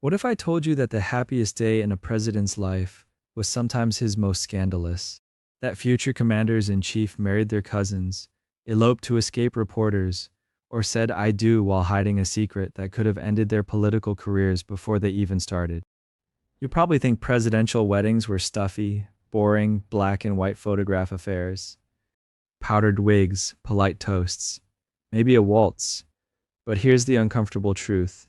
What if I told you that the happiest day in a president's life was sometimes his most scandalous? That future commanders-in-chief married their cousins, eloped to escape reporters, or said "I do" while hiding a secret that could have ended their political careers before they even started. You probably think presidential weddings were stuffy, boring, black and white photograph affairs. Powdered wigs, polite toasts, maybe a waltz. But here's the uncomfortable truth.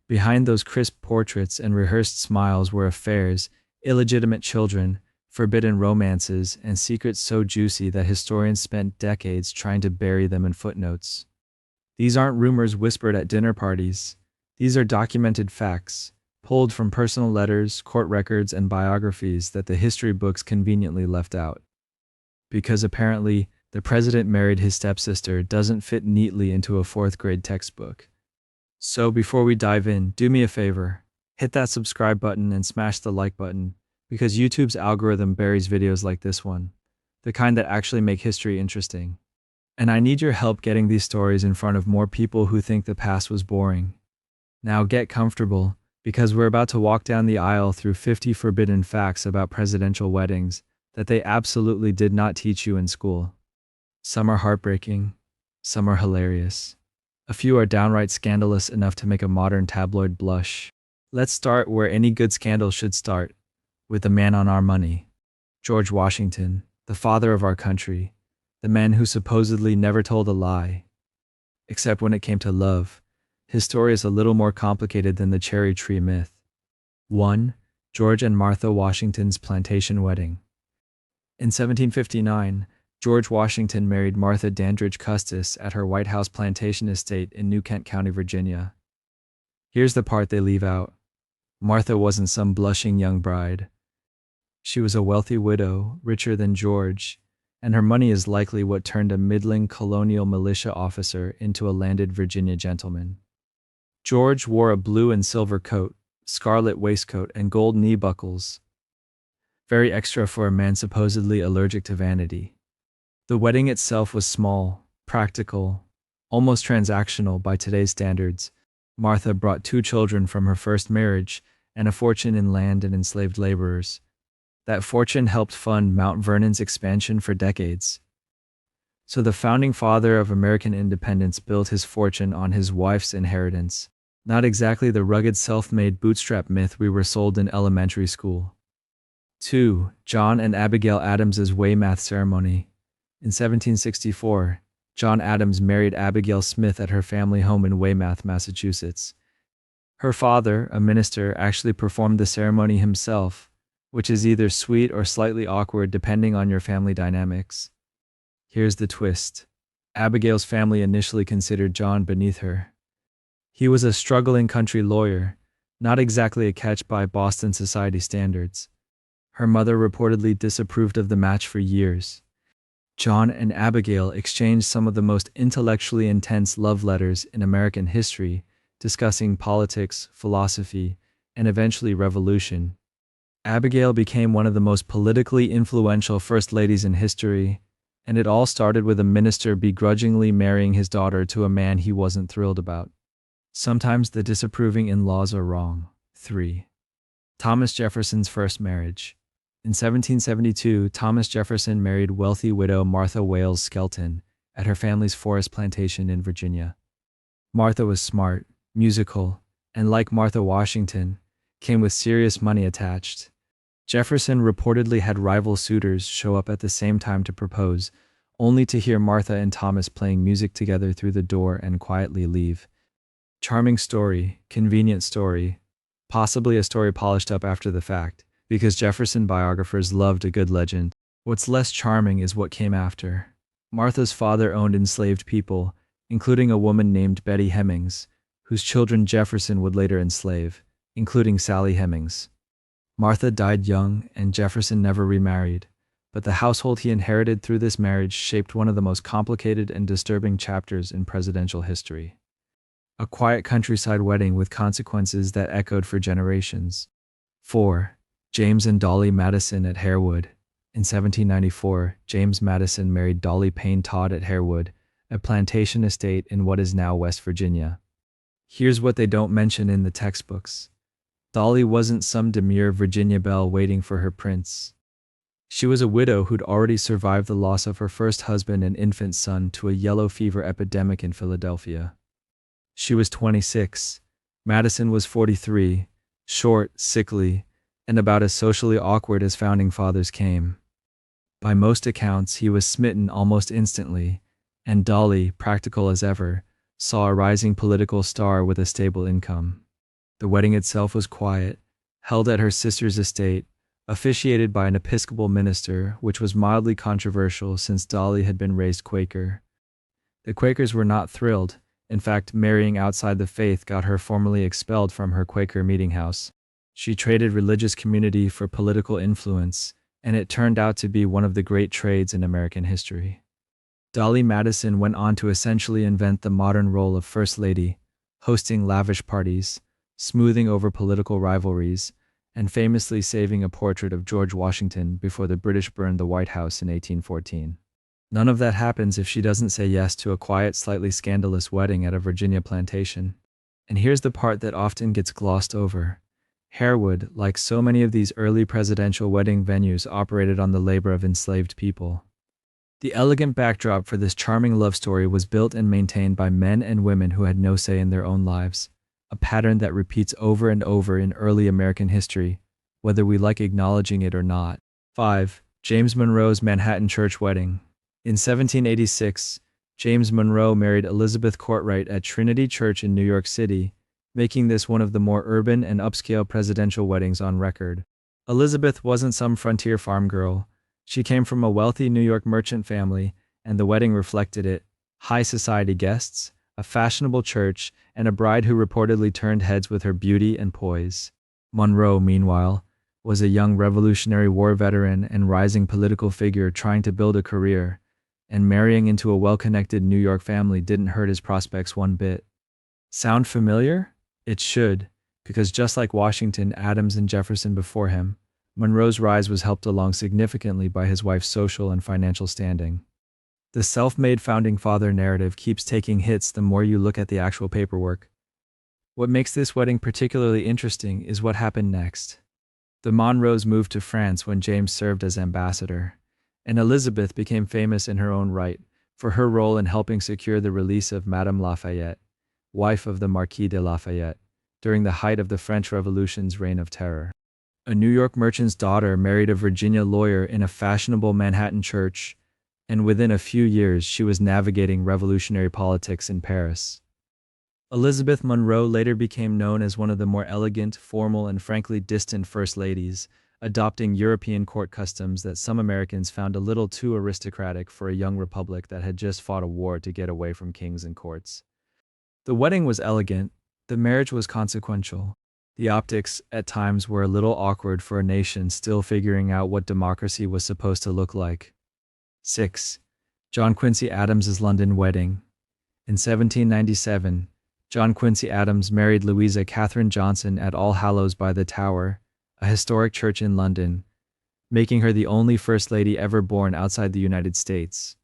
Behind those crisp portraits and rehearsed smiles were affairs, illegitimate children, forbidden romances, and secrets so juicy that historians spent decades trying to bury them in footnotes. These aren't rumors whispered at dinner parties. These are documented facts, pulled from personal letters, court records, and biographies that the history books conveniently left out. Because apparently, the president married his stepsister doesn't fit neatly into a fourth-grade textbook. So before we dive in, do me a favor. Hit that subscribe button and smash the like button, because YouTube's algorithm buries videos like this one, the kind that actually make history interesting. And I need your help getting these stories in front of more people who think the past was boring. Now get comfortable, because we're about to walk down the aisle through 50 forbidden facts about presidential weddings that they absolutely did not teach you in school. Some are heartbreaking, some are hilarious. A few are downright scandalous enough to make a modern tabloid blush. Let's start where any good scandal should start, with the man on our money. George Washington, the father of our country, the man who supposedly never told a lie. Except when it came to love, his story is a little more complicated than the cherry tree myth. 1. George and Martha Washington's plantation wedding. In 1759, George Washington married Martha Dandridge Custis at her White House Plantation estate in New Kent County, Virginia. Here's the part they leave out. Martha wasn't some blushing young bride. She was a wealthy widow, richer than George, and her money is likely what turned a middling colonial militia officer into a landed Virginia gentleman. George wore a blue and silver coat, scarlet waistcoat, and gold knee buckles. Very extra for a man supposedly allergic to vanity. The wedding itself was small, practical, almost transactional by today's standards. Martha brought 2 children from her first marriage and a fortune in land and enslaved laborers. That fortune helped fund Mount Vernon's expansion for decades. So the founding father of American independence built his fortune on his wife's inheritance, not exactly the rugged self-made bootstrap myth we were sold in elementary school. 2. John and Abigail Adams's Weymouth ceremony. In 1764, John Adams married Abigail Smith at her family home in Weymouth, Massachusetts. Her father, a minister, actually performed the ceremony himself, which is either sweet or slightly awkward depending on your family dynamics. Here's the twist. Abigail's family initially considered John beneath her. He was a struggling country lawyer, not exactly a catch by Boston society standards. Her mother reportedly disapproved of the match for years. John and Abigail exchanged some of the most intellectually intense love letters in American history, discussing politics, philosophy, and eventually revolution. Abigail became one of the most politically influential first ladies in history, and it all started with a minister begrudgingly marrying his daughter to a man he wasn't thrilled about. Sometimes the disapproving in-laws are wrong. 3. Thomas Jefferson's first marriage. In 1772, Thomas Jefferson married wealthy widow Martha Wales Skelton at her family's forest plantation in Virginia. Martha was smart, musical, and like Martha Washington, came with serious money attached. Jefferson reportedly had rival suitors show up at the same time to propose, only to hear Martha and Thomas playing music together through the door and quietly leave. Charming story, convenient story, possibly a story polished up after the fact, because Jefferson biographers loved a good legend. What's less charming is what came after. Martha's father owned enslaved people, including a woman named Betty Hemings, whose children Jefferson would later enslave, including Sally Hemings. Martha died young, and Jefferson never remarried, but the household he inherited through this marriage shaped one of the most complicated and disturbing chapters in presidential history. A quiet countryside wedding with consequences that echoed for generations. 4. James and Dolly Madison at Harewood. In 1794, James Madison married Dolly Payne Todd at Harewood, a plantation estate in what is now West Virginia. Here's what they don't mention in the textbooks. Dolly wasn't some demure Virginia belle waiting for her prince. She was a widow who'd already survived the loss of her first husband and infant son to a yellow fever epidemic in Philadelphia. She was 26. Madison was 43, short, sickly, and about as socially awkward as founding fathers came. By most accounts, he was smitten almost instantly, and Dolly, practical as ever, saw a rising political star with a stable income. The wedding itself was quiet, held at her sister's estate, officiated by an Episcopal minister, which was mildly controversial since Dolly had been raised Quaker. The Quakers were not thrilled. In fact, marrying outside the faith got her formally expelled from her Quaker meeting house. She traded religious community for political influence, and it turned out to be one of the great trades in American history. Dolly Madison went on to essentially invent the modern role of First Lady, hosting lavish parties, smoothing over political rivalries, and famously saving a portrait of George Washington before the British burned the White House in 1814. None of that happens if she doesn't say yes to a quiet, slightly scandalous wedding at a Virginia plantation. And here's the part that often gets glossed over. Harewood, like so many of these early presidential wedding venues, operated on the labor of enslaved people. The elegant backdrop for this charming love story was built and maintained by men and women who had no say in their own lives, a pattern that repeats over and over in early American history, whether we like acknowledging it or not. 5. James Monroe's Manhattan Church Wedding. In 1786, James Monroe married Elizabeth Courtwright at Trinity Church in New York City, making this one of the more urban and upscale presidential weddings on record. Elizabeth wasn't some frontier farm girl. She came from a wealthy New York merchant family, and the wedding reflected it. High society guests, a fashionable church, and a bride who reportedly turned heads with her beauty and poise. Monroe, meanwhile, was a young Revolutionary War veteran and rising political figure trying to build a career, and marrying into a well-connected New York family didn't hurt his prospects one bit. Sound familiar? It should, because just like Washington, Adams, and Jefferson before him, Monroe's rise was helped along significantly by his wife's social and financial standing. The self-made founding father narrative keeps taking hits the more you look at the actual paperwork. What makes this wedding particularly interesting is what happened next. The Monroes moved to France when James served as ambassador, and Elizabeth became famous in her own right for her role in helping secure the release of Madame Lafayette, wife of the Marquis de Lafayette, during the height of the French Revolution's reign of terror. A New York merchant's daughter married a Virginia lawyer in a fashionable Manhattan church, and within a few years she was navigating revolutionary politics in Paris. Elizabeth Monroe later became known as one of the more elegant, formal, and frankly distant first ladies, adopting European court customs that some Americans found a little too aristocratic for a young republic that had just fought a war to get away from kings and courts. The wedding was elegant, the marriage was consequential. The optics, at times, were a little awkward for a nation still figuring out what democracy was supposed to look like. 6. John Quincy Adams's London Wedding. In 1797, John Quincy Adams married Louisa Catherine Johnson at All Hallows by the Tower, a historic church in London, making her the only First Lady ever born outside the United States.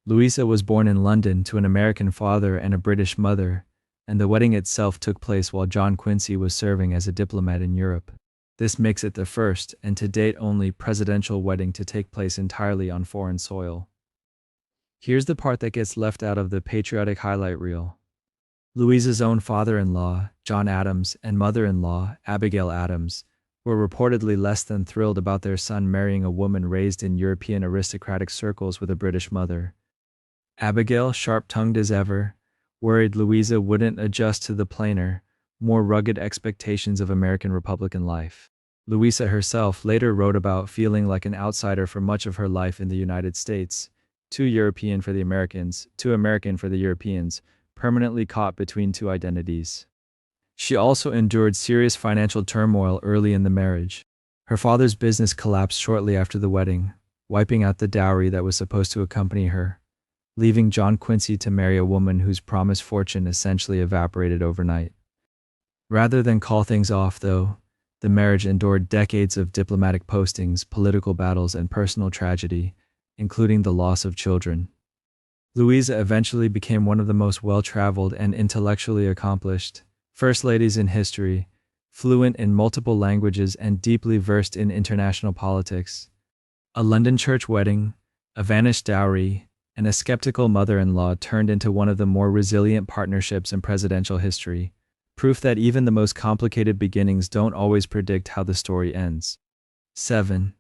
Louisa was born in London to an American father and a British mother, and the wedding itself took place while John Quincy was serving as a diplomat in Europe. This makes it the first, and to date only, presidential wedding to take place entirely on foreign soil. Here's the part that gets left out of the patriotic highlight reel. Louisa's own father-in-law, John Adams, and mother-in-law, Abigail Adams, were reportedly less than thrilled about their son marrying a woman raised in European aristocratic circles with a British mother. Abigail, sharp-tongued as ever, worried Louisa wouldn't adjust to the plainer, more rugged expectations of American Republican life. Louisa herself later wrote about feeling like an outsider for much of her life in the United States, too European for the Americans, too American for the Europeans, permanently caught between two identities. She also endured serious financial turmoil early in the marriage. Her father's business collapsed shortly after the wedding, wiping out the dowry that was supposed to accompany her, leaving John Quincy to marry a woman whose promised fortune essentially evaporated overnight. Rather than call things off, though, the marriage endured decades of diplomatic postings, political battles, and personal tragedy, including the loss of children. Louisa eventually became one of the most well-traveled and intellectually accomplished first ladies in history, fluent in multiple languages and deeply versed in international politics. A London church wedding, a vanished dowry, and a skeptical mother-in-law turned into one of the more resilient partnerships in presidential history, proof that even the most complicated beginnings don't always predict how the story ends. 7.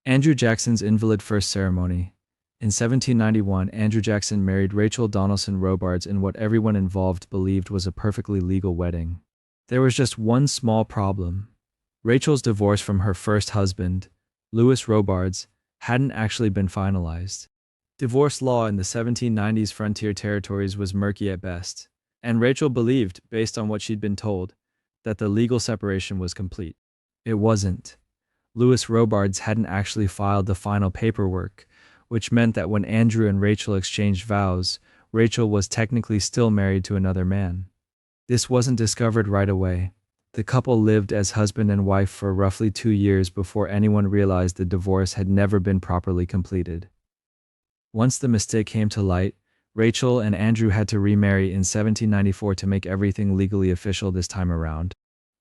Andrew Jackson's invalid first ceremony. In 1791, Andrew Jackson married Rachel Donaldson Robards in what everyone involved believed was a perfectly legal wedding. There was just one small problem. Rachel's divorce from her first husband, Lewis Robards, hadn't actually been finalized. Divorce law in the 1790s frontier territories was murky at best, and Rachel believed, based on what she'd been told, that the legal separation was complete. It wasn't. Lewis Robards hadn't actually filed the final paperwork, which meant that when Andrew and Rachel exchanged vows, Rachel was technically still married to another man. This wasn't discovered right away. The couple lived as husband and wife for roughly 2 years before anyone realized the divorce had never been properly completed. Once the mistake came to light, Rachel and Andrew had to remarry in 1794 to make everything legally official this time around.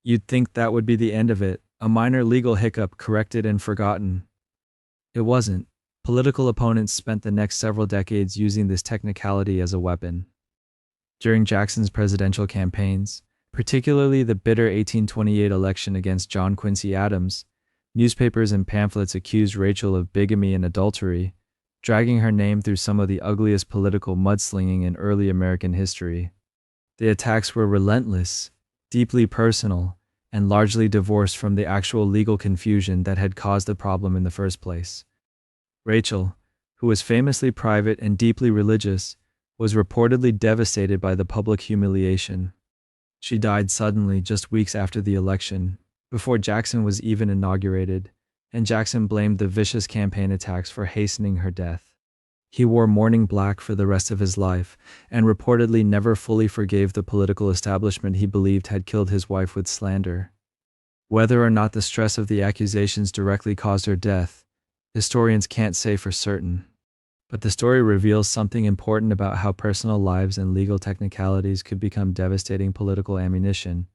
You'd think that would be the end of it, a minor legal hiccup corrected and forgotten. It wasn't. Political opponents spent the next several decades using this technicality as a weapon. During Jackson's presidential campaigns, particularly the bitter 1828 election against John Quincy Adams, newspapers and pamphlets accused Rachel of bigamy and adultery, dragging her name through some of the ugliest political mudslinging in early American history. The attacks were relentless, deeply personal, and largely divorced from the actual legal confusion that had caused the problem in the first place. Rachel, who was famously private and deeply religious, was reportedly devastated by the public humiliation. She died suddenly just weeks after the election, before Jackson was even inaugurated, and Jackson blamed the vicious campaign attacks for hastening her death. He wore mourning black for the rest of his life, and reportedly never fully forgave the political establishment he believed had killed his wife with slander. Whether or not the stress of the accusations directly caused her death, historians can't say for certain. But the story reveals something important about how personal lives and legal technicalities could become devastating political ammunition,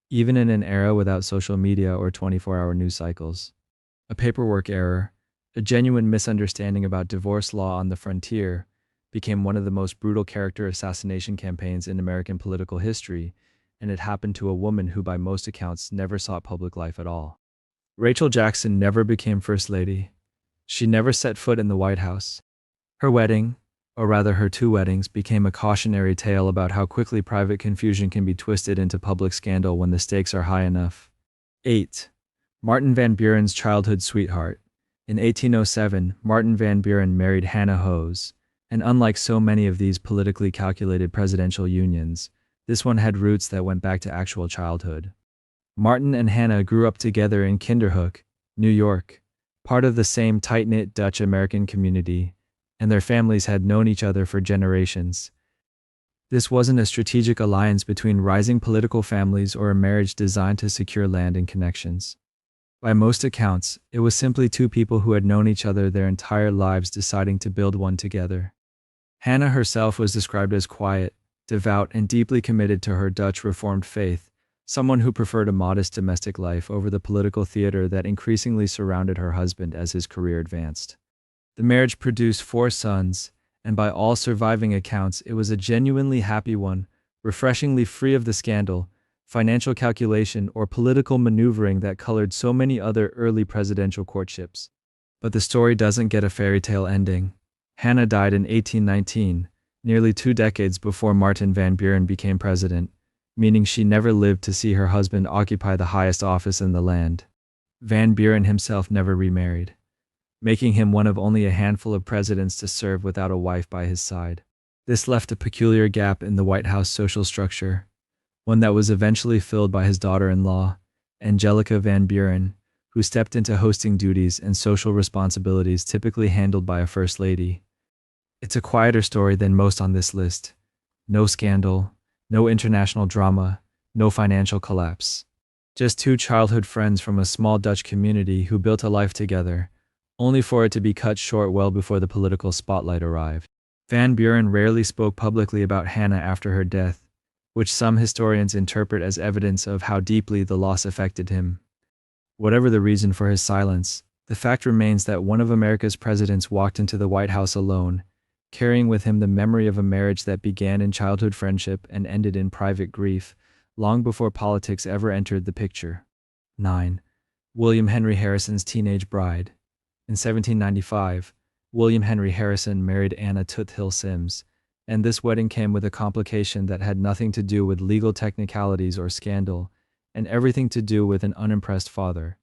even in an era without social media or 24-hour news cycles. A paperwork error, a genuine misunderstanding about divorce law on the frontier, became one of the most brutal character assassination campaigns in American political history, and it happened to a woman who by most accounts never sought public life at all. Rachel Jackson never became First Lady. She never set foot in the White House. Her wedding, or rather her 2 weddings, became a cautionary tale about how quickly private confusion can be twisted into public scandal when the stakes are high enough. 8. Martin Van Buren's childhood sweetheart. In 1807, Martin Van Buren married Hannah Hose, and unlike so many of these politically calculated presidential unions, this one had roots that went back to actual childhood. Martin and Hannah grew up together in Kinderhook, New York, part of the same tight-knit Dutch-American community, and their families had known each other for generations. This wasn't a strategic alliance between rising political families or a marriage designed to secure land and connections. By most accounts, it was simply 2 people who had known each other their entire lives deciding to build one together. Hannah herself was described as quiet, devout, and deeply committed to her Dutch Reformed faith, someone who preferred a modest domestic life over the political theater that increasingly surrounded her husband as his career advanced. The marriage produced 4 sons, and by all surviving accounts, it was a genuinely happy one, refreshingly free of the scandal, financial calculation, or political maneuvering that colored so many other early presidential courtships. But the story doesn't get a fairy tale ending. Hannah died in 1819, nearly 2 decades before Martin Van Buren became president, meaning she never lived to see her husband occupy the highest office in the land. Van Buren himself never remarried, making him one of only a handful of presidents to serve without a wife by his side. This left a peculiar gap in the White House social structure, one that was eventually filled by his daughter-in-law, Angelica Van Buren, who stepped into hosting duties and social responsibilities typically handled by a First Lady. It's a quieter story than most on this list. No scandal, no international drama, no financial collapse. Just 2 childhood friends from a small Dutch community who built a life together, only for it to be cut short well before the political spotlight arrived. Van Buren rarely spoke publicly about Hannah after her death, which some historians interpret as evidence of how deeply the loss affected him. Whatever the reason for his silence, the fact remains that one of America's presidents walked into the White House alone, carrying with him the memory of a marriage that began in childhood friendship and ended in private grief, long before politics ever entered the picture. 9. William Henry Harrison's teenage bride. In 1795, William Henry Harrison married Anna Tuthill Sims, and this wedding came with a complication that had nothing to do with legal technicalities or scandal, and everything to do with an unimpressed father.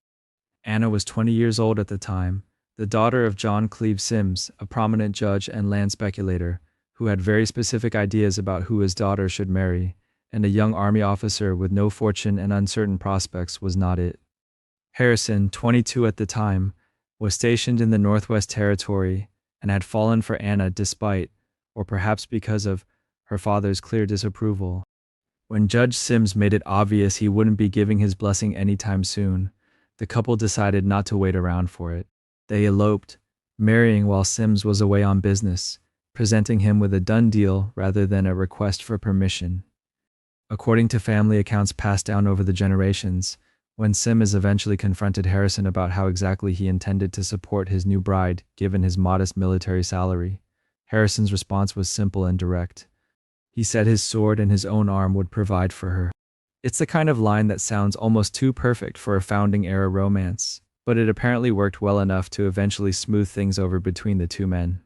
Anna was 20 years old at the time, the daughter of John Cleve Sims, a prominent judge and land speculator, who had very specific ideas about who his daughter should marry, and a young army officer with no fortune and uncertain prospects was not it. Harrison, 22 at the time, was stationed in the Northwest Territory and had fallen for Anna despite, or perhaps because of, her father's clear disapproval. When Judge Sims made it obvious he wouldn't be giving his blessing anytime soon, the couple decided not to wait around for it. They eloped, marrying while Sims was away on business, presenting him with a done deal rather than a request for permission. According to family accounts passed down over the generations, when Sims eventually confronted Harrison about how exactly he intended to support his new bride given his modest military salary, Harrison's response was simple and direct. He said his sword and his own arm would provide for her. It's the kind of line that sounds almost too perfect for a founding-era romance, but it apparently worked well enough to eventually smooth things over between the two men.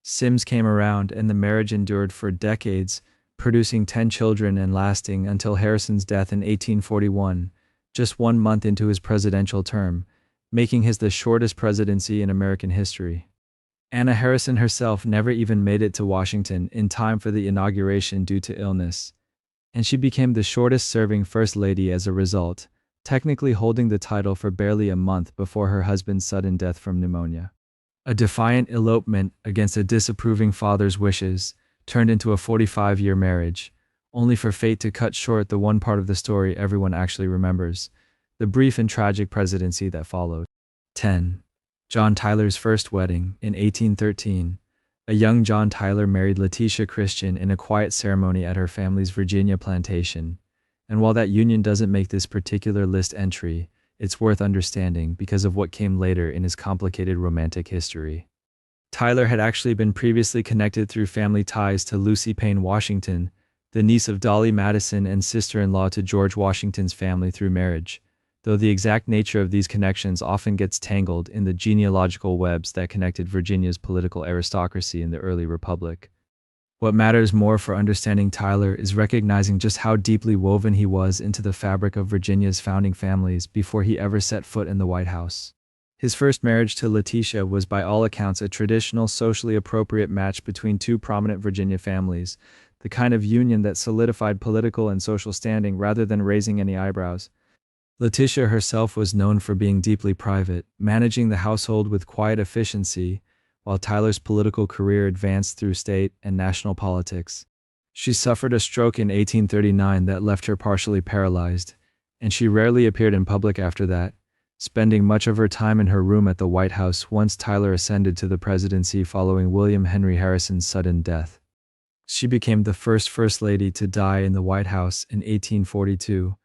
Sims came around and the marriage endured for decades, producing 10 children and lasting until Harrison's death in 1841, just 1 month into his presidential term, making his the shortest presidency in American history. Anna Harrison herself never even made it to Washington in time for the inauguration due to illness, and she became the shortest-serving First Lady as a result, technically holding the title for barely a month before her husband's sudden death from pneumonia. A defiant elopement against a disapproving father's wishes turned into a 45-year marriage, only for fate to cut short the one part of the story everyone actually remembers, the brief and tragic presidency that followed. 10. John Tyler's first wedding. In 1813, a young John Tyler married Letitia Christian in a quiet ceremony at her family's Virginia plantation, and while that union doesn't make this particular list entry, it's worth understanding because of what came later in his complicated romantic history. Tyler had actually been previously connected through family ties to Lucy Payne Washington, the niece of Dolly Madison and sister-in-law to George Washington's family through marriage, though the exact nature of these connections often gets tangled in the genealogical webs that connected Virginia's political aristocracy in the early republic. What matters more for understanding Tyler is recognizing just how deeply woven he was into the fabric of Virginia's founding families before he ever set foot in the White House. His first marriage to Letitia was by all accounts a traditional, socially appropriate match between two prominent Virginia families, the kind of union that solidified political and social standing rather than raising any eyebrows. Letitia herself was known for being deeply private, managing the household with quiet efficiency, while Tyler's political career advanced through state and national politics. She suffered a stroke in 1839 that left her partially paralyzed, and she rarely appeared in public after that, spending much of her time in her room at the White House once Tyler ascended to the presidency following William Henry Harrison's sudden death. She became the First Lady to die in the White House in 1842,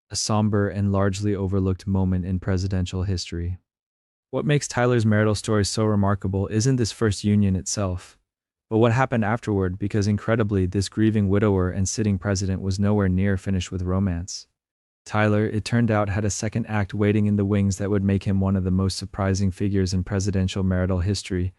a somber and largely overlooked moment in presidential history. What makes Tyler's marital story so remarkable isn't this first union itself, but what happened afterward, because incredibly, this grieving widower and sitting president was nowhere near finished with romance. Tyler, it turned out, had a second act waiting in the wings that would make him one of the most surprising figures in presidential marital history,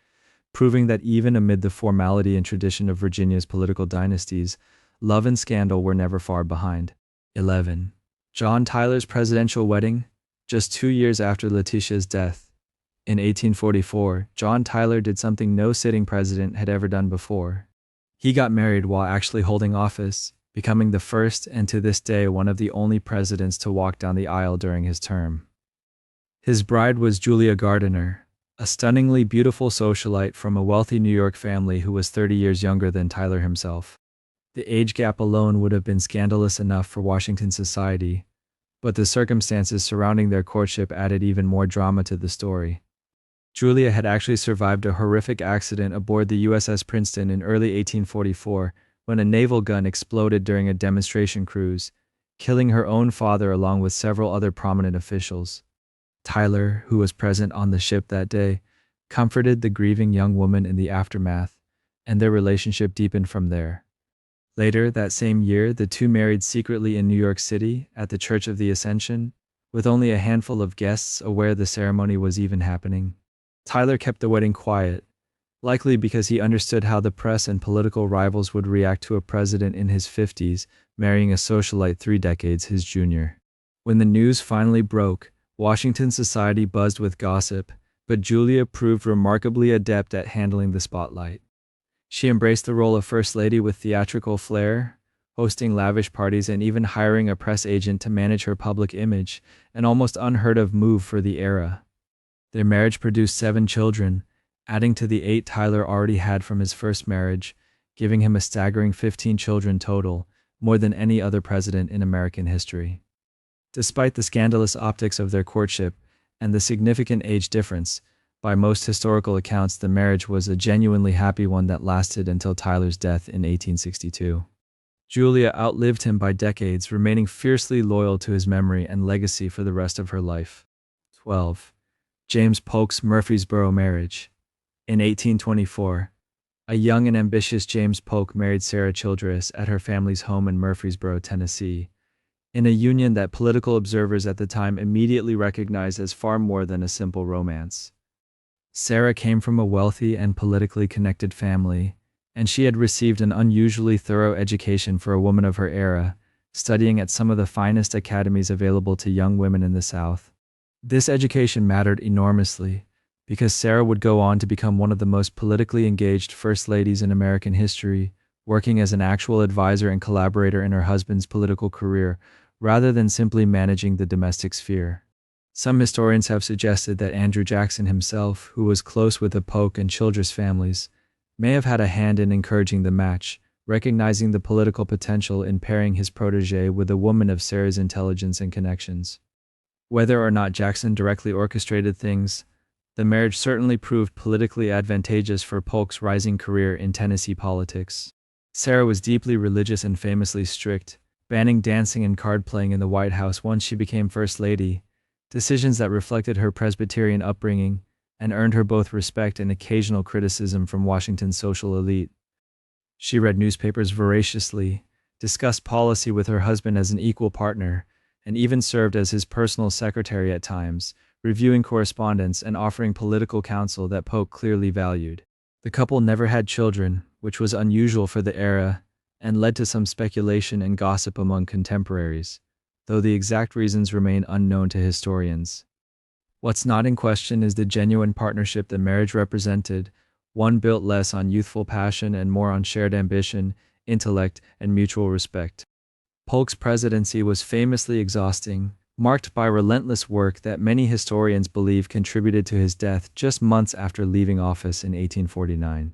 proving that even amid the formality and tradition of Virginia's political dynasties, love and scandal were never far behind. 11. John Tyler's presidential wedding. Just 2 years after Letitia's death, in 1844, John Tyler did something no sitting president had ever done before. He got married while actually holding office, becoming the first and to this day one of the only presidents to walk down the aisle during his term. His bride was Julia Gardiner, a stunningly beautiful socialite from a wealthy New York family who was 30 years younger than Tyler himself. The age gap alone would have been scandalous enough for Washington society, but the circumstances surrounding their courtship added even more drama to the story. Julia had actually survived a horrific accident aboard the USS Princeton in early 1844 when a naval gun exploded during a demonstration cruise, killing her own father along with several other prominent officials. Tyler, who was present on the ship that day, comforted the grieving young woman in the aftermath, and their relationship deepened from there. Later that same year, the two married secretly in New York City at the Church of the Ascension, with only a handful of guests aware the ceremony was even happening. Tyler kept the wedding quiet, likely because he understood how the press and political rivals would react to a president in his 50s marrying a socialite 3 decades his junior. When the news finally broke, Washington society buzzed with gossip, but Julia proved remarkably adept at handling the spotlight. She embraced the role of First Lady with theatrical flair, hosting lavish parties and even hiring a press agent to manage her public image, an almost unheard of move for the era. Their marriage produced 7 children, adding to the 8 Tyler already had from his first marriage, giving him a staggering 15 children total, more than any other president in American history. Despite the scandalous optics of their courtship and the significant age difference, by most historical accounts the marriage was a genuinely happy one that lasted until Tyler's death in 1862. Julia outlived him by decades, remaining fiercely loyal to his memory and legacy for the rest of her life. 12. James Polk's Murfreesboro marriage. In 1824, a young and ambitious James Polk married Sarah Childress at her family's home in Murfreesboro, Tennessee, in a union that political observers at the time immediately recognized as far more than a simple romance. Sarah came from a wealthy and politically connected family, and she had received an unusually thorough education for a woman of her era, studying at some of the finest academies available to young women in the South. This education mattered enormously, because Sarah would go on to become one of the most politically engaged first ladies in American history, working as an actual advisor and collaborator in her husband's political career, rather than simply managing the domestic sphere. Some historians have suggested that Andrew Jackson himself, who was close with the Polk and Childress families, may have had a hand in encouraging the match, recognizing the political potential in pairing his protégé with a woman of Sarah's intelligence and connections. Whether or not Jackson directly orchestrated things, the marriage certainly proved politically advantageous for Polk's rising career in Tennessee politics. Sarah was deeply religious and famously strict, banning dancing and card playing in the White House once she became First Lady, decisions that reflected her Presbyterian upbringing and earned her both respect and occasional criticism from Washington's social elite. She read newspapers voraciously, discussed policy with her husband as an equal partner, and even served as his personal secretary at times, reviewing correspondence and offering political counsel that Polk clearly valued. The couple never had children, which was unusual for the era, and led to some speculation and gossip among contemporaries, though the exact reasons remain unknown to historians. What's not in question is the genuine partnership the marriage represented, one built less on youthful passion and more on shared ambition, intellect, and mutual respect. Polk's presidency was famously exhausting, marked by relentless work that many historians believe contributed to his death just months after leaving office in 1849.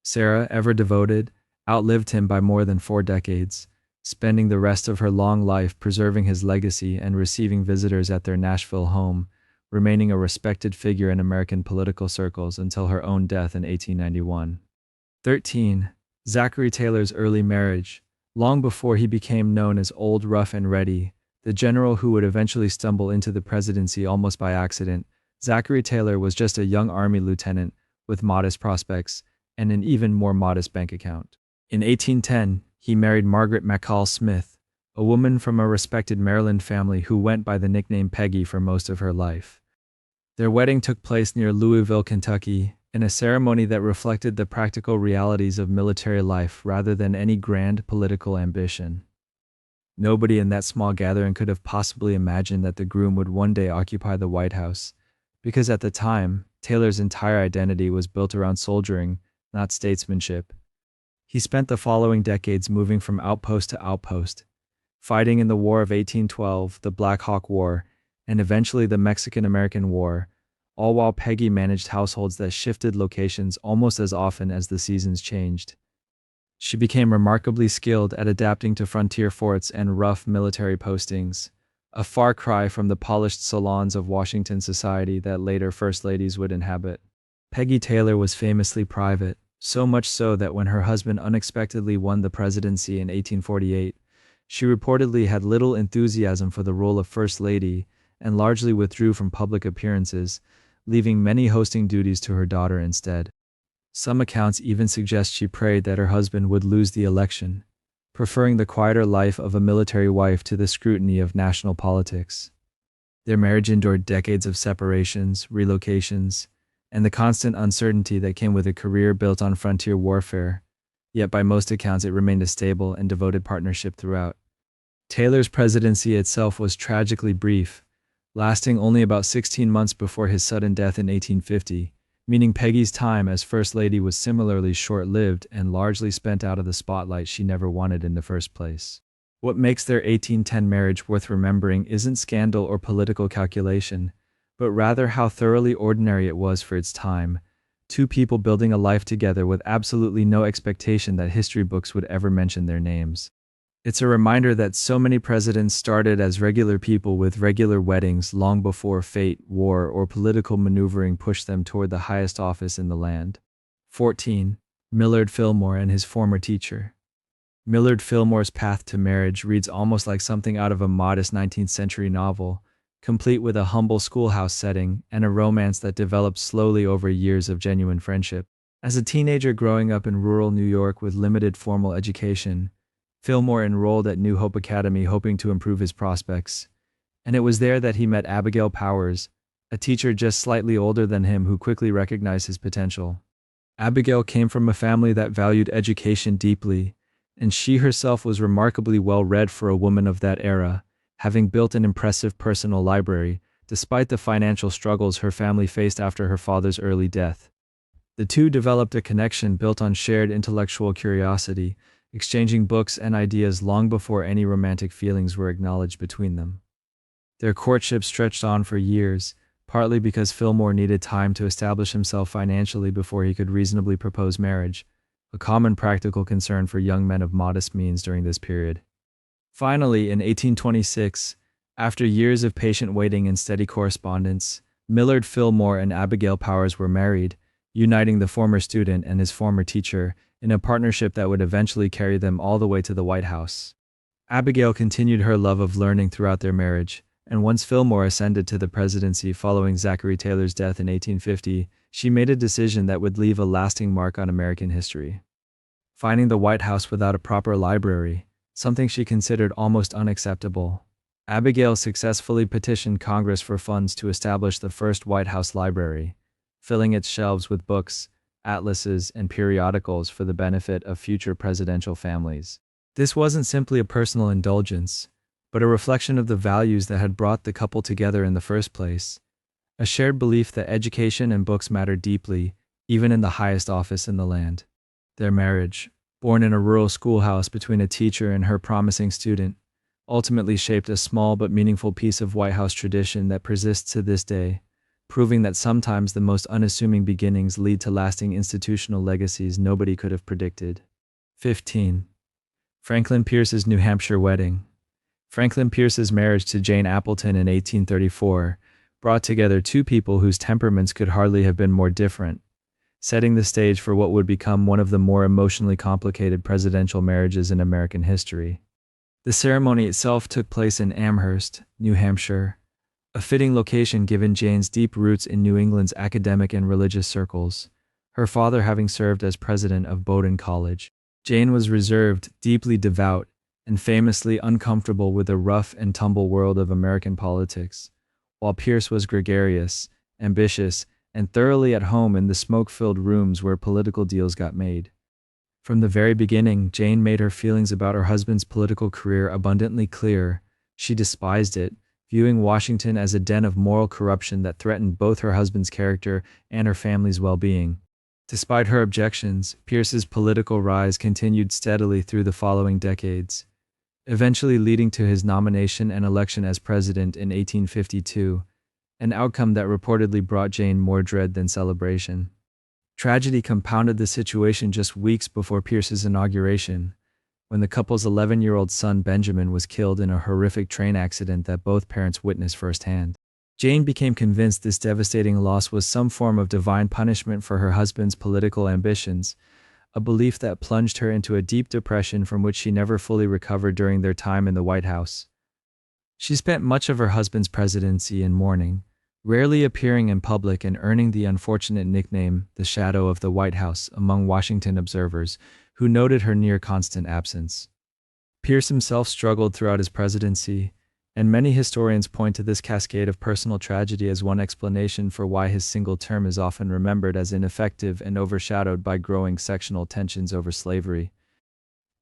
Sarah, ever devoted, outlived him by more than 4 decades, spending the rest of her long life preserving his legacy and receiving visitors at their Nashville home, remaining a respected figure in American political circles until her own death in 1891. 13. Zachary Taylor's early marriage. Long before he became known as Old Rough and Ready, the general who would eventually stumble into the presidency almost by accident, Zachary Taylor was just a young Army lieutenant with modest prospects and an even more modest bank account. In 1810, he married Margaret McCall Smith, a woman from a respected Maryland family who went by the nickname Peggy for most of her life. Their wedding took place near Louisville, Kentucky, in a ceremony that reflected the practical realities of military life rather than any grand political ambition. Nobody in that small gathering could have possibly imagined that the groom would one day occupy the White House, because at the time, Taylor's entire identity was built around soldiering, not statesmanship. He spent the following decades moving from outpost to outpost, fighting in the War of 1812, the Black Hawk War, and eventually the Mexican-American War, all while Peggy managed households that shifted locations almost as often as the seasons changed. She became remarkably skilled at adapting to frontier forts and rough military postings, a far cry from the polished salons of Washington society that later First Ladies would inhabit. Peggy Taylor was famously private, so much so that when her husband unexpectedly won the presidency in 1848, she reportedly had little enthusiasm for the role of First Lady and largely withdrew from public appearances, leaving many hosting duties to her daughter instead. Some accounts even suggest she prayed that her husband would lose the election, preferring the quieter life of a military wife to the scrutiny of national politics. Their marriage endured decades of separations, relocations, and the constant uncertainty that came with a career built on frontier warfare, yet by most accounts it remained a stable and devoted partnership throughout. Taylor's presidency itself was tragically brief, lasting only about 16 months before his sudden death in 1850, meaning Peggy's time as First Lady was similarly short-lived and largely spent out of the spotlight she never wanted in the first place. What makes their 1810 marriage worth remembering isn't scandal or political calculation, but rather how thoroughly ordinary it was for its time, two people building a life together with absolutely no expectation that history books would ever mention their names. It's a reminder that so many presidents started as regular people with regular weddings long before fate, war, or political maneuvering pushed them toward the highest office in the land. 14. Millard Fillmore and his former teacher. Millard Fillmore's path to marriage reads almost like something out of a modest 19th century novel, complete with a humble schoolhouse setting and a romance that developed slowly over years of genuine friendship. As a teenager growing up in rural New York with limited formal education, Fillmore enrolled at New Hope Academy hoping to improve his prospects, and it was there that he met Abigail Powers, a teacher just slightly older than him who quickly recognized his potential. Abigail came from a family that valued education deeply, and she herself was remarkably well-read for a woman of that era, having built an impressive personal library, despite the financial struggles her family faced after her father's early death. The two developed a connection built on shared intellectual curiosity, exchanging books and ideas long before any romantic feelings were acknowledged between them. Their courtship stretched on for years, partly because Fillmore needed time to establish himself financially before he could reasonably propose marriage, a common practical concern for young men of modest means during this period. Finally, in 1826, after years of patient waiting and steady correspondence, Millard Fillmore and Abigail Powers were married, uniting the former student and his former teacher in a partnership that would eventually carry them all the way to the White House. Abigail continued her love of learning throughout their marriage, and once Fillmore ascended to the presidency following Zachary Taylor's death in 1850, she made a decision that would leave a lasting mark on American history. Finding the White House without a proper library, something she considered almost unacceptable, Abigail successfully petitioned Congress for funds to establish the first White House library, filling its shelves with books, atlases, and periodicals for the benefit of future presidential families. This wasn't simply a personal indulgence, but a reflection of the values that had brought the couple together in the first place, a shared belief that education and books mattered deeply, even in the highest office in the land. Their marriage, born in a rural schoolhouse between a teacher and her promising student, ultimately shaped a small but meaningful piece of White House tradition that persists to this day, proving that sometimes the most unassuming beginnings lead to lasting institutional legacies nobody could have predicted. 15. Franklin Pierce's New Hampshire wedding. Franklin Pierce's marriage to Jane Appleton in 1834 brought together two people whose temperaments could hardly have been more different, setting the stage for what would become one of the more emotionally complicated presidential marriages in American history. The ceremony itself took place in Amherst, New Hampshire, a fitting location given Jane's deep roots in New England's academic and religious circles, her father having served as president of Bowdoin College. Jane was reserved, deeply devout, and famously uncomfortable with the rough and tumble world of American politics, while Pierce was gregarious, ambitious, and thoroughly at home in the smoke-filled rooms where political deals got made. From the very beginning, Jane made her feelings about her husband's political career abundantly clear. She despised it, viewing Washington as a den of moral corruption that threatened both her husband's character and her family's well-being. Despite her objections, Pierce's political rise continued steadily through the following decades, eventually leading to his nomination and election as president in 1852, an outcome that reportedly brought Jane more dread than celebration. Tragedy compounded the situation just weeks before Pierce's inauguration, when the couple's 11-year-old son Benjamin was killed in a horrific train accident that both parents witnessed firsthand. Jane became convinced this devastating loss was some form of divine punishment for her husband's political ambitions, a belief that plunged her into a deep depression from which she never fully recovered during their time in the White House. She spent much of her husband's presidency in mourning, rarely appearing in public and earning the unfortunate nickname, the Shadow of the White House, among Washington observers, who noted her near-constant absence. Pierce himself struggled throughout his presidency, and many historians point to this cascade of personal tragedy as one explanation for why his single term is often remembered as ineffective and overshadowed by growing sectional tensions over slavery.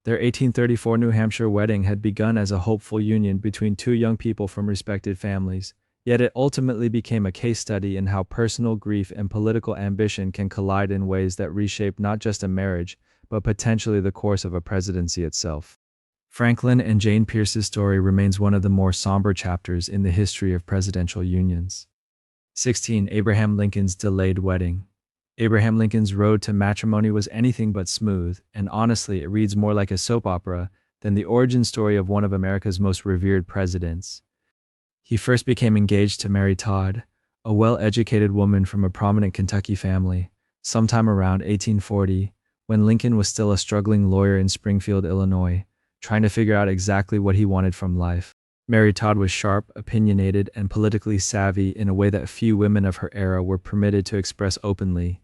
Their 1834 New Hampshire wedding had begun as a hopeful union between two young people from respected families, yet it ultimately became a case study in how personal grief and political ambition can collide in ways that reshape not just a marriage, but potentially the course of a presidency itself. Franklin and Jane Pierce's story remains one of the more somber chapters in the history of presidential unions. 16. Abraham Lincoln's delayed wedding. Abraham Lincoln's road to matrimony was anything but smooth, and honestly, it reads more like a soap opera than the origin story of one of America's most revered presidents. He first became engaged to Mary Todd, a well-educated woman from a prominent Kentucky family, sometime around 1840, when Lincoln was still a struggling lawyer in Springfield, Illinois, trying to figure out exactly what he wanted from life. Mary Todd was sharp, opinionated, and politically savvy in a way that few women of her era were permitted to express openly,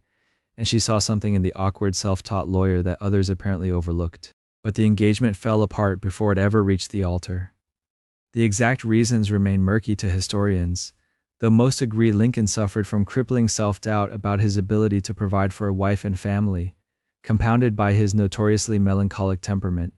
and she saw something in the awkward self-taught lawyer that others apparently overlooked. But the engagement fell apart before it ever reached the altar. The exact reasons remain murky to historians, though most agree Lincoln suffered from crippling self-doubt about his ability to provide for a wife and family, compounded by his notoriously melancholic temperament,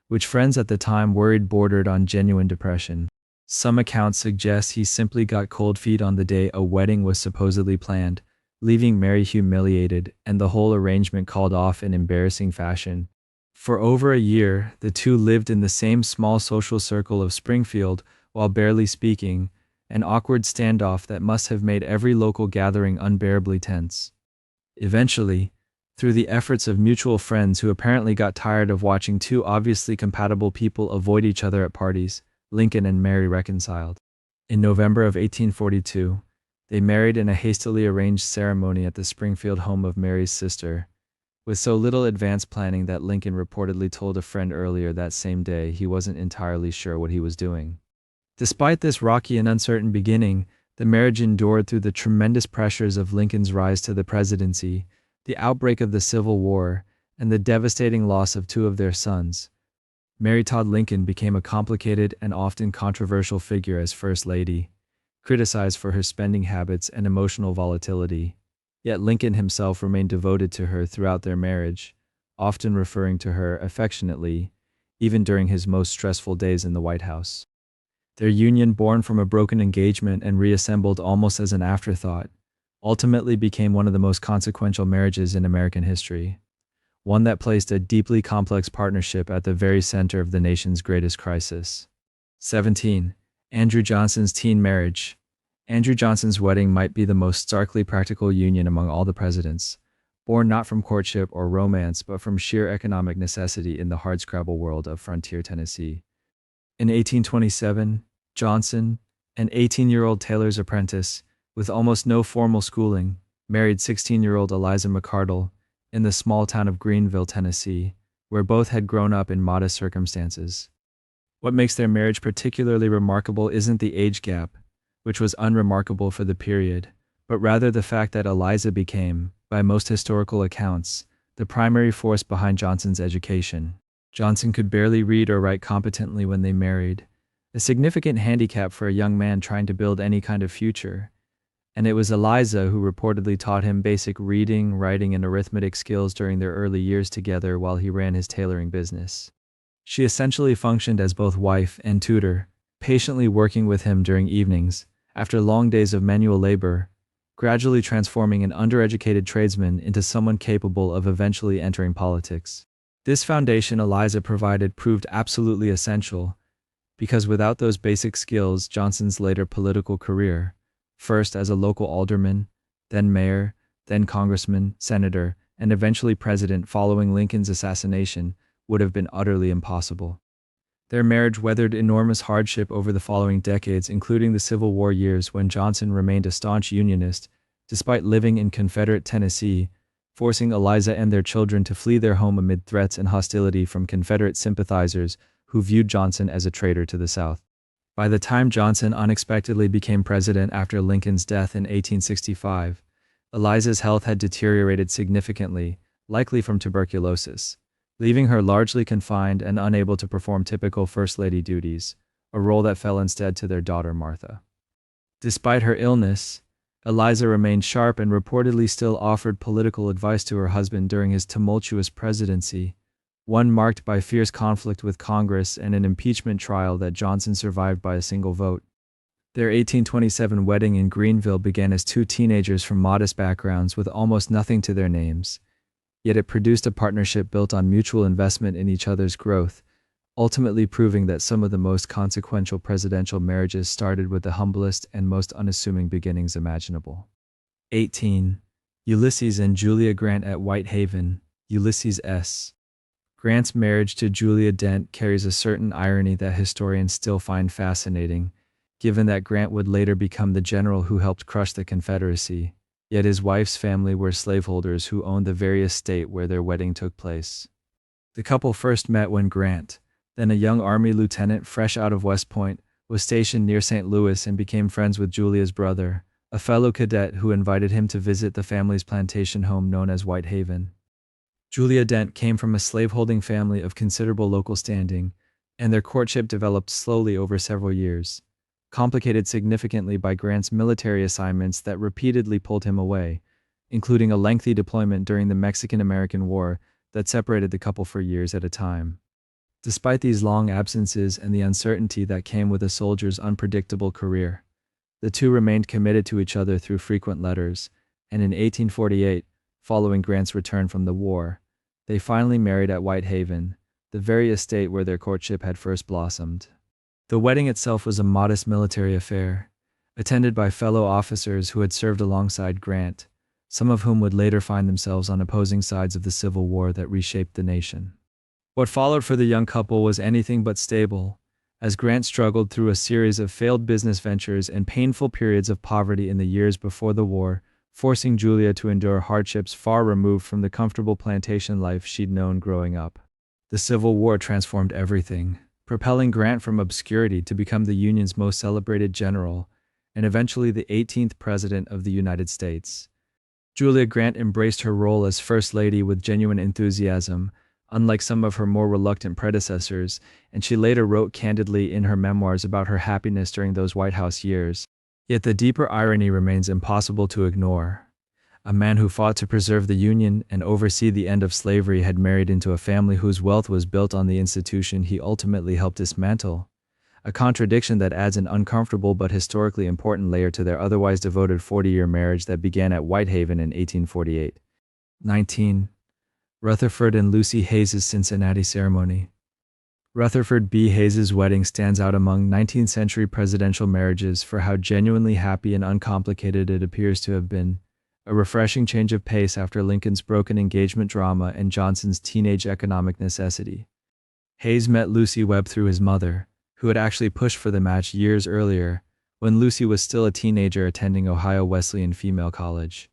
which friends at the time worried bordered on genuine depression. Some accounts suggest he simply got cold feet on the day a wedding was supposedly planned, leaving Mary humiliated, and the whole arrangement called off in embarrassing fashion. For over a year, the two lived in the same small social circle of Springfield while barely speaking, an awkward standoff that must have made every local gathering unbearably tense. Eventually, through the efforts of mutual friends who apparently got tired of watching two obviously compatible people avoid each other at parties, Lincoln and Mary reconciled. In November of 1842, they married in a hastily arranged ceremony at the Springfield home of Mary's sister, with so little advance planning that Lincoln reportedly told a friend earlier that same day he wasn't entirely sure what he was doing. Despite this rocky and uncertain beginning, the marriage endured through the tremendous pressures of Lincoln's rise to the presidency, the outbreak of the Civil War, and the devastating loss of two of their sons. Mary Todd Lincoln became a complicated and often controversial figure as First Lady, criticized for her spending habits and emotional volatility. Yet Lincoln himself remained devoted to her throughout their marriage, often referring to her affectionately, even during his most stressful days in the White House. Their union, born from a broken engagement and reassembled almost as an afterthought, ultimately became one of the most consequential marriages in American history, one that placed a deeply complex partnership at the very center of the nation's greatest crisis. 17. Andrew Johnson's teen marriage. Andrew Johnson's wedding might be the most starkly practical union among all the presidents, born not from courtship or romance but from sheer economic necessity in the hardscrabble world of frontier Tennessee. In 1827, Johnson, an 18-year-old tailor's apprentice, with almost no formal schooling, married 16-year-old Eliza McCardle in the small town of Greenville, Tennessee, where both had grown up in modest circumstances. What makes their marriage particularly remarkable isn't the age gap, which was unremarkable for the period, but rather the fact that Eliza became, by most historical accounts, the primary force behind Johnson's education. Johnson could barely read or write competently when they married, a significant handicap for a young man trying to build any kind of future. And it was Eliza who reportedly taught him basic reading, writing, and arithmetic skills during their early years together while he ran his tailoring business. She essentially functioned as both wife and tutor, patiently working with him during evenings, after long days of manual labor, gradually transforming an undereducated tradesman into someone capable of eventually entering politics. This foundation Eliza provided proved absolutely essential, because without those basic skills, Johnson's later political career, first as a local alderman, then mayor, then congressman, senator, and eventually president following Lincoln's assassination, would have been utterly impossible. Their marriage weathered enormous hardship over the following decades, including the Civil War years when Johnson remained a staunch Unionist, despite living in Confederate Tennessee, forcing Eliza and their children to flee their home amid threats and hostility from Confederate sympathizers who viewed Johnson as a traitor to the South. By the time Johnson unexpectedly became president after Lincoln's death in 1865, Eliza's health had deteriorated significantly, likely from tuberculosis, leaving her largely confined and unable to perform typical First Lady duties, a role that fell instead to their daughter Martha. Despite her illness, Eliza remained sharp and reportedly still offered political advice to her husband during his tumultuous presidency, one marked by fierce conflict with Congress and an impeachment trial that Johnson survived by a single vote. Their 1827 wedding in Greenville began as two teenagers from modest backgrounds with almost nothing to their names, yet it produced a partnership built on mutual investment in each other's growth, ultimately proving that some of the most consequential presidential marriages started with the humblest and most unassuming beginnings imaginable. 18. Ulysses and Julia Grant at Whitehaven. Ulysses S. Grant's marriage to Julia Dent carries a certain irony that historians still find fascinating, given that Grant would later become the general who helped crush the Confederacy, yet his wife's family were slaveholders who owned the very estate where their wedding took place. The couple first met when Grant, then a young Army lieutenant fresh out of West Point, was stationed near St. Louis and became friends with Julia's brother, a fellow cadet who invited him to visit the family's plantation home known as Whitehaven. Julia Dent came from a slaveholding family of considerable local standing, and their courtship developed slowly over several years, complicated significantly by Grant's military assignments that repeatedly pulled him away, including a lengthy deployment during the Mexican-American War that separated the couple for years at a time. Despite these long absences and the uncertainty that came with a soldier's unpredictable career, the two remained committed to each other through frequent letters, and in 1848, following Grant's return from the war, they finally married at Whitehaven, the very estate where their courtship had first blossomed. The wedding itself was a modest military affair, attended by fellow officers who had served alongside Grant, some of whom would later find themselves on opposing sides of the Civil War that reshaped the nation. What followed for the young couple was anything but stable, as Grant struggled through a series of failed business ventures and painful periods of poverty in the years before the war, forcing Julia to endure hardships far removed from the comfortable plantation life she'd known growing up. The Civil War transformed everything, propelling Grant from obscurity to become the Union's most celebrated general, and eventually the 18th President of the United States. Julia Grant embraced her role as First Lady with genuine enthusiasm, unlike some of her more reluctant predecessors, and she later wrote candidly in her memoirs about her happiness during those White House years. Yet the deeper irony remains impossible to ignore. A man who fought to preserve the Union and oversee the end of slavery had married into a family whose wealth was built on the institution he ultimately helped dismantle, a contradiction that adds an uncomfortable but historically important layer to their otherwise devoted 40-year marriage that began at Whitehaven in 1848. 19. Rutherford and Lucy Hayes's Cincinnati ceremony. Rutherford B. Hayes's wedding stands out among 19th-century presidential marriages for how genuinely happy and uncomplicated it appears to have been, a refreshing change of pace after Lincoln's broken engagement drama and Johnson's teenage economic necessity. Hayes met Lucy Webb through his mother, who had actually pushed for the match years earlier, when Lucy was still a teenager attending Ohio Wesleyan Female College,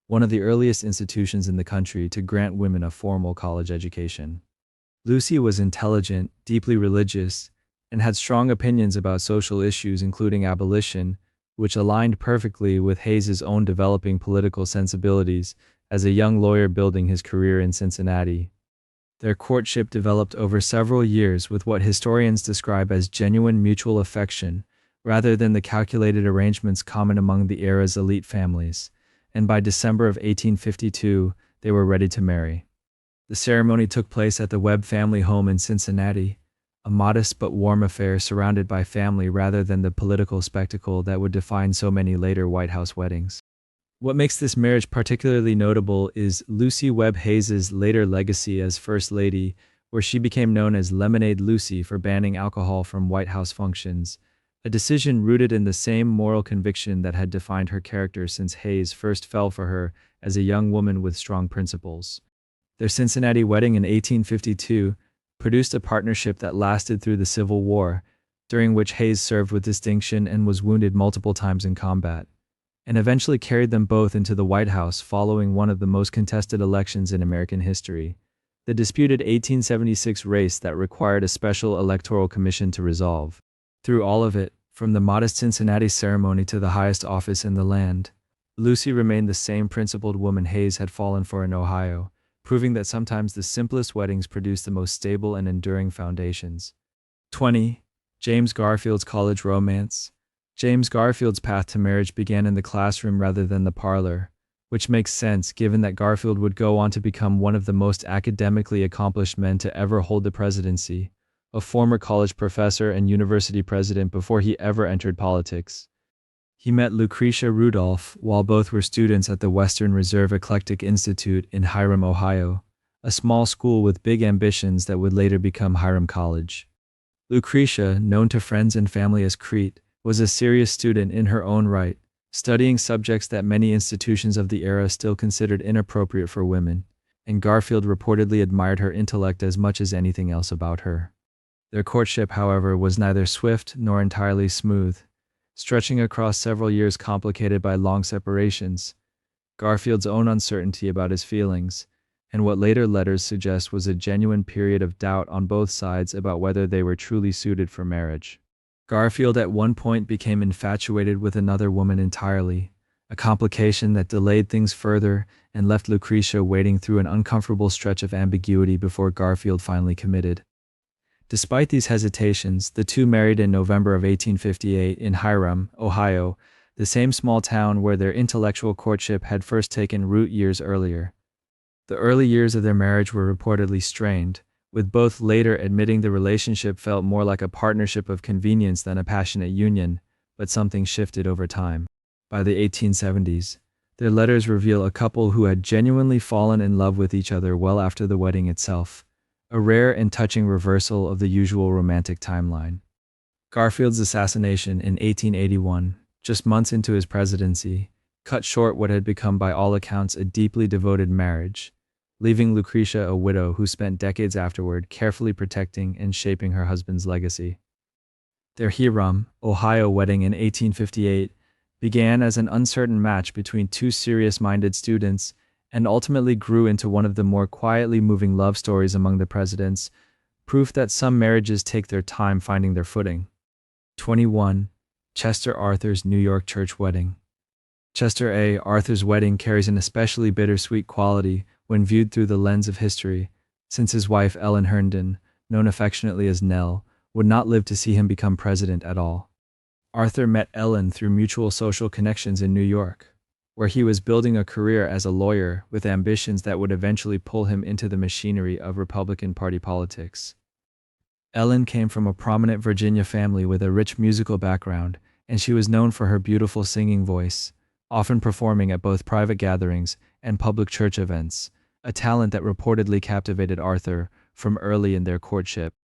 one of the earliest institutions in the country to grant women a formal college education. Lucy was intelligent, deeply religious, and had strong opinions about social issues including abolition, which aligned perfectly with Hayes's own developing political sensibilities as a young lawyer building his career in Cincinnati. Their courtship developed over several years with what historians describe as genuine mutual affection, rather than the calculated arrangements common among the era's elite families, and by December of 1852, they were ready to marry. The ceremony took place at the Webb family home in Cincinnati, a modest but warm affair surrounded by family rather than the political spectacle that would define so many later White House weddings. What makes this marriage particularly notable is Lucy Webb Hayes's later legacy as First Lady, where she became known as Lemonade Lucy for banning alcohol from White House functions, a decision rooted in the same moral conviction that had defined her character since Hayes first fell for her as a young woman with strong principles. Their Cincinnati wedding in 1852 produced a partnership that lasted through the Civil War, during which Hayes served with distinction and was wounded multiple times in combat, and eventually carried them both into the White House following one of the most contested elections in American history, the disputed 1876 race that required a special electoral commission to resolve. Through all of it, from the modest Cincinnati ceremony to the highest office in the land, Lucy remained the same principled woman Hayes had fallen for in Ohio, proving that sometimes the simplest weddings produce the most stable and enduring foundations. 20. James Garfield's college romance. James Garfield's path to marriage began in the classroom rather than the parlor, which makes sense given that Garfield would go on to become one of the most academically accomplished men to ever hold the presidency, a former college professor and university president before he ever entered politics. He met Lucretia Rudolph while both were students at the Western Reserve Eclectic Institute in Hiram, Ohio, a small school with big ambitions that would later become Hiram College. Lucretia, known to friends and family as Crete, was a serious student in her own right, studying subjects that many institutions of the era still considered inappropriate for women, and Garfield reportedly admired her intellect as much as anything else about her. Their courtship, however, was neither swift nor entirely smooth, stretching across several years complicated by long separations, Garfield's own uncertainty about his feelings, and what later letters suggest was a genuine period of doubt on both sides about whether they were truly suited for marriage. Garfield at one point became infatuated with another woman entirely, a complication that delayed things further and left Lucretia waiting through an uncomfortable stretch of ambiguity before Garfield finally committed. Despite these hesitations, the two married in November of 1858 in Hiram, Ohio, the same small town where their intellectual courtship had first taken root years earlier. The early years of their marriage were reportedly strained, with both later admitting the relationship felt more like a partnership of convenience than a passionate union, but something shifted over time. By the 1870s, their letters reveal a couple who had genuinely fallen in love with each other well after the wedding itself, a rare and touching reversal of the usual romantic timeline. Garfield's assassination in 1881, just months into his presidency, cut short what had become by all accounts a deeply devoted marriage, leaving Lucretia a widow who spent decades afterward carefully protecting and shaping her husband's legacy. Their Hiram, Ohio wedding in 1858 began as an uncertain match between two serious-minded students and ultimately grew into one of the more quietly moving love stories among the presidents, proof that some marriages take their time finding their footing. 21. Chester Arthur's New York church wedding. Chester A. Arthur's wedding carries an especially bittersweet quality when viewed through the lens of history, since his wife Ellen Herndon, known affectionately as Nell, would not live to see him become president at all. Arthur met Ellen through mutual social connections in New York, where he was building a career as a lawyer with ambitions that would eventually pull him into the machinery of Republican Party politics. Ellen came from a prominent Virginia family with a rich musical background, and she was known for her beautiful singing voice, often performing at both private gatherings and public church events, a talent that reportedly captivated Arthur from early in their courtship.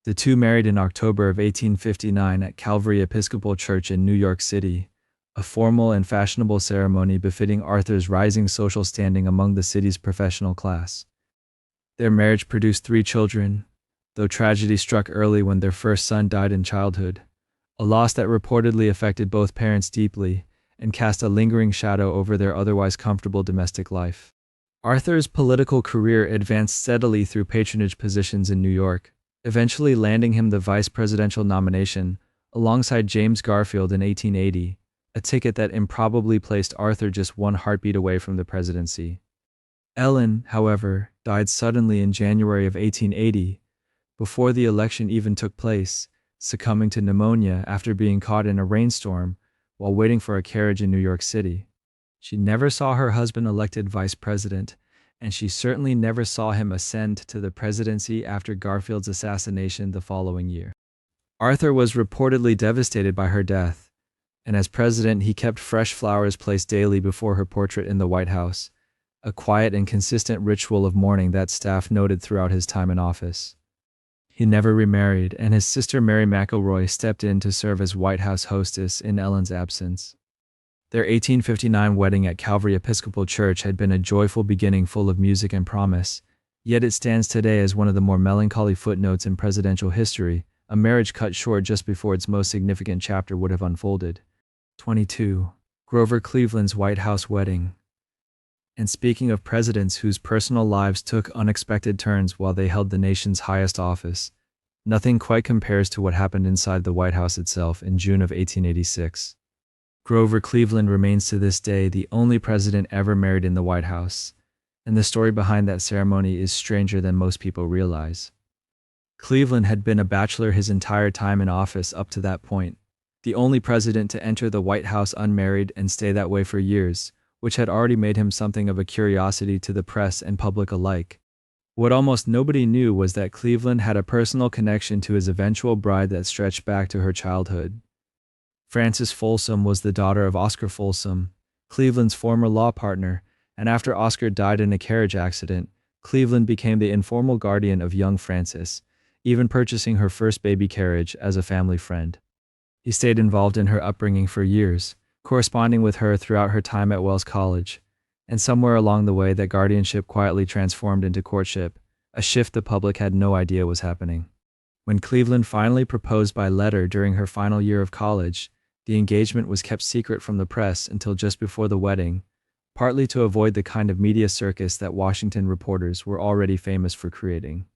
The two married in October of 1859 at Calvary Episcopal Church in New York City, a formal and fashionable ceremony befitting Arthur's rising social standing among the city's professional class. Their marriage produced 3 children, though tragedy struck early when their first son died in childhood, a loss that reportedly affected both parents deeply and cast a lingering shadow over their otherwise comfortable domestic life. Arthur's political career advanced steadily through patronage positions in New York, eventually landing him the vice presidential nomination alongside James Garfield in 1880, a ticket that improbably placed Arthur just one heartbeat away from the presidency. Ellen, however, died suddenly in January of 1880, before the election even took place, succumbing to pneumonia after being caught in a rainstorm while waiting for a carriage in New York City. She never saw her husband elected vice president, and she certainly never saw him ascend to the presidency after Garfield's assassination the following year. Arthur was reportedly devastated by her death, and as president he kept fresh flowers placed daily before her portrait in the White House, a quiet and consistent ritual of mourning that staff noted throughout his time in office. He never remarried, and his sister Mary McElroy stepped in to serve as White House hostess in Ellen's absence. Their 1859 wedding at Calvary Episcopal Church had been a joyful beginning full of music and promise, Yet it stands today as one of the more melancholy footnotes in presidential history, a marriage cut short just before its most significant chapter would have unfolded. 22. Grover Cleveland's White House wedding. And speaking of presidents whose personal lives took unexpected turns while they held the nation's highest office, nothing quite compares to what happened inside the White House itself in June of 1886. Grover Cleveland remains to this day the only president ever married in the White House, and the story behind that ceremony is stranger than most people realize. Cleveland had been a bachelor his entire time in office up to that point, the only president to enter the White House unmarried and stay that way for years, which had already made him something of a curiosity to the press and public alike. What almost nobody knew was that Cleveland had a personal connection to his eventual bride that stretched back to her childhood. Frances Folsom was the daughter of Oscar Folsom, Cleveland's former law partner, and after Oscar died in a carriage accident, Cleveland became the informal guardian of young Frances, even purchasing her first baby carriage as a family friend. He stayed involved in her upbringing for years, corresponding with her throughout her time at Wells College, and somewhere along the way that guardianship quietly transformed into courtship, a shift the public had no idea was happening. When Cleveland finally proposed by letter during her final year of college, the engagement was kept secret from the press until just before the wedding, partly to avoid the kind of media circus that Washington reporters were already famous for creating.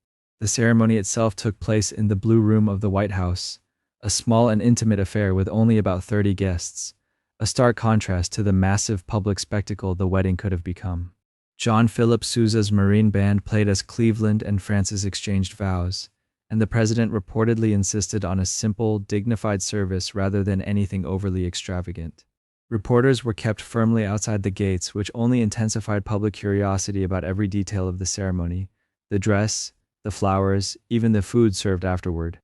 The ceremony itself took place in the Blue Room of the White House, a small and intimate affair with only about 30 guests, a stark contrast to the massive public spectacle the wedding could have become. John Philip Sousa's Marine Band played as Cleveland and Frances exchanged vows, and the president reportedly insisted on a simple, dignified service rather than anything overly extravagant. Reporters were kept firmly outside the gates, which only intensified public curiosity about every detail of the ceremony, the dress, the flowers, even the food served afterward.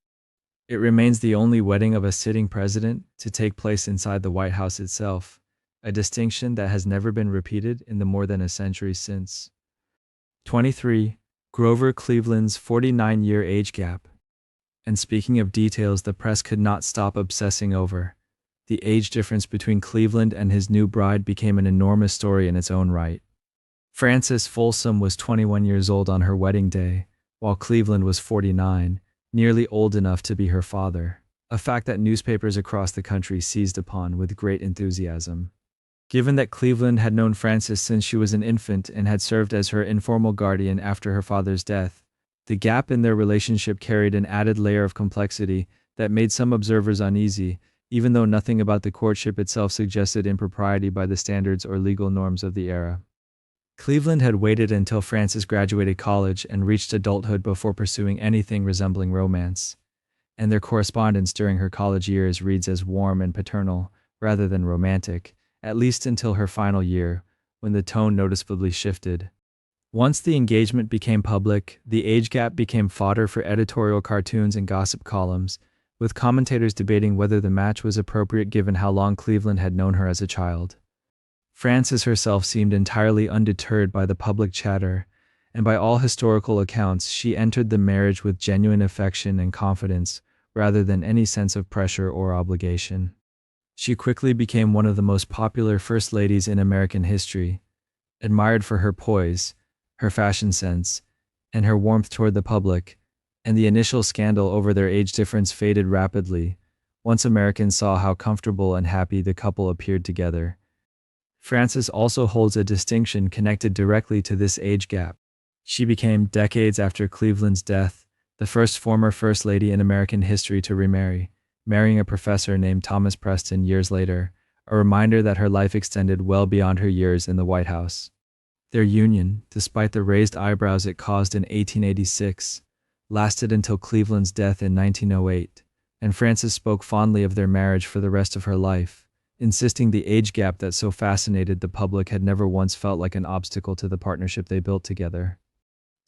It remains the only wedding of a sitting president to take place inside the White House itself, a distinction that has never been repeated in the more than a century since. 23. Grover Cleveland's 49-year age gap. And speaking of details the press could not stop obsessing over, the age difference between Cleveland and his new bride became an enormous story in its own right. Frances Folsom was 21 years old on her wedding day, while Cleveland was 49, nearly old enough to be her father, a fact that newspapers across the country seized upon with great enthusiasm. Given that Cleveland had known Frances since she was an infant and had served as her informal guardian after her father's death, the gap in their relationship carried an added layer of complexity that made some observers uneasy, even though nothing about the courtship itself suggested impropriety by the standards or legal norms of the era. Cleveland had waited until Frances graduated college and reached adulthood before pursuing anything resembling romance, and their correspondence during her college years reads as warm and paternal rather than romantic, at least until her final year, when the tone noticeably shifted. Once the engagement became public, the age gap became fodder for editorial cartoons and gossip columns, with commentators debating whether the match was appropriate given how long Cleveland had known her as a child. Frances herself seemed entirely undeterred by the public chatter, and by all historical accounts she entered the marriage with genuine affection and confidence rather than any sense of pressure or obligation. She quickly became one of the most popular first ladies in American history, admired for her poise, her fashion sense, and her warmth toward the public, and the initial scandal over their age difference faded rapidly once Americans saw how comfortable and happy the couple appeared together. Frances also holds a distinction connected directly to this age gap. She became, decades after Cleveland's death, the first former First Lady in American history to remarry, marrying a professor named Thomas Preston years later, a reminder that her life extended well beyond her years in the White House. Their union, despite the raised eyebrows it caused in 1886, lasted until Cleveland's death in 1908, and Frances spoke fondly of their marriage for the rest of her life, insisting the age gap that so fascinated the public had never once felt like an obstacle to the partnership they built together.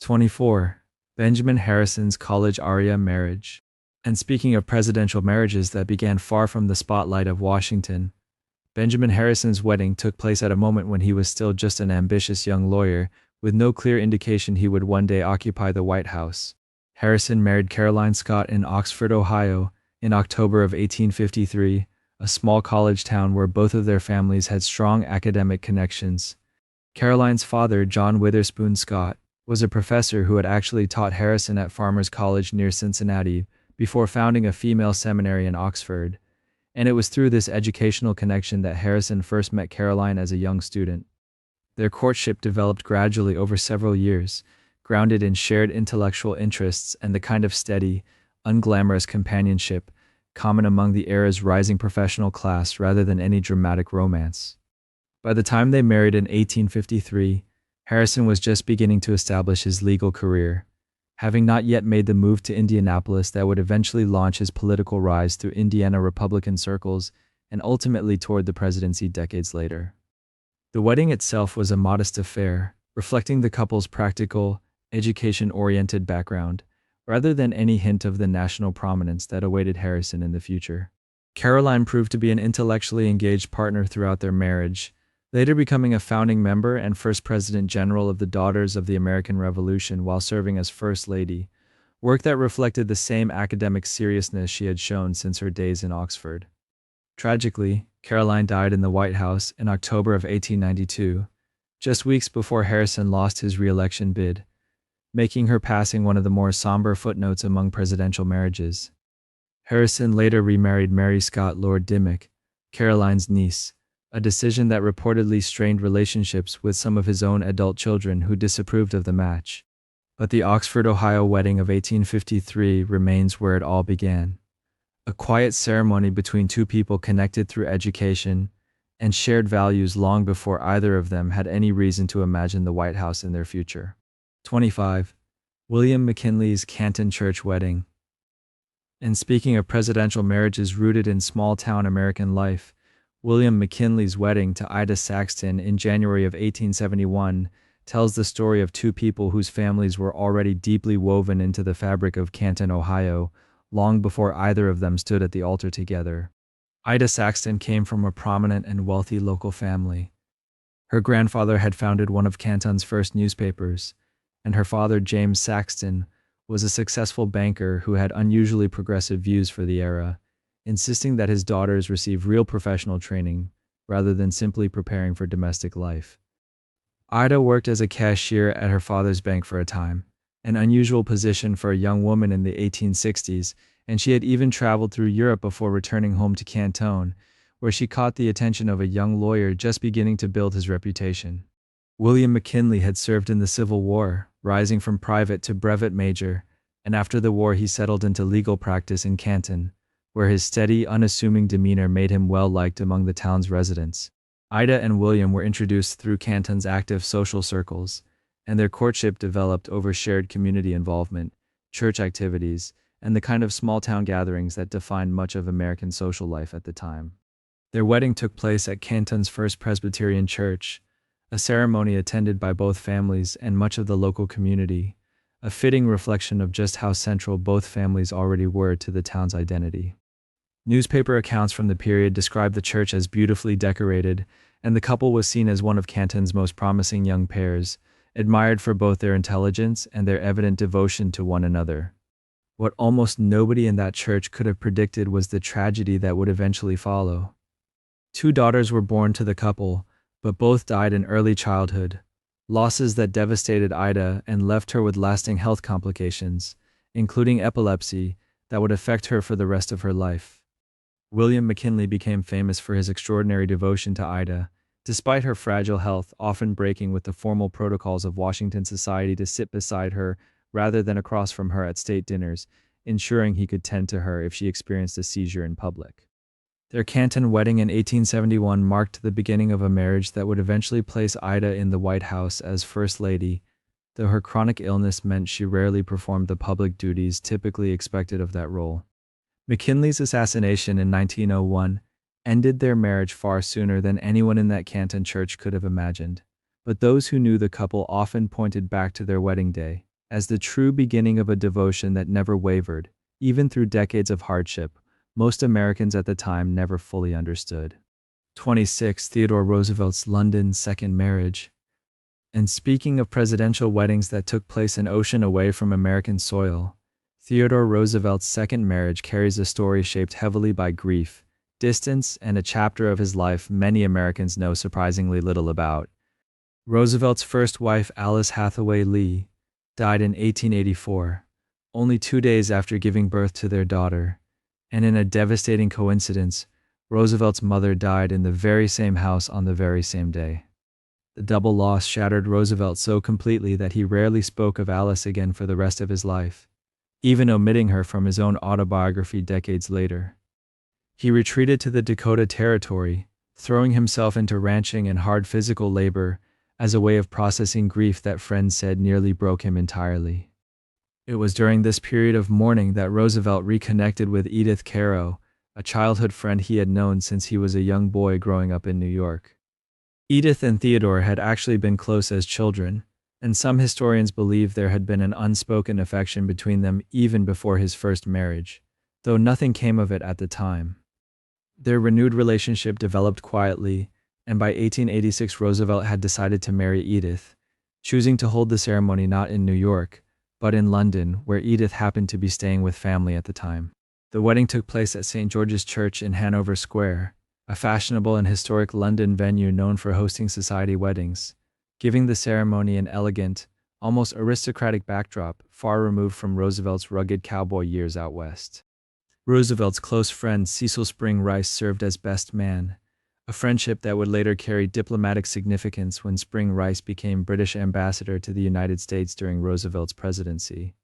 24. Benjamin Harrison's college aria marriage. And speaking of presidential marriages that began far from the spotlight of Washington, Benjamin Harrison's wedding took place at a moment when he was still just an ambitious young lawyer, with no clear indication he would one day occupy the White House. Harrison married Caroline Scott in Oxford, Ohio, in October of 1853, a small college town where both of their families had strong academic connections. Caroline's father, John Witherspoon Scott, was a professor who had actually taught Harrison at Farmers College near Cincinnati before founding a female seminary in Oxford, and it was through this educational connection that Harrison first met Caroline as a young student. Their courtship developed gradually over several years, grounded in shared intellectual interests and the kind of steady, unglamorous companionship common among the era's rising professional class rather than any dramatic romance. By the time they married in 1853, Harrison was just beginning to establish his legal career, having not yet made the move to Indianapolis that would eventually launch his political rise through Indiana Republican circles and ultimately toward the presidency decades later. The wedding itself was a modest affair, reflecting the couple's practical, education-oriented background, rather than any hint of the national prominence that awaited Harrison in the future. Caroline proved to be an intellectually engaged partner throughout their marriage, later becoming a founding member and first President General of the Daughters of the American Revolution while serving as First Lady, work that reflected the same academic seriousness she had shown since her days in Oxford. Tragically, Caroline died in the White House in October of 1892, just weeks before Harrison lost his re-election bid, making her passing one of the more somber footnotes among presidential marriages. Harrison later remarried Mary Scott Lord Dimmock, Caroline's niece, a decision that reportedly strained relationships with some of his own adult children who disapproved of the match. But the Oxford, Ohio wedding of 1853 remains where it all began. A quiet ceremony between two people connected through education and shared values long before either of them had any reason to imagine the White House in their future. 25. William McKinley's Canton Church Wedding. And speaking of presidential marriages rooted in small-town American life, William McKinley's wedding to Ida Saxton in January of 1871 tells the story of two people whose families were already deeply woven into the fabric of Canton, Ohio, long before either of them stood at the altar together. Ida Saxton came from a prominent and wealthy local family. Her grandfather had founded one of Canton's first newspapers, and her father, James Saxton, was a successful banker who had unusually progressive views for the era, insisting that his daughters receive real professional training rather than simply preparing for domestic life. Ida worked as a cashier at her father's bank for a time, an unusual position for a young woman in the 1860s, and she had even traveled through Europe before returning home to Canton, where she caught the attention of a young lawyer just beginning to build his reputation. William McKinley had served in the Civil War, rising from private to brevet major, and after the war he settled into legal practice in Canton, where his steady, unassuming demeanor made him well-liked among the town's residents. Ida and William were introduced through Canton's active social circles, and their courtship developed over shared community involvement, church activities, and the kind of small-town gatherings that defined much of American social life at the time. Their wedding took place at Canton's First Presbyterian Church, a ceremony attended by both families and much of the local community, a fitting reflection of just how central both families already were to the town's identity. Newspaper accounts from the period described the church as beautifully decorated, and the couple was seen as one of Canton's most promising young pairs, admired for both their intelligence and their evident devotion to one another. What almost nobody in that church could have predicted was the tragedy that would eventually follow. 2 daughters were born to the couple, but both died in early childhood, losses that devastated Ida and left her with lasting health complications, including epilepsy, that would affect her for the rest of her life. William McKinley became famous for his extraordinary devotion to Ida, despite her fragile health often breaking with the formal protocols of Washington society to sit beside her rather than across from her at state dinners, ensuring he could tend to her if she experienced a seizure in public. Their Canton wedding in 1871 marked the beginning of a marriage that would eventually place Ida in the White House as First Lady, though her chronic illness meant she rarely performed the public duties typically expected of that role. McKinley's assassination in 1901 ended their marriage far sooner than anyone in that Canton church could have imagined, but those who knew the couple often pointed back to their wedding day as the true beginning of a devotion that never wavered, even through decades of hardship most Americans at the time never fully understood. 26. Theodore Roosevelt's London second marriage. And speaking of presidential weddings that took place an ocean away from American soil, Theodore Roosevelt's second marriage carries a story shaped heavily by grief, distance, and a chapter of his life many Americans know surprisingly little about. Roosevelt's first wife, Alice Hathaway Lee, died in 1884, only 2 days after giving birth to their daughter, and in a devastating coincidence, Roosevelt's mother died in the very same house on the very same day. The double loss shattered Roosevelt so completely that he rarely spoke of Alice again for the rest of his life, even omitting her from his own autobiography decades later. He retreated to the Dakota Territory, throwing himself into ranching and hard physical labor as a way of processing grief that friends said nearly broke him entirely. It was during this period of mourning that Roosevelt reconnected with Edith Caro, a childhood friend he had known since he was a young boy growing up in New York. Edith and Theodore had actually been close as children, and some historians believe there had been an unspoken affection between them even before his first marriage, though nothing came of it at the time. Their renewed relationship developed quietly, and by 1886 Roosevelt had decided to marry Edith, choosing to hold the ceremony not in New York, but in London, where Edith happened to be staying with family at the time. The wedding took place at St. George's Church in Hanover Square, a fashionable and historic London venue known for hosting society weddings, giving the ceremony an elegant, almost aristocratic backdrop far removed from Roosevelt's rugged cowboy years out west. Roosevelt's close friend Cecil Spring Rice served as best man, a friendship that would later carry diplomatic significance when Spring Rice became British ambassador to the United States during Roosevelt's presidency.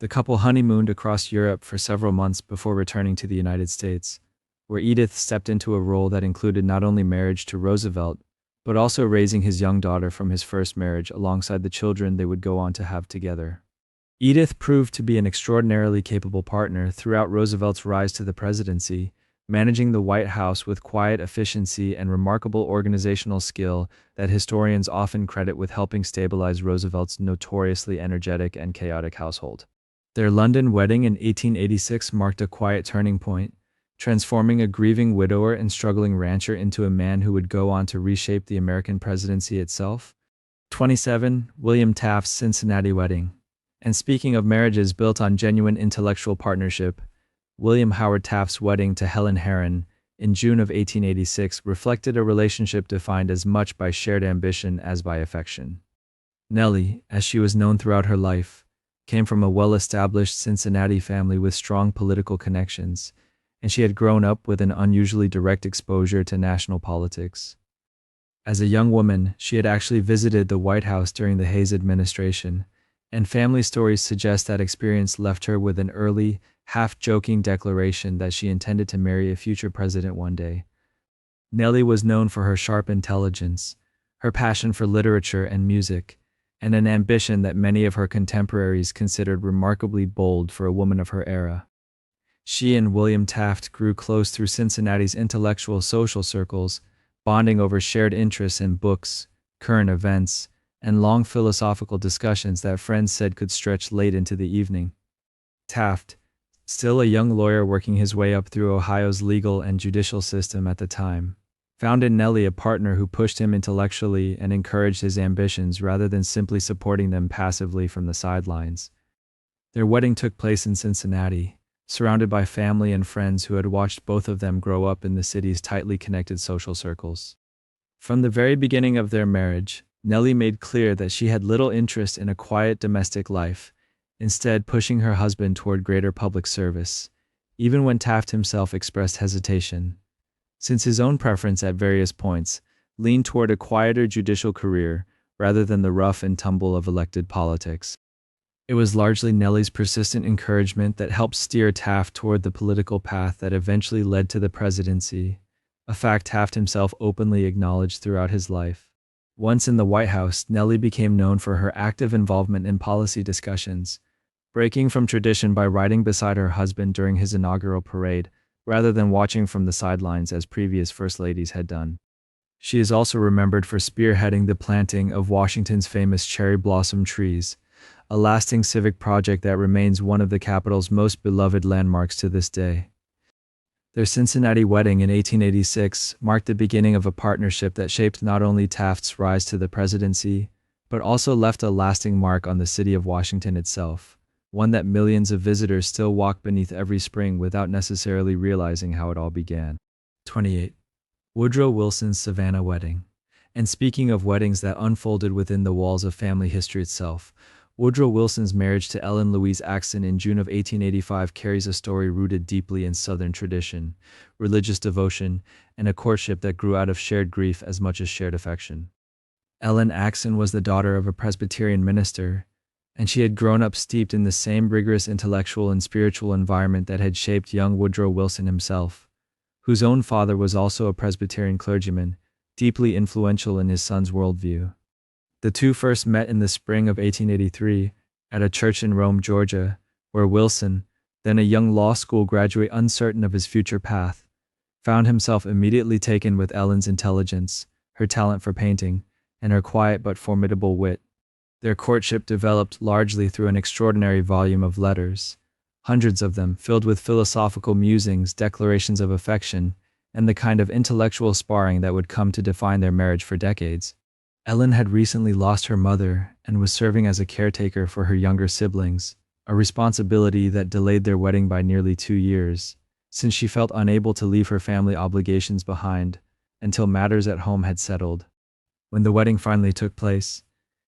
The couple honeymooned across Europe for several months before returning to the United States, where Edith stepped into a role that included not only marriage to Roosevelt, but also raising his young daughter from his first marriage alongside the children they would go on to have together. Edith proved to be an extraordinarily capable partner throughout Roosevelt's rise to the presidency, managing the White House with quiet efficiency and remarkable organizational skill that historians often credit with helping stabilize Roosevelt's notoriously energetic and chaotic household. Their London wedding in 1886 marked a quiet turning point, transforming a grieving widower and struggling rancher into a man who would go on to reshape the American presidency itself. 27. William Taft's Cincinnati wedding. And speaking of marriages built on genuine intellectual partnership, William Howard Taft's wedding to Helen Herron in June of 1886 reflected a relationship defined as much by shared ambition as by affection. Nellie, as she was known throughout her life, came from a well-established Cincinnati family with strong political connections, and she had grown up with an unusually direct exposure to national politics. As a young woman, she had actually visited the White House during the Hayes administration, and family stories suggest that experience left her with an early, half-joking declaration that she intended to marry a future president one day. Nellie was known for her sharp intelligence, her passion for literature and music, and an ambition that many of her contemporaries considered remarkably bold for a woman of her era. She and William Taft grew close through Cincinnati's intellectual social circles, bonding over shared interests in books, current events, and long philosophical discussions that friends said could stretch late into the evening. Taft, still a young lawyer working his way up through Ohio's legal and judicial system at the time, found in Nellie a partner who pushed him intellectually and encouraged his ambitions rather than simply supporting them passively from the sidelines. Their wedding took place in Cincinnati, surrounded by family and friends who had watched both of them grow up in the city's tightly connected social circles. From the very beginning of their marriage, Nellie made clear that she had little interest in a quiet domestic life, instead pushing her husband toward greater public service, even when Taft himself expressed hesitation, since his own preference at various points leaned toward a quieter judicial career rather than the rough and tumble of elected politics. It was largely Nellie's persistent encouragement that helped steer Taft toward the political path that eventually led to the presidency, a fact Taft himself openly acknowledged throughout his life. Once in the White House, Nellie became known for her active involvement in policy discussions, breaking from tradition by riding beside her husband during his inaugural parade, rather than watching from the sidelines as previous First Ladies had done. She is also remembered for spearheading the planting of Washington's famous cherry blossom trees, a lasting civic project that remains one of the capital's most beloved landmarks to this day. Their Cincinnati wedding in 1886 marked the beginning of a partnership that shaped not only Taft's rise to the presidency, but also left a lasting mark on the city of Washington itself, one that millions of visitors still walk beneath every spring without necessarily realizing how it all began. 28. Woodrow Wilson's Savannah wedding. And speaking of weddings that unfolded within the walls of family history itself, Woodrow Wilson's marriage to Ellen Louise Axton in June of 1885 carries a story rooted deeply in Southern tradition, religious devotion, and a courtship that grew out of shared grief as much as shared affection. Ellen Axton was the daughter of a Presbyterian minister, and she had grown up steeped in the same rigorous intellectual and spiritual environment that had shaped young Woodrow Wilson himself, whose own father was also a Presbyterian clergyman, deeply influential in his son's worldview. The two first met in the spring of 1883 at a church in Rome, Georgia, where Wilson, then a young law school graduate uncertain of his future path, found himself immediately taken with Ellen's intelligence, her talent for painting, and her quiet but formidable wit. Their courtship developed largely through an extraordinary volume of letters, hundreds of them filled with philosophical musings, declarations of affection, and the kind of intellectual sparring that would come to define their marriage for decades. Ellen had recently lost her mother and was serving as a caretaker for her younger siblings, a responsibility that delayed their wedding by nearly 2 years, since she felt unable to leave her family obligations behind until matters at home had settled. When the wedding finally took place,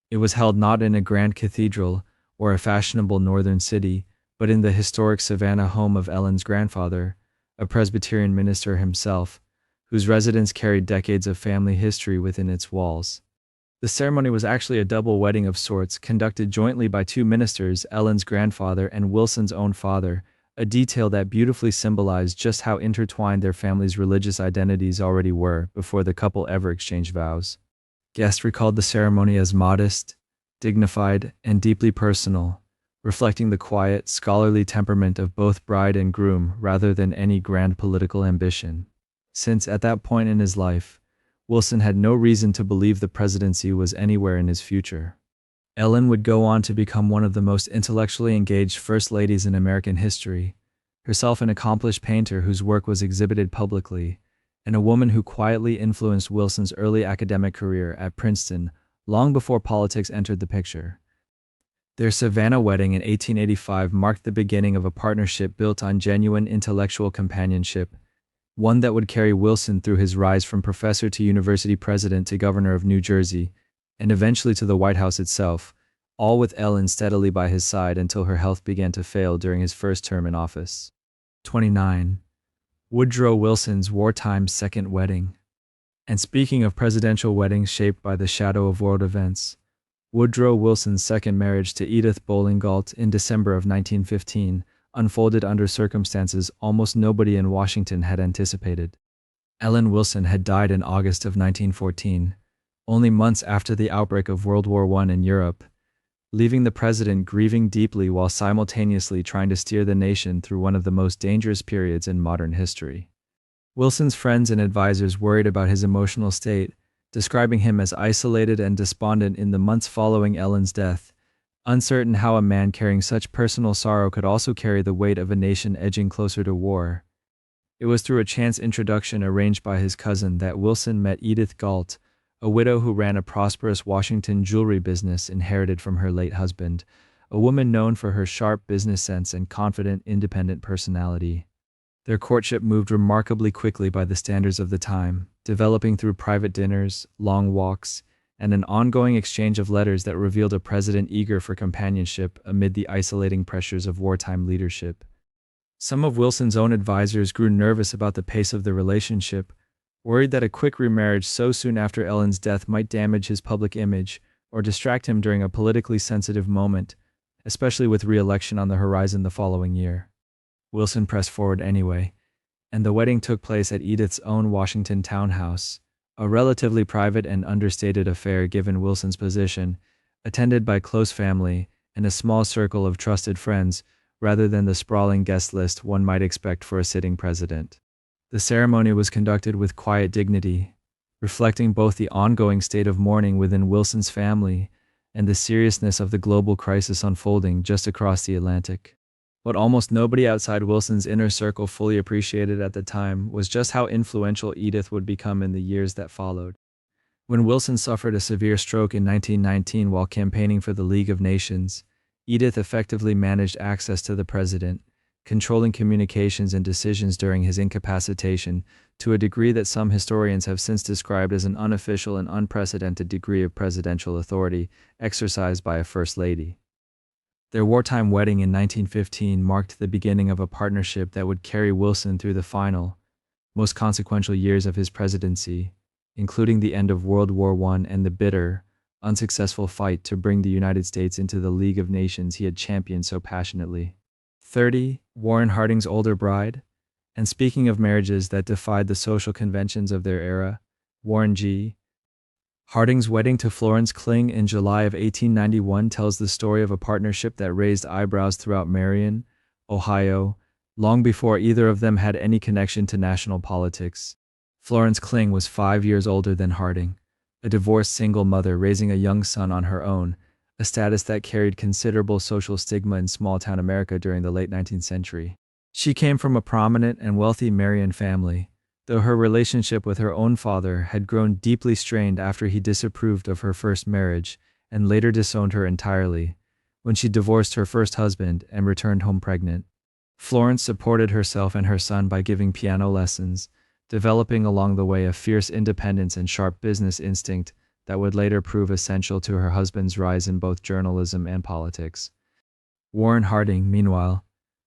it was held not in a grand cathedral or a fashionable northern city, but in the historic Savannah home of Ellen's grandfather, a Presbyterian minister himself, whose residence carried decades of family history within its walls. The ceremony was actually a double wedding of sorts, conducted jointly by two ministers, Ellen's grandfather and Wilson's own father, a detail that beautifully symbolized just how intertwined their families' religious identities already were before the couple ever exchanged vows. Guests recalled the ceremony as modest, dignified, and deeply personal, reflecting the quiet, scholarly temperament of both bride and groom rather than any grand political ambition. Since at that point in his life, Wilson had no reason to believe the presidency was anywhere in his future. Ellen would go on to become one of the most intellectually engaged first ladies in American history, herself an accomplished painter whose work was exhibited publicly, and a woman who quietly influenced Wilson's early academic career at Princeton long before politics entered the picture. Their Savannah wedding in 1885 marked the beginning of a partnership built on genuine intellectual companionship, one that would carry Wilson through his rise from professor to university president to governor of New Jersey, and eventually to the White House itself, all with Ellen steadily by his side until her health began to fail during his first term in office. 29. Woodrow Wilson's wartime second wedding. And speaking of presidential weddings shaped by the shadow of world events, Woodrow Wilson's second marriage to Edith Bowling Galt in December of 1915 unfolded under circumstances almost nobody in Washington had anticipated. Ellen Wilson had died in August of 1914, only months after the outbreak of World War I in Europe, leaving the president grieving deeply while simultaneously trying to steer the nation through one of the most dangerous periods in modern history. Wilson's friends and advisors worried about his emotional state, describing him as isolated and despondent in the months following Ellen's death, uncertain how a man carrying such personal sorrow could also carry the weight of a nation edging closer to war. It was through a chance introduction arranged by his cousin that Wilson met Edith Galt, a widow who ran a prosperous Washington jewelry business inherited from her late husband, a woman known for her sharp business sense and confident, independent personality. Their courtship moved remarkably quickly by the standards of the time, developing through private dinners, long walks, and an ongoing exchange of letters that revealed a president eager for companionship amid the isolating pressures of wartime leadership. Some of Wilson's own advisors grew nervous about the pace of the relationship, worried that a quick remarriage so soon after Ellen's death might damage his public image or distract him during a politically sensitive moment, especially with re-election on the horizon the following year. Wilson pressed forward anyway, and the wedding took place at Edith's own Washington townhouse, a relatively private and understated affair given Wilson's position, attended by close family and a small circle of trusted friends rather than the sprawling guest list one might expect for a sitting president. The ceremony was conducted with quiet dignity, reflecting both the ongoing state of mourning within Wilson's family and the seriousness of the global crisis unfolding just across the Atlantic. What almost nobody outside Wilson's inner circle fully appreciated at the time was just how influential Edith would become in the years that followed. When Wilson suffered a severe stroke in 1919 while campaigning for the League of Nations, Edith effectively managed access to the president, controlling communications and decisions during his incapacitation to a degree that some historians have since described as an unofficial and unprecedented degree of presidential authority exercised by a first lady. Their wartime wedding in 1915 marked the beginning of a partnership that would carry Wilson through the final, most consequential years of his presidency, including the end of World War I and the bitter, unsuccessful fight to bring the United States into the League of Nations he had championed so passionately. 30. Warren Harding's older bride. And speaking of marriages that defied the social conventions of their era, Warren G. Harding's wedding to Florence Kling in July of 1891 tells the story of a partnership that raised eyebrows throughout Marion, Ohio, long before either of them had any connection to national politics. Florence Kling was 5 years older than Harding, a divorced single mother raising a young son on her own, a status that carried considerable social stigma in small-town America during the late 19th century. She came from a prominent and wealthy Marion family, though her relationship with her own father had grown deeply strained after he disapproved of her first marriage and later disowned her entirely, when she divorced her first husband and returned home pregnant. Florence supported herself and her son by giving piano lessons, developing along the way a fierce independence and sharp business instinct that would later prove essential to her husband's rise in both journalism and politics. Warren Harding, meanwhile,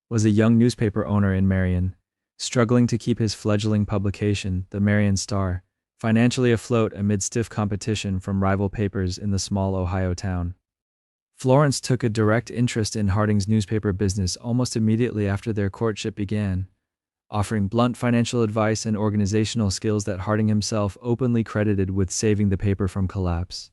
was a young newspaper owner in Marion, struggling to keep his fledgling publication, the Marion Star, financially afloat amid stiff competition from rival papers in the small Ohio town. Florence took a direct interest in Harding's newspaper business almost immediately after their courtship began, offering blunt financial advice and organizational skills that Harding himself openly credited with saving the paper from collapse.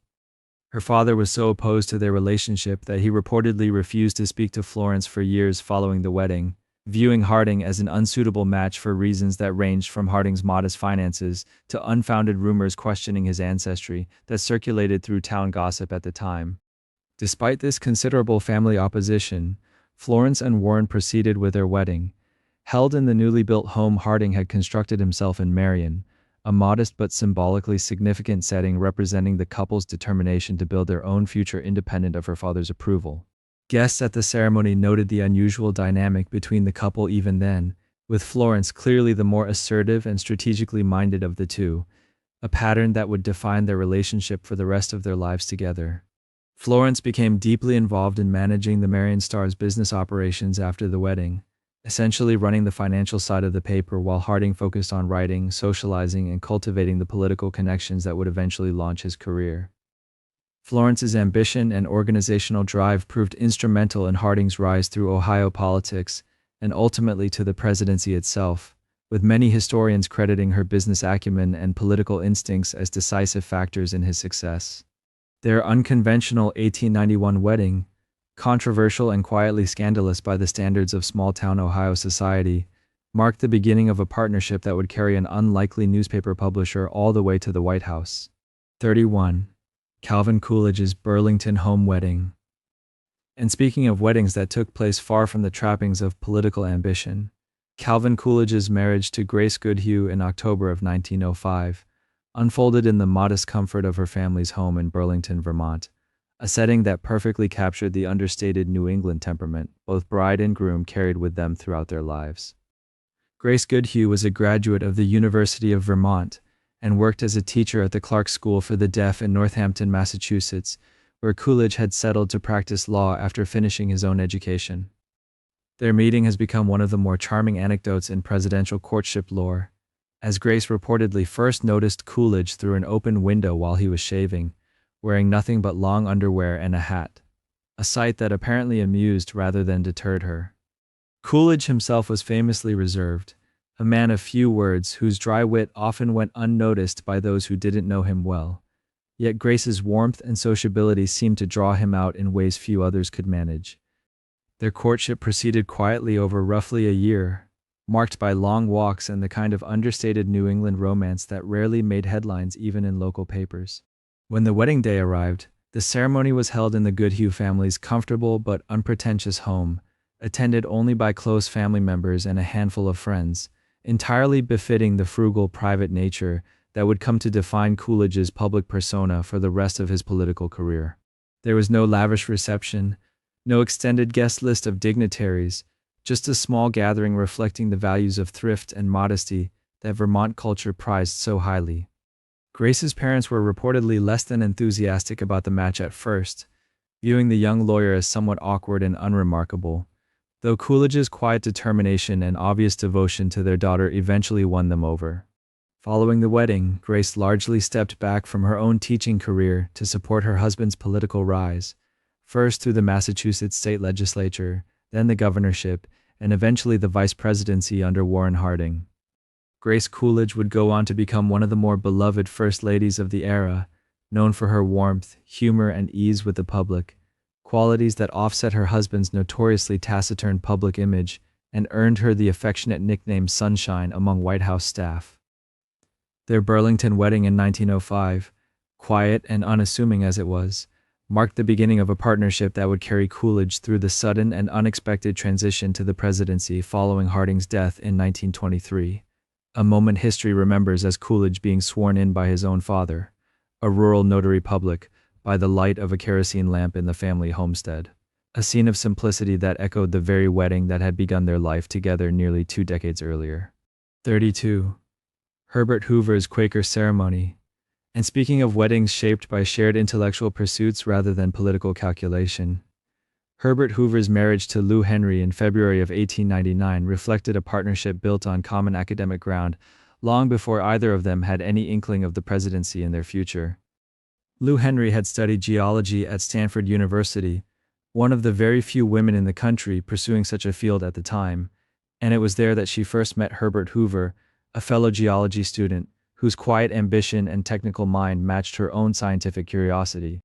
Her father was so opposed to their relationship that he reportedly refused to speak to Florence for years following the wedding, viewing Harding as an unsuitable match for reasons that ranged from Harding's modest finances to unfounded rumors questioning his ancestry that circulated through town gossip at the time. Despite this considerable family opposition, Florence and Warren proceeded with their wedding, held in the newly built home Harding had constructed himself in Marion, a modest but symbolically significant setting representing the couple's determination to build their own future independent of her father's approval. Guests at the ceremony noted the unusual dynamic between the couple even then, with Florence clearly the more assertive and strategically minded of the two, a pattern that would define their relationship for the rest of their lives together. Florence became deeply involved in managing the Marion Star's business operations after the wedding, essentially running the financial side of the paper while Harding focused on writing, socializing, and cultivating the political connections that would eventually launch his career. Florence's ambition and organizational drive proved instrumental in Harding's rise through Ohio politics and ultimately to the presidency itself, with many historians crediting her business acumen and political instincts as decisive factors in his success. Their unconventional 1891 wedding, controversial and quietly scandalous by the standards of small-town Ohio society, marked the beginning of a partnership that would carry an unlikely newspaper publisher all the way to the White House. 31. Calvin Coolidge's Burlington home wedding. And speaking of weddings that took place far from the trappings of political ambition, Calvin Coolidge's marriage to Grace Goodhue in October of 1905 unfolded in the modest comfort of her family's home in Burlington, Vermont, a setting that perfectly captured the understated New England temperament both bride and groom carried with them throughout their lives. Grace Goodhue was a graduate of the University of Vermont and worked as a teacher at the Clark School for the Deaf in Northampton, Massachusetts, where Coolidge had settled to practice law after finishing his own education. Their meeting has become one of the more charming anecdotes in presidential courtship lore, as Grace reportedly first noticed Coolidge through an open window while he was shaving, wearing nothing but long underwear and a hat, a sight that apparently amused rather than deterred her. Coolidge himself was famously reserved, a man of few words whose dry wit often went unnoticed by those who didn't know him well, yet Grace's warmth and sociability seemed to draw him out in ways few others could manage. Their courtship proceeded quietly over roughly a year, marked by long walks and the kind of understated New England romance that rarely made headlines even in local papers. When the wedding day arrived, the ceremony was held in the Goodhue family's comfortable but unpretentious home, attended only by close family members and a handful of friends, entirely befitting the frugal private nature that would come to define Coolidge's public persona for the rest of his political career. There was no lavish reception, no extended guest list of dignitaries, just a small gathering reflecting the values of thrift and modesty that Vermont culture prized so highly. Grace's parents were reportedly less than enthusiastic about the match at first, viewing the young lawyer as somewhat awkward and unremarkable, though Coolidge's quiet determination and obvious devotion to their daughter eventually won them over. Following the wedding, Grace largely stepped back from her own teaching career to support her husband's political rise, first through the Massachusetts state legislature, then the governorship, and eventually the vice presidency under Warren Harding. Grace Coolidge would go on to become one of the more beloved first ladies of the era, known for her warmth, humor, and ease with the public, qualities that offset her husband's notoriously taciturn public image and earned her the affectionate nickname Sunshine among White House staff. Their Burlington wedding in 1905, quiet and unassuming as it was, marked the beginning of a partnership that would carry Coolidge through the sudden and unexpected transition to the presidency following Harding's death in 1923, a moment history remembers as Coolidge being sworn in by his own father, a rural notary public, by the light of a kerosene lamp in the family homestead, a scene of simplicity that echoed the very wedding that had begun their life together nearly 2 decades earlier. 32. Herbert Hoover's Quaker ceremony. And speaking of weddings shaped by shared intellectual pursuits rather than political calculation, Herbert Hoover's marriage to Lou Henry in February of 1899 reflected a partnership built on common academic ground long before either of them had any inkling of the presidency in their future. Lou Henry had studied geology at Stanford University, one of the very few women in the country pursuing such a field at the time, and it was there that she first met Herbert Hoover, a fellow geology student whose quiet ambition and technical mind matched her own scientific curiosity.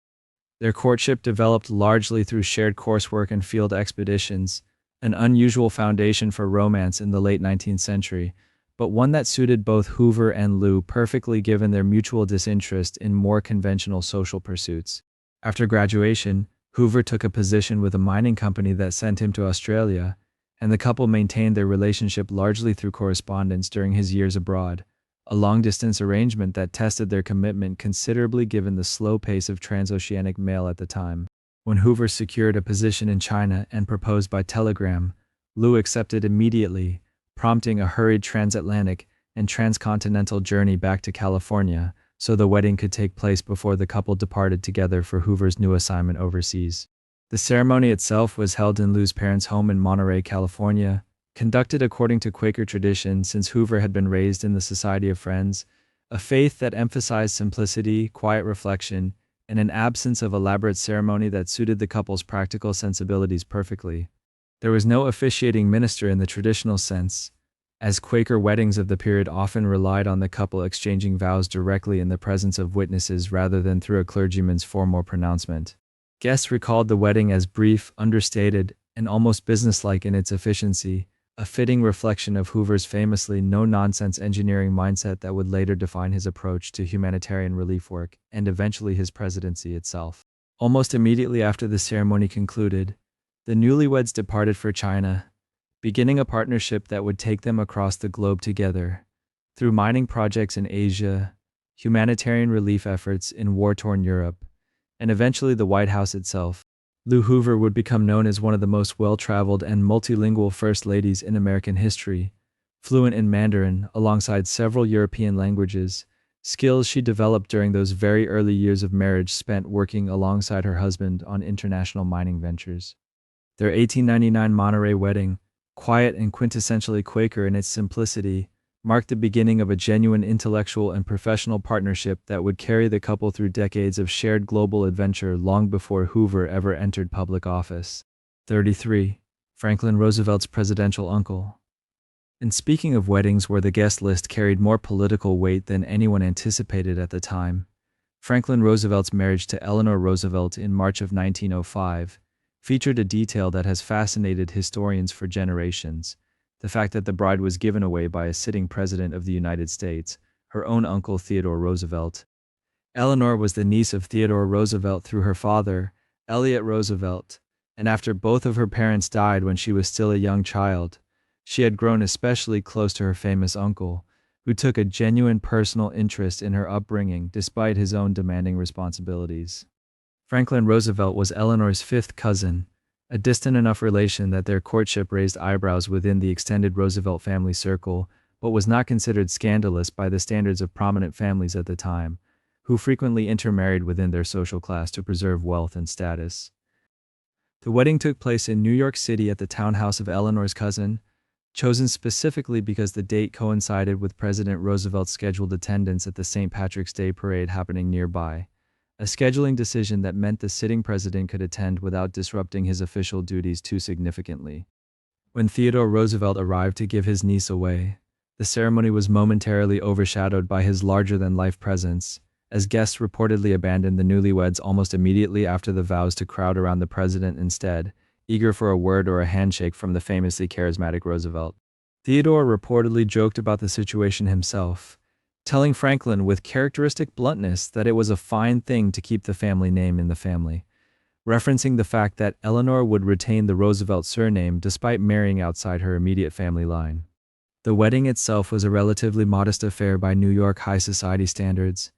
Their courtship developed largely through shared coursework and field expeditions, an unusual foundation for romance in the late 19th century, but one that suited both Hoover and Lou perfectly given their mutual disinterest in more conventional social pursuits. After graduation, Hoover took a position with a mining company that sent him to Australia, and the couple maintained their relationship largely through correspondence during his years abroad, a long-distance arrangement that tested their commitment considerably given the slow pace of transoceanic mail at the time. When Hoover secured a position in China and proposed by telegram, Lou accepted immediately, prompting a hurried transatlantic and transcontinental journey back to California so the wedding could take place before the couple departed together for Hoover's new assignment overseas. The ceremony itself was held in Lou's parents' home in Monterey, California, conducted according to Quaker tradition since Hoover had been raised in the Society of Friends, a faith that emphasized simplicity, quiet reflection, and an absence of elaborate ceremony that suited the couple's practical sensibilities perfectly. There was no officiating minister in the traditional sense, as Quaker weddings of the period often relied on the couple exchanging vows directly in the presence of witnesses rather than through a clergyman's formal pronouncement. Guests recalled the wedding as brief, understated, and almost businesslike in its efficiency, a fitting reflection of Hoover's famously no-nonsense engineering mindset that would later define his approach to humanitarian relief work and eventually his presidency itself. Almost immediately after the ceremony concluded, the newlyweds departed for China, beginning a partnership that would take them across the globe together, through mining projects in Asia, humanitarian relief efforts in war-torn Europe, and eventually the White House itself. Lou Hoover would become known as one of the most well-traveled and multilingual first ladies in American history, fluent in Mandarin alongside several European languages, skills she developed during those very early years of marriage spent working alongside her husband on international mining ventures. Their 1899 Monterey wedding, quiet and quintessentially Quaker in its simplicity, marked the beginning of a genuine intellectual and professional partnership that would carry the couple through decades of shared global adventure long before Hoover ever entered public office. 33. Franklin Roosevelt's presidential uncle. And speaking of weddings where the guest list carried more political weight than anyone anticipated at the time, Franklin Roosevelt's marriage to Eleanor Roosevelt in March of 1905 featured a detail that has fascinated historians for generations: the fact that the bride was given away by a sitting president of the United States, her own uncle Theodore Roosevelt. Eleanor was the niece of Theodore Roosevelt through her father, Elliott Roosevelt, and after both of her parents died when she was still a young child, she had grown especially close to her famous uncle, who took a genuine personal interest in her upbringing despite his own demanding responsibilities. Franklin Roosevelt was Eleanor's fifth cousin, a distant enough relation that their courtship raised eyebrows within the extended Roosevelt family circle, but was not considered scandalous by the standards of prominent families at the time, who frequently intermarried within their social class to preserve wealth and status. The wedding took place in New York City at the townhouse of Eleanor's cousin, chosen specifically because the date coincided with President Roosevelt's scheduled attendance at the St. Patrick's Day parade happening nearby, a scheduling decision that meant the sitting president could attend without disrupting his official duties too significantly. When Theodore Roosevelt arrived to give his niece away, the ceremony was momentarily overshadowed by his larger-than-life presence, as guests reportedly abandoned the newlyweds almost immediately after the vows to crowd around the president instead, eager for a word or a handshake from the famously charismatic Roosevelt. Theodore reportedly joked about the situation himself, telling Franklin with characteristic bluntness that it was a fine thing to keep the family name in the family, referencing the fact that Eleanor would retain the Roosevelt surname despite marrying outside her immediate family line. The wedding itself was a relatively modest affair by New York high society standards,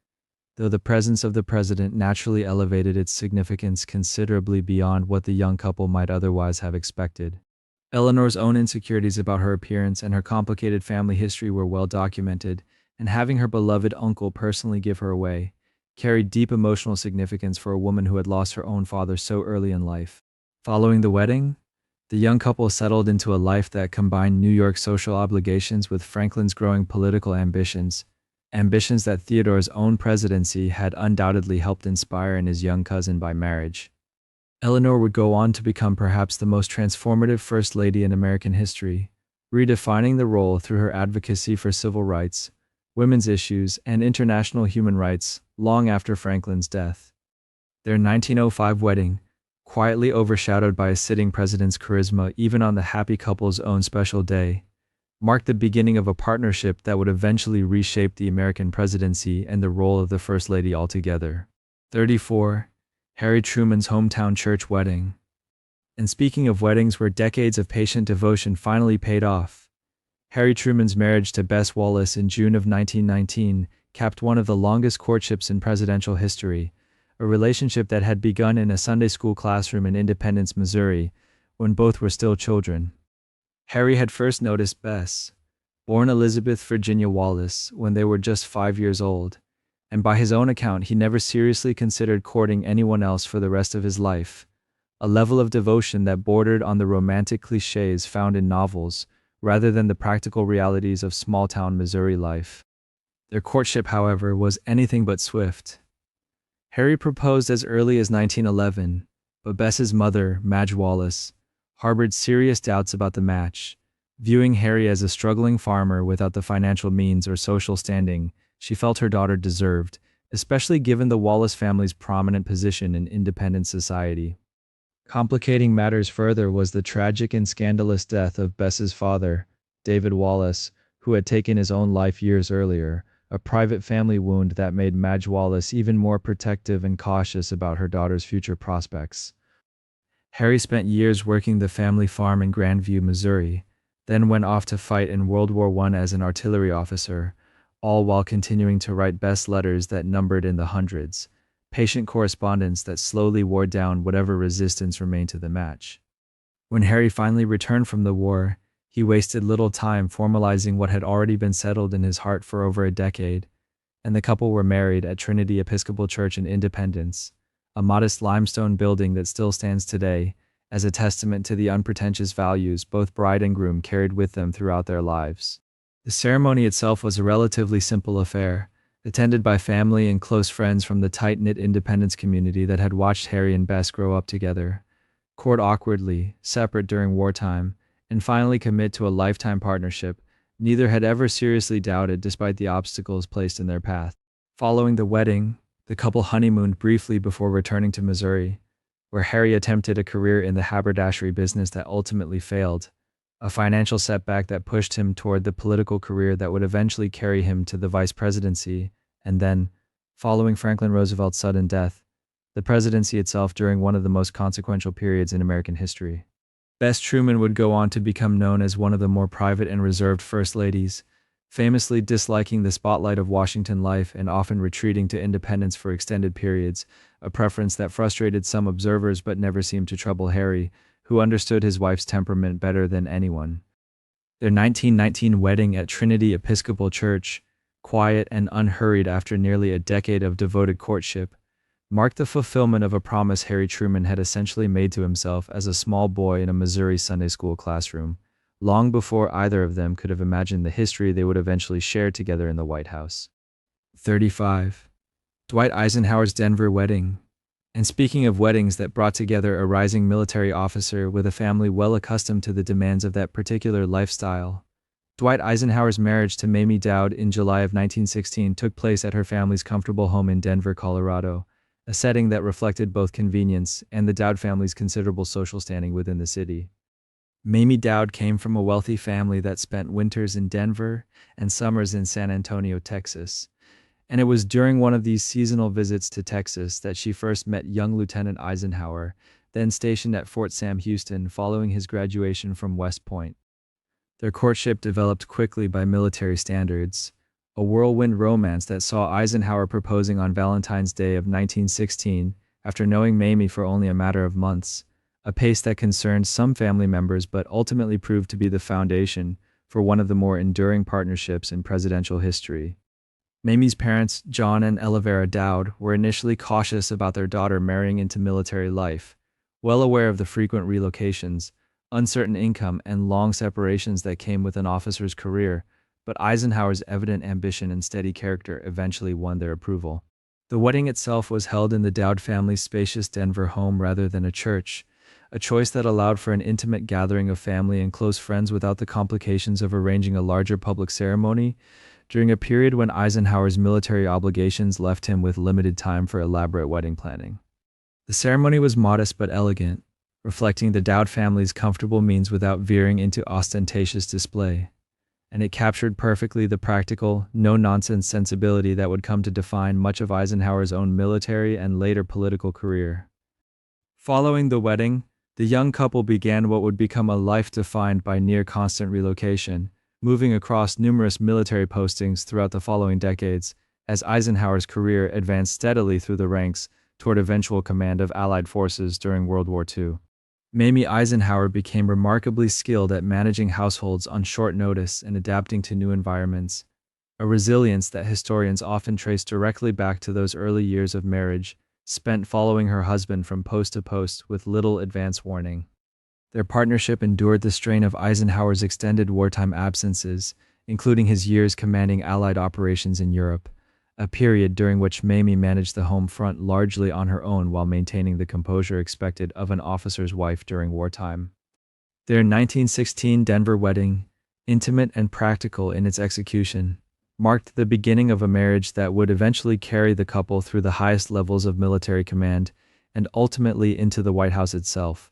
though the presence of the president naturally elevated its significance considerably beyond what the young couple might otherwise have expected. Eleanor's own insecurities about her appearance and her complicated family history were well documented, and having her beloved uncle personally give her away carried deep emotional significance for a woman who had lost her own father so early in life. Following the wedding, the young couple settled into a life that combined New York's social obligations with Franklin's growing political ambitions that Theodore's own presidency had undoubtedly helped inspire in his young cousin by marriage. Eleanor would go on to become perhaps the most transformative First Lady in American history, redefining the role through her advocacy for civil rights, women's issues, and international human rights long after Franklin's death. Their 1905 wedding, quietly overshadowed by a sitting president's charisma even on the happy couple's own special day, marked the beginning of a partnership that would eventually reshape the American presidency and the role of the First Lady altogether. 34. Harry Truman's hometown church wedding. And speaking of weddings where decades of patient devotion finally paid off, Harry Truman's marriage to Bess Wallace in June of 1919 capped one of the longest courtships in presidential history, a relationship that had begun in a Sunday school classroom in Independence, Missouri, when both were still children. Harry had first noticed Bess, born Elizabeth Virginia Wallace, when they were just 5 years old, and by his own account he never seriously considered courting anyone else for the rest of his life, a level of devotion that bordered on the romantic cliches found in novels rather than the practical realities of small-town Missouri life. Their courtship, however, was anything but swift. Harry proposed as early as 1911, but Bess's mother, Madge Wallace, harbored serious doubts about the match, viewing Harry as a struggling farmer without the financial means or social standing she felt her daughter deserved, especially given the Wallace family's prominent position in independent society. Complicating matters further was the tragic and scandalous death of Bess's father, David Wallace, who had taken his own life years earlier, a private family wound that made Madge Wallace even more protective and cautious about her daughter's future prospects. Harry spent years working the family farm in Grandview, Missouri, then went off to fight in World War I as an artillery officer, all while continuing to write Bess letters that numbered in the hundreds, patient correspondence that slowly wore down whatever resistance remained to the match. When Harry finally returned from the war, he wasted little time formalizing what had already been settled in his heart for over a decade, and the couple were married at Trinity Episcopal Church in Independence, a modest limestone building that still stands today as a testament to the unpretentious values both bride and groom carried with them throughout their lives. The ceremony itself was a relatively simple affair, attended by family and close friends from the tight-knit Independence community that had watched Harry and Bess grow up together, court awkwardly, separate during wartime, and finally commit to a lifetime partnership neither had ever seriously doubted despite the obstacles placed in their path. Following the wedding, the couple honeymooned briefly before returning to Missouri, where Harry attempted a career in the haberdashery business that ultimately failed, a financial setback that pushed him toward the political career that would eventually carry him to the vice presidency, and then, following Franklin Roosevelt's sudden death, the presidency itself during one of the most consequential periods in American history. Bess Truman would go on to become known as one of the more private and reserved first ladies, famously disliking the spotlight of Washington life and often retreating to independence for extended periods, a preference that frustrated some observers but never seemed to trouble Harry, who understood his wife's temperament better than anyone. Their 1919 wedding at Trinity Episcopal Church, quiet and unhurried after nearly a decade of devoted courtship, marked the fulfillment of a promise Harry Truman had essentially made to himself as a small boy in a Missouri Sunday school classroom, long before either of them could have imagined the history they would eventually share together in the White House. 35. Dwight Eisenhower's Denver wedding. And speaking of weddings that brought together a rising military officer with a family well accustomed to the demands of that particular lifestyle, Dwight Eisenhower's marriage to Mamie Dowd in July of 1916 took place at her family's comfortable home in Denver, Colorado, a setting that reflected both convenience and the Dowd family's considerable social standing within the city. Mamie Dowd came from a wealthy family that spent winters in Denver and summers in San Antonio, Texas. And it was during one of these seasonal visits to Texas that she first met young Lieutenant Eisenhower, then stationed at Fort Sam Houston following his graduation from West Point. Their courtship developed quickly by military standards, a whirlwind romance that saw Eisenhower proposing on Valentine's Day of 1916 after knowing Mamie for only a matter of months, a pace that concerned some family members but ultimately proved to be the foundation for one of the more enduring partnerships in presidential history. Mamie's parents, John and Elvira Dowd, were initially cautious about their daughter marrying into military life, well aware of the frequent relocations, uncertain income, and long separations that came with an officer's career, but Eisenhower's evident ambition and steady character eventually won their approval. The wedding itself was held in the Dowd family's spacious Denver home rather than a church, a choice that allowed for an intimate gathering of family and close friends without the complications of arranging a larger public ceremony, during a period when Eisenhower's military obligations left him with limited time for elaborate wedding planning. The ceremony was modest but elegant, reflecting the Dowd family's comfortable means without veering into ostentatious display, and it captured perfectly the practical, no-nonsense sensibility that would come to define much of Eisenhower's own military and later political career. Following the wedding, the young couple began what would become a life defined by near-constant relocation, moving across numerous military postings throughout the following decades, as Eisenhower's career advanced steadily through the ranks toward eventual command of Allied forces during World War II. Mamie Eisenhower became remarkably skilled at managing households on short notice and adapting to new environments, a resilience that historians often trace directly back to those early years of marriage, spent following her husband from post to post with little advance warning. Their partnership endured the strain of Eisenhower's extended wartime absences, including his years commanding Allied operations in Europe, a period during which Mamie managed the home front largely on her own while maintaining the composure expected of an officer's wife during wartime. Their 1916 Denver wedding, intimate and practical in its execution, marked the beginning of a marriage that would eventually carry the couple through the highest levels of military command and ultimately into the White House itself,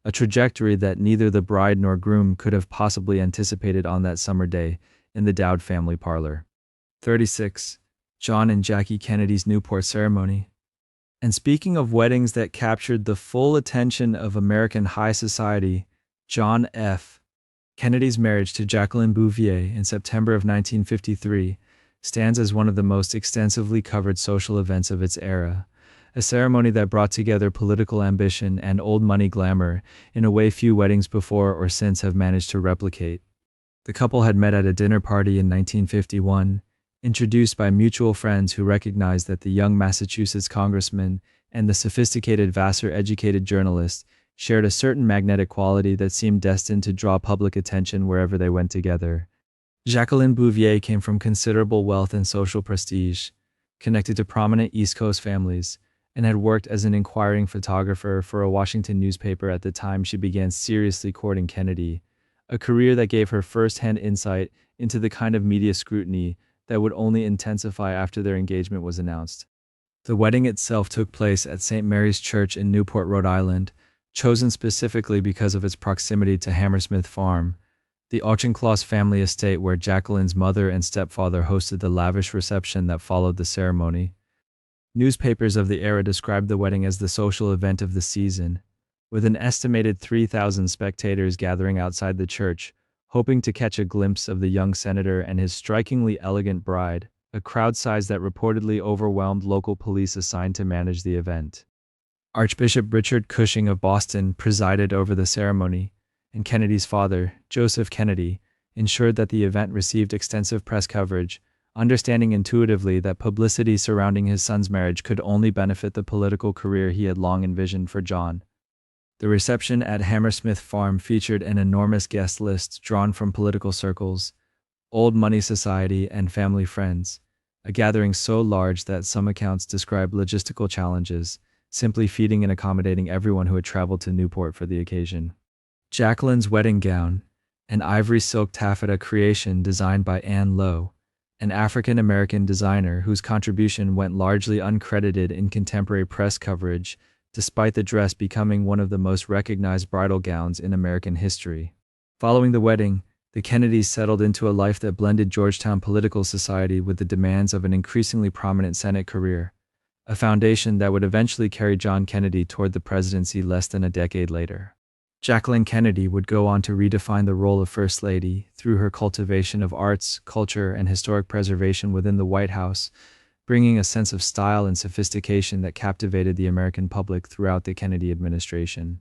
a trajectory that neither the bride nor groom could have possibly anticipated on that summer day in the Dowd family parlor. 36. John and Jackie Kennedy's Newport ceremony. And speaking of weddings that captured the full attention of American high society, John F. Kennedy's marriage to Jacqueline Bouvier in September of 1953 stands as one of the most extensively covered social events of its era, a ceremony that brought together political ambition and old money glamour in a way few weddings before or since have managed to replicate. The couple had met at a dinner party in 1951, introduced by mutual friends who recognized that the young Massachusetts congressman and the sophisticated Vassar-educated journalist shared a certain magnetic quality that seemed destined to draw public attention wherever they went together. Jacqueline Bouvier came from considerable wealth and social prestige, connected to prominent East Coast families, and had worked as an inquiring photographer for a Washington newspaper at the time she began seriously courting Kennedy, a career that gave her first-hand insight into the kind of media scrutiny that would only intensify after their engagement was announced. The wedding itself took place at St. Mary's Church in Newport, Rhode Island, chosen specifically because of its proximity to Hammersmith Farm, the Auchincloss family estate where Jacqueline's mother and stepfather hosted the lavish reception that followed the ceremony. Newspapers of the era described the wedding as the social event of the season, with an estimated 3,000 spectators gathering outside the church, hoping to catch a glimpse of the young senator and his strikingly elegant bride, a crowd size that reportedly overwhelmed local police assigned to manage the event. Archbishop Richard Cushing of Boston presided over the ceremony, and Kennedy's father, Joseph Kennedy, ensured that the event received extensive press coverage, understanding intuitively that publicity surrounding his son's marriage could only benefit the political career he had long envisioned for John. The reception at Hammersmith Farm featured an enormous guest list drawn from political circles, old money society, and family friends, a gathering so large that some accounts describe logistical challenges, simply feeding and accommodating everyone who had traveled to Newport for the occasion. Jacqueline's wedding gown, an ivory silk taffeta creation designed by Anne Lowe, an African-American designer whose contribution went largely uncredited in contemporary press coverage, despite the dress becoming one of the most recognized bridal gowns in American history. Following the wedding, the Kennedys settled into a life that blended Georgetown political society with the demands of an increasingly prominent Senate career, a foundation that would eventually carry John Kennedy toward the presidency less than a decade later. Jacqueline Kennedy would go on to redefine the role of First Lady through her cultivation of arts, culture, and historic preservation within the White House, bringing a sense of style and sophistication that captivated the American public throughout the Kennedy administration.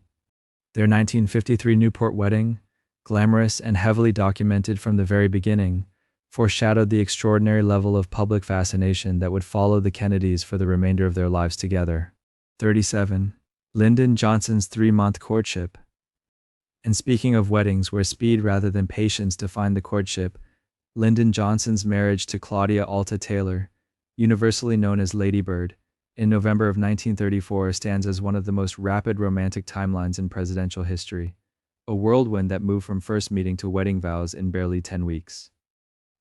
Their 1953 Newport wedding, glamorous and heavily documented from the very beginning, foreshadowed the extraordinary level of public fascination that would follow the Kennedys for the remainder of their lives together. 37. Lyndon Johnson's 3-month courtship. And speaking of weddings where speed rather than patience defined the courtship, Lyndon Johnson's marriage to Claudia Alta Taylor, universally known as Lady Bird, in November of 1934 stands as one of the most rapid romantic timelines in presidential history, a whirlwind that moved from first meeting to wedding vows in barely 10 weeks.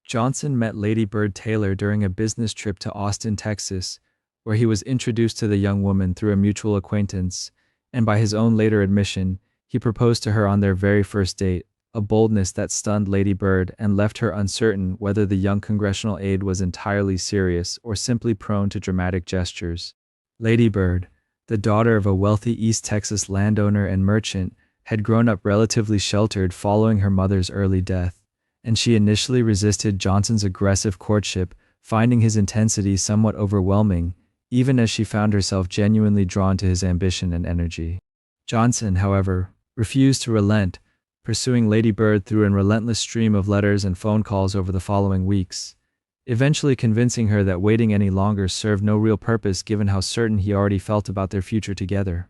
Johnson met Lady Bird Taylor during a business trip to Austin, Texas, where he was introduced to the young woman through a mutual acquaintance, and by his own later admission, he proposed to her on their very first date, a boldness that stunned Lady Bird and left her uncertain whether the young congressional aide was entirely serious or simply prone to dramatic gestures. Lady Bird, the daughter of a wealthy East Texas landowner and merchant, had grown up relatively sheltered following her mother's early death, and she initially resisted Johnson's aggressive courtship, finding his intensity somewhat overwhelming, even as she found herself genuinely drawn to his ambition and energy. Johnson, however, refused to relent, pursuing Lady Bird through a relentless stream of letters and phone calls over the following weeks, eventually convincing her that waiting any longer served no real purpose given how certain he already felt about their future together.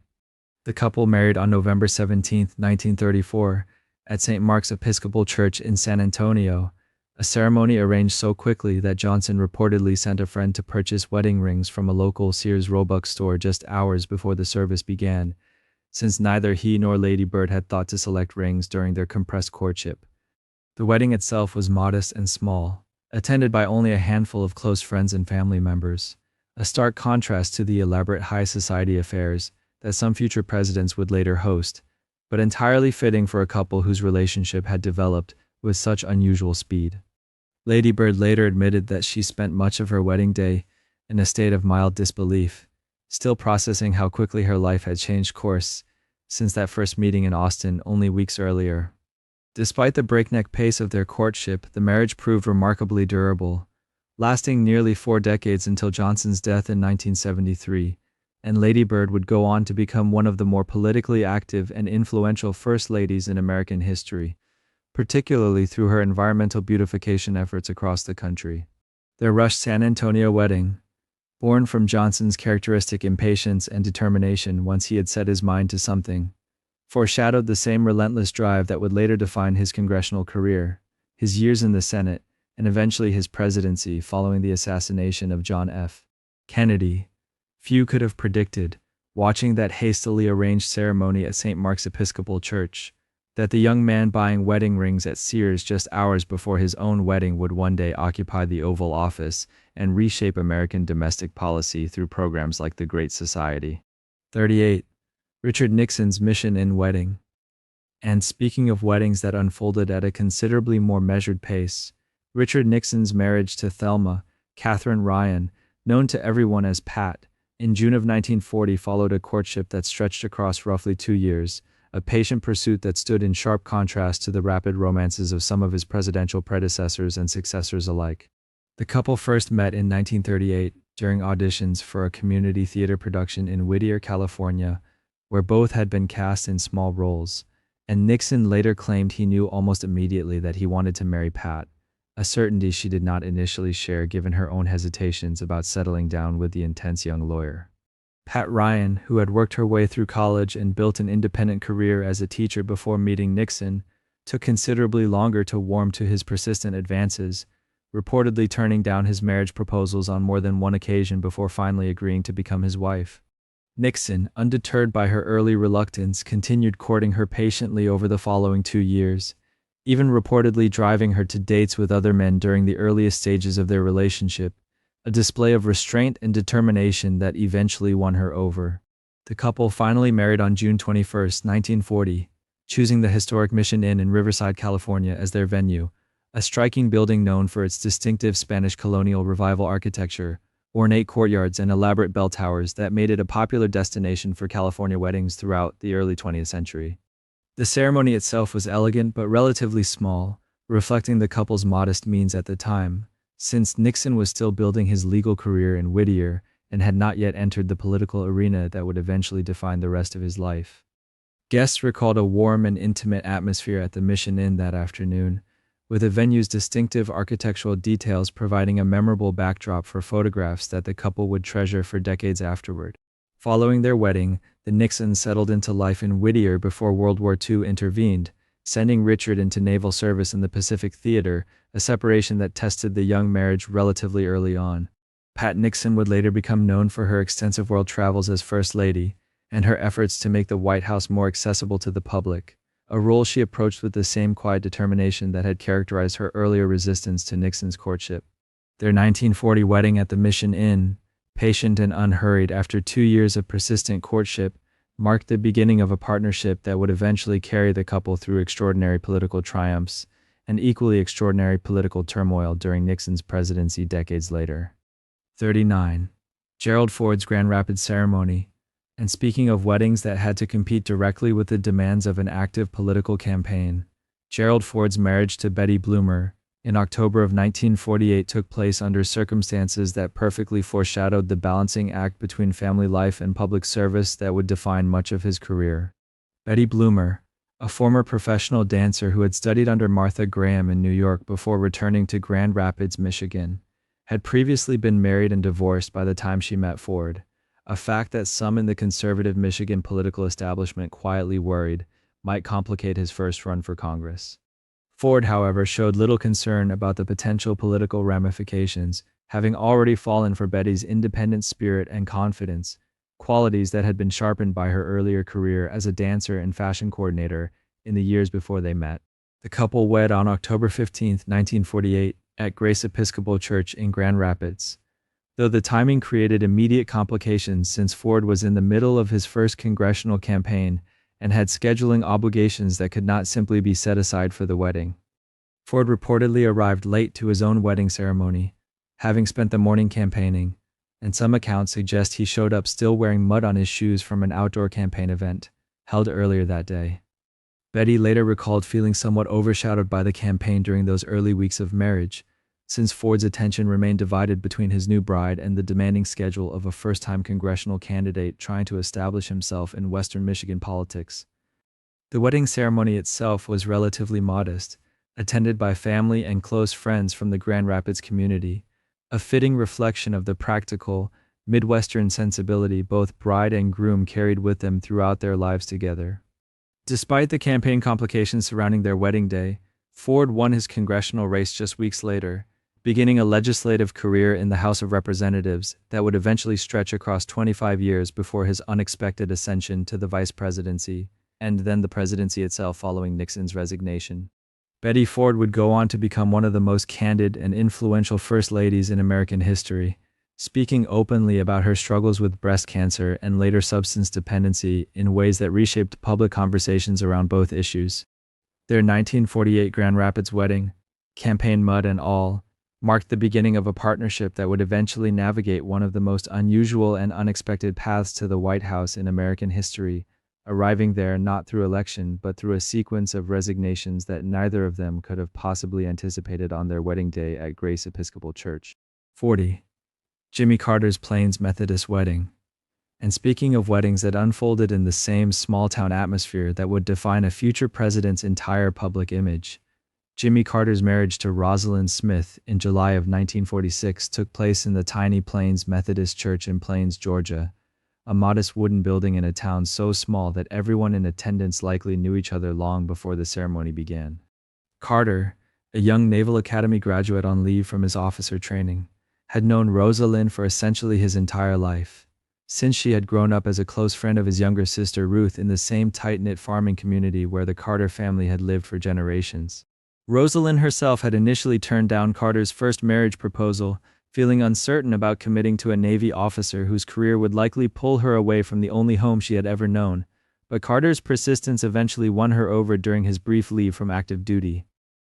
The couple married on November 17, 1934, at St. Mark's Episcopal Church in San Antonio, a ceremony arranged so quickly that Johnson reportedly sent a friend to purchase wedding rings from a local Sears Roebuck store just hours before the service began, since neither he nor Lady Bird had thought to select rings during their compressed courtship. The wedding itself was modest and small, attended by only a handful of close friends and family members, a stark contrast to the elaborate high society affairs that some future presidents would later host, but entirely fitting for a couple whose relationship had developed with such unusual speed. Lady Bird later admitted that she spent much of her wedding day in a state of mild disbelief, still processing how quickly her life had changed course since that first meeting in Austin only weeks earlier. Despite the breakneck pace of their courtship, the marriage proved remarkably durable, lasting nearly 4 decades until Johnson's death in 1973, and Lady Bird would go on to become one of the more politically active and influential first ladies in American history, particularly through her environmental beautification efforts across the country. Their rushed San Antonio wedding, born from Johnson's characteristic impatience and determination once he had set his mind to something, foreshadowed the same relentless drive that would later define his congressional career, his years in the Senate, and eventually his presidency following the assassination of John F. Kennedy. Few could have predicted, watching that hastily arranged ceremony at St. Mark's Episcopal Church, that the young man buying wedding rings at Sears just hours before his own wedding would one day occupy the Oval Office and reshape American domestic policy through programs like the Great Society. 38. Richard Nixon's mission in wedding. And speaking of weddings that unfolded at a considerably more measured pace, Richard Nixon's marriage to Thelma, Catherine Ryan, known to everyone as Pat, in June of 1940 followed a courtship that stretched across roughly 2 years, a patient pursuit that stood in sharp contrast to the rapid romances of some of his presidential predecessors and successors alike. The couple first met in 1938 during auditions for a community theater production in Whittier, California, where both had been cast in small roles, and Nixon later claimed he knew almost immediately that he wanted to marry Pat, a certainty she did not initially share given her own hesitations about settling down with the intense young lawyer. Pat Ryan, who had worked her way through college and built an independent career as a teacher before meeting Nixon, took considerably longer to warm to his persistent advances, reportedly turning down his marriage proposals on more than one occasion before finally agreeing to become his wife. Nixon, undeterred by her early reluctance, continued courting her patiently over the following 2 years, even reportedly driving her to dates with other men during the earliest stages of their relationship, a display of restraint and determination that eventually won her over. The couple finally married on June 21, 1940, choosing the historic Mission Inn in Riverside, California as their venue, a striking building known for its distinctive Spanish colonial revival architecture, ornate courtyards, and elaborate bell towers that made it a popular destination for California weddings throughout the early 20th century. The ceremony itself was elegant but relatively small, reflecting the couple's modest means at the time, since Nixon was still building his legal career in Whittier and had not yet entered the political arena that would eventually define the rest of his life. Guests recalled a warm and intimate atmosphere at the Mission Inn that afternoon, with the venue's distinctive architectural details providing a memorable backdrop for photographs that the couple would treasure for decades afterward. Following their wedding, the Nixons settled into life in Whittier before World War II intervened, sending Richard into naval service in the Pacific Theater, a separation that tested the young marriage relatively early on. Pat Nixon would later become known for her extensive world travels as First Lady, and her efforts to make the White House more accessible to the public, a role she approached with the same quiet determination that had characterized her earlier resistance to Nixon's courtship. Their 1940 wedding at the Mission Inn, patient and unhurried after 2 years of persistent courtship, marked the beginning of a partnership that would eventually carry the couple through extraordinary political triumphs and equally extraordinary political turmoil during Nixon's presidency decades later. 39. Gerald Ford's Grand Rapids ceremony. And speaking of weddings that had to compete directly with the demands of an active political campaign, Gerald Ford's marriage to Betty Bloomer in October of 1948 took place under circumstances that perfectly foreshadowed the balancing act between family life and public service that would define much of his career. Betty Bloomer, a former professional dancer who had studied under Martha Graham in New York before returning to Grand Rapids, Michigan, had previously been married and divorced by the time she met Ford, a fact that some in the conservative Michigan political establishment quietly worried might complicate his first run for Congress. Ford, however, showed little concern about the potential political ramifications, having already fallen for Betty's independent spirit and confidence, qualities that had been sharpened by her earlier career as a dancer and fashion coordinator in the years before they met. The couple wed on October 15, 1948, at Grace Episcopal Church in Grand Rapids. Though the timing created immediate complications since Ford was in the middle of his first congressional campaign and had scheduling obligations that could not simply be set aside for the wedding. Ford reportedly arrived late to his own wedding ceremony, having spent the morning campaigning, and some accounts suggest he showed up still wearing mud on his shoes from an outdoor campaign event held earlier that day. Betty later recalled feeling somewhat overshadowed by the campaign during those early weeks of marriage, since Ford's attention remained divided between his new bride and the demanding schedule of a first-time congressional candidate trying to establish himself in Western Michigan politics. The wedding ceremony itself was relatively modest, attended by family and close friends from the Grand Rapids community, a fitting reflection of the practical, Midwestern sensibility both bride and groom carried with them throughout their lives together. Despite the campaign complications surrounding their wedding day, Ford won his congressional race just weeks later, beginning a legislative career in the House of Representatives that would eventually stretch across 25 years before his unexpected ascension to the vice presidency, and then the presidency itself following Nixon's resignation. Betty Ford would go on to become one of the most candid and influential first ladies in American history, speaking openly about her struggles with breast cancer and later substance dependency in ways that reshaped public conversations around both issues. Their 1948 Grand Rapids wedding, campaign mud and all, marked the beginning of a partnership that would eventually navigate one of the most unusual and unexpected paths to the White House in American history, arriving there not through election but through a sequence of resignations that neither of them could have possibly anticipated on their wedding day at Grace Episcopal Church. 40. Jimmy Carter's Plains Methodist wedding. And speaking of weddings that unfolded in the same small-town atmosphere that would define a future president's entire public image, Jimmy Carter's marriage to Rosalind Smith in July of 1946 took place in the tiny Plains Methodist Church in Plains, Georgia, a modest wooden building in a town so small that everyone in attendance likely knew each other long before the ceremony began. Carter, a young Naval Academy graduate on leave from his officer training, had known Rosalind for essentially his entire life, since she had grown up as a close friend of his younger sister Ruth in the same tight-knit farming community where the Carter family had lived for generations. Rosalind herself had initially turned down Carter's first marriage proposal, feeling uncertain about committing to a Navy officer whose career would likely pull her away from the only home she had ever known, but Carter's persistence eventually won her over during his brief leave from active duty.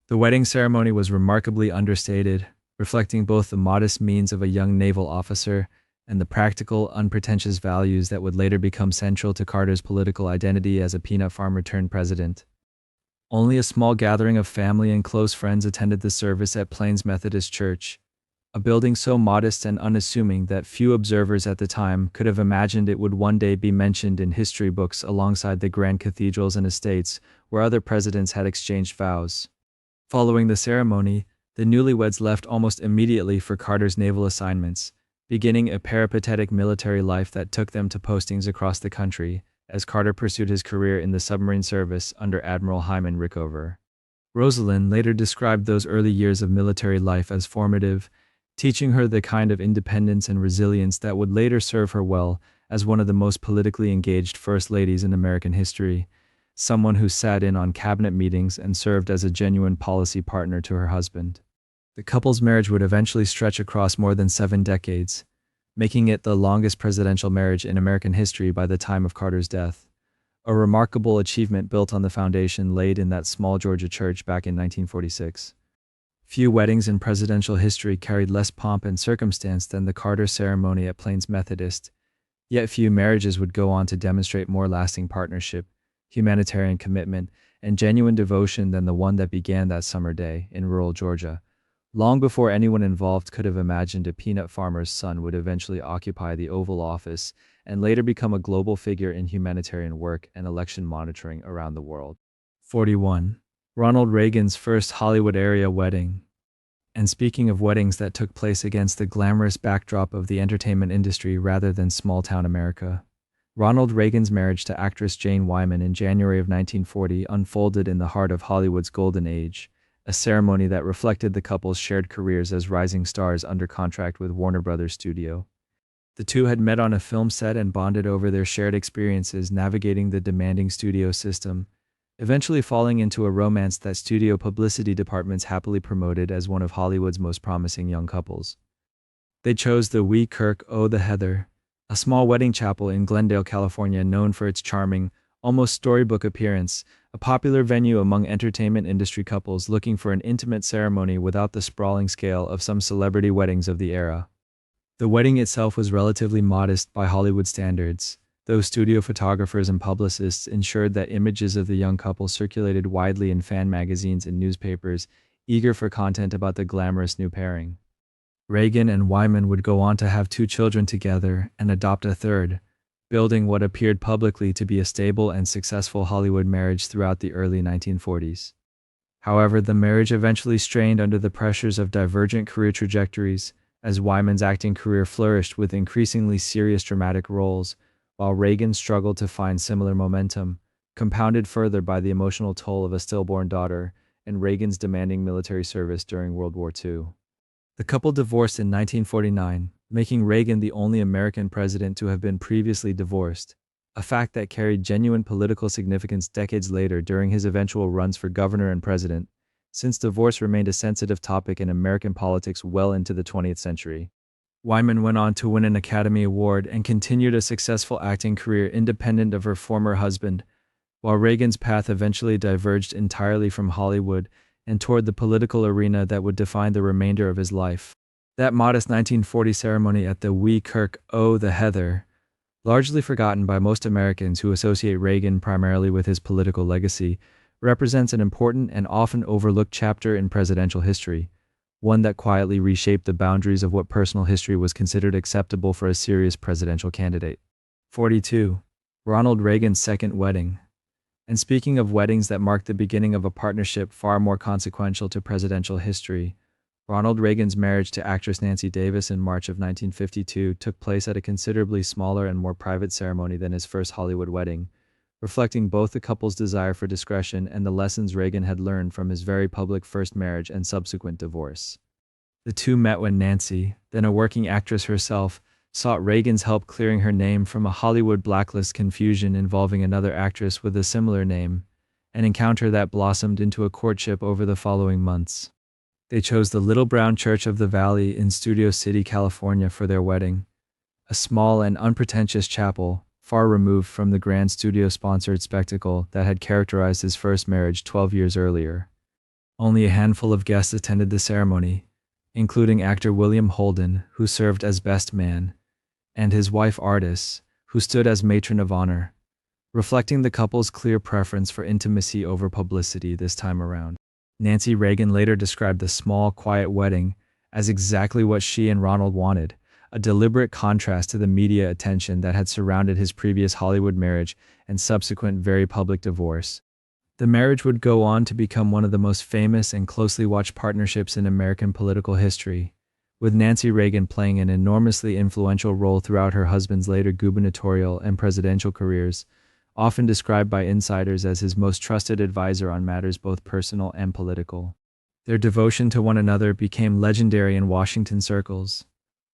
The wedding ceremony was remarkably understated, reflecting both the modest means of a young naval officer and the practical, unpretentious values that would later become central to Carter's political identity as a peanut farmer turned president. Only a small gathering of family and close friends attended the service at Plains Methodist Church, a building so modest and unassuming that few observers at the time could have imagined it would one day be mentioned in history books alongside the grand cathedrals and estates where other presidents had exchanged vows. Following the ceremony, the newlyweds left almost immediately for Carter's naval assignments, beginning a peripatetic military life that took them to postings across the country, as Carter pursued his career in the submarine service under Admiral Hyman Rickover. Rosalind later described those early years of military life as formative, teaching her the kind of independence and resilience that would later serve her well as one of the most politically engaged first ladies in American history, someone who sat in on cabinet meetings and served as a genuine policy partner to her husband. The couple's marriage would eventually stretch across more than 7 decades, making it the longest presidential marriage in American history by the time of Carter's death, a remarkable achievement built on the foundation laid in that small Georgia church back in 1946. Few weddings in presidential history carried less pomp and circumstance than the Carter ceremony at Plains Methodist, yet few marriages would go on to demonstrate more lasting partnership, humanitarian commitment, and genuine devotion than the one that began that summer day in rural Georgia, long before anyone involved could have imagined a peanut farmer's son would eventually occupy the Oval Office and later become a global figure in humanitarian work and election monitoring around the world. 41. Ronald Reagan's first Hollywood area wedding. And speaking of weddings that took place against the glamorous backdrop of the entertainment industry rather than small-town America, Ronald Reagan's marriage to actress Jane Wyman in January of 1940 unfolded in the heart of Hollywood's golden age, a ceremony that reflected the couple's shared careers as rising stars under contract with Warner Brothers Studio. The two had met on a film set and bonded over their shared experiences navigating the demanding studio system, eventually falling into a romance that studio publicity departments happily promoted as one of Hollywood's most promising young couples. They chose the Wee Kirk o' the Heather, a small wedding chapel in Glendale, California known for its charming, almost storybook appearance, a popular venue among entertainment industry couples looking for an intimate ceremony without the sprawling scale of some celebrity weddings of the era. The wedding itself was relatively modest by Hollywood standards, though studio photographers and publicists ensured that images of the young couple circulated widely in fan magazines and newspapers, eager for content about the glamorous new pairing. Reagan and Wyman would go on to have 2 children together and adopt a third, building what appeared publicly to be a stable and successful Hollywood marriage throughout the early 1940s. However, the marriage eventually strained under the pressures of divergent career trajectories, as Wyman's acting career flourished with increasingly serious dramatic roles, while Reagan struggled to find similar momentum, compounded further by the emotional toll of a stillborn daughter and Reagan's demanding military service during World War II. The couple divorced in 1949, making Reagan the only American president to have been previously divorced, a fact that carried genuine political significance decades later during his eventual runs for governor and president, since divorce remained a sensitive topic in American politics well into the 20th century. Wyman went on to win an Academy Award and continued a successful acting career independent of her former husband, while Reagan's path eventually diverged entirely from Hollywood and toward the political arena that would define the remainder of his life. That modest 1940 ceremony at the Wee Kirk o' the Heather, largely forgotten by most Americans who associate Reagan primarily with his political legacy, represents an important and often overlooked chapter in presidential history, one that quietly reshaped the boundaries of what personal history was considered acceptable for a serious presidential candidate. 42. Ronald Reagan's second wedding. And speaking of weddings that marked the beginning of a partnership far more consequential to presidential history, Ronald Reagan's marriage to actress Nancy Davis in March of 1952 took place at a considerably smaller and more private ceremony than his first Hollywood wedding, reflecting both the couple's desire for discretion and the lessons Reagan had learned from his very public first marriage and subsequent divorce. The two met when Nancy, then a working actress herself, sought Reagan's help clearing her name from a Hollywood blacklist confusion involving another actress with a similar name, an encounter that blossomed into a courtship over the following months. They chose the Little Brown Church of the Valley in Studio City, California for their wedding, a small and unpretentious chapel, far removed from the grand studio-sponsored spectacle that had characterized his first marriage 12 years earlier. Only a handful of guests attended the ceremony, including actor William Holden, who served as best man, and his wife Ardis, who stood as matron of honor, reflecting the couple's clear preference for intimacy over publicity this time around. Nancy Reagan later described the small, quiet wedding as exactly what she and Ronald wanted, a deliberate contrast to the media attention that had surrounded his previous Hollywood marriage and subsequent very public divorce. The marriage would go on to become one of the most famous and closely watched partnerships in American political history, with Nancy Reagan playing an enormously influential role throughout her husband's later gubernatorial and presidential careers, often described by insiders as his most trusted advisor on matters both personal and political. Their devotion to one another became legendary in Washington circles,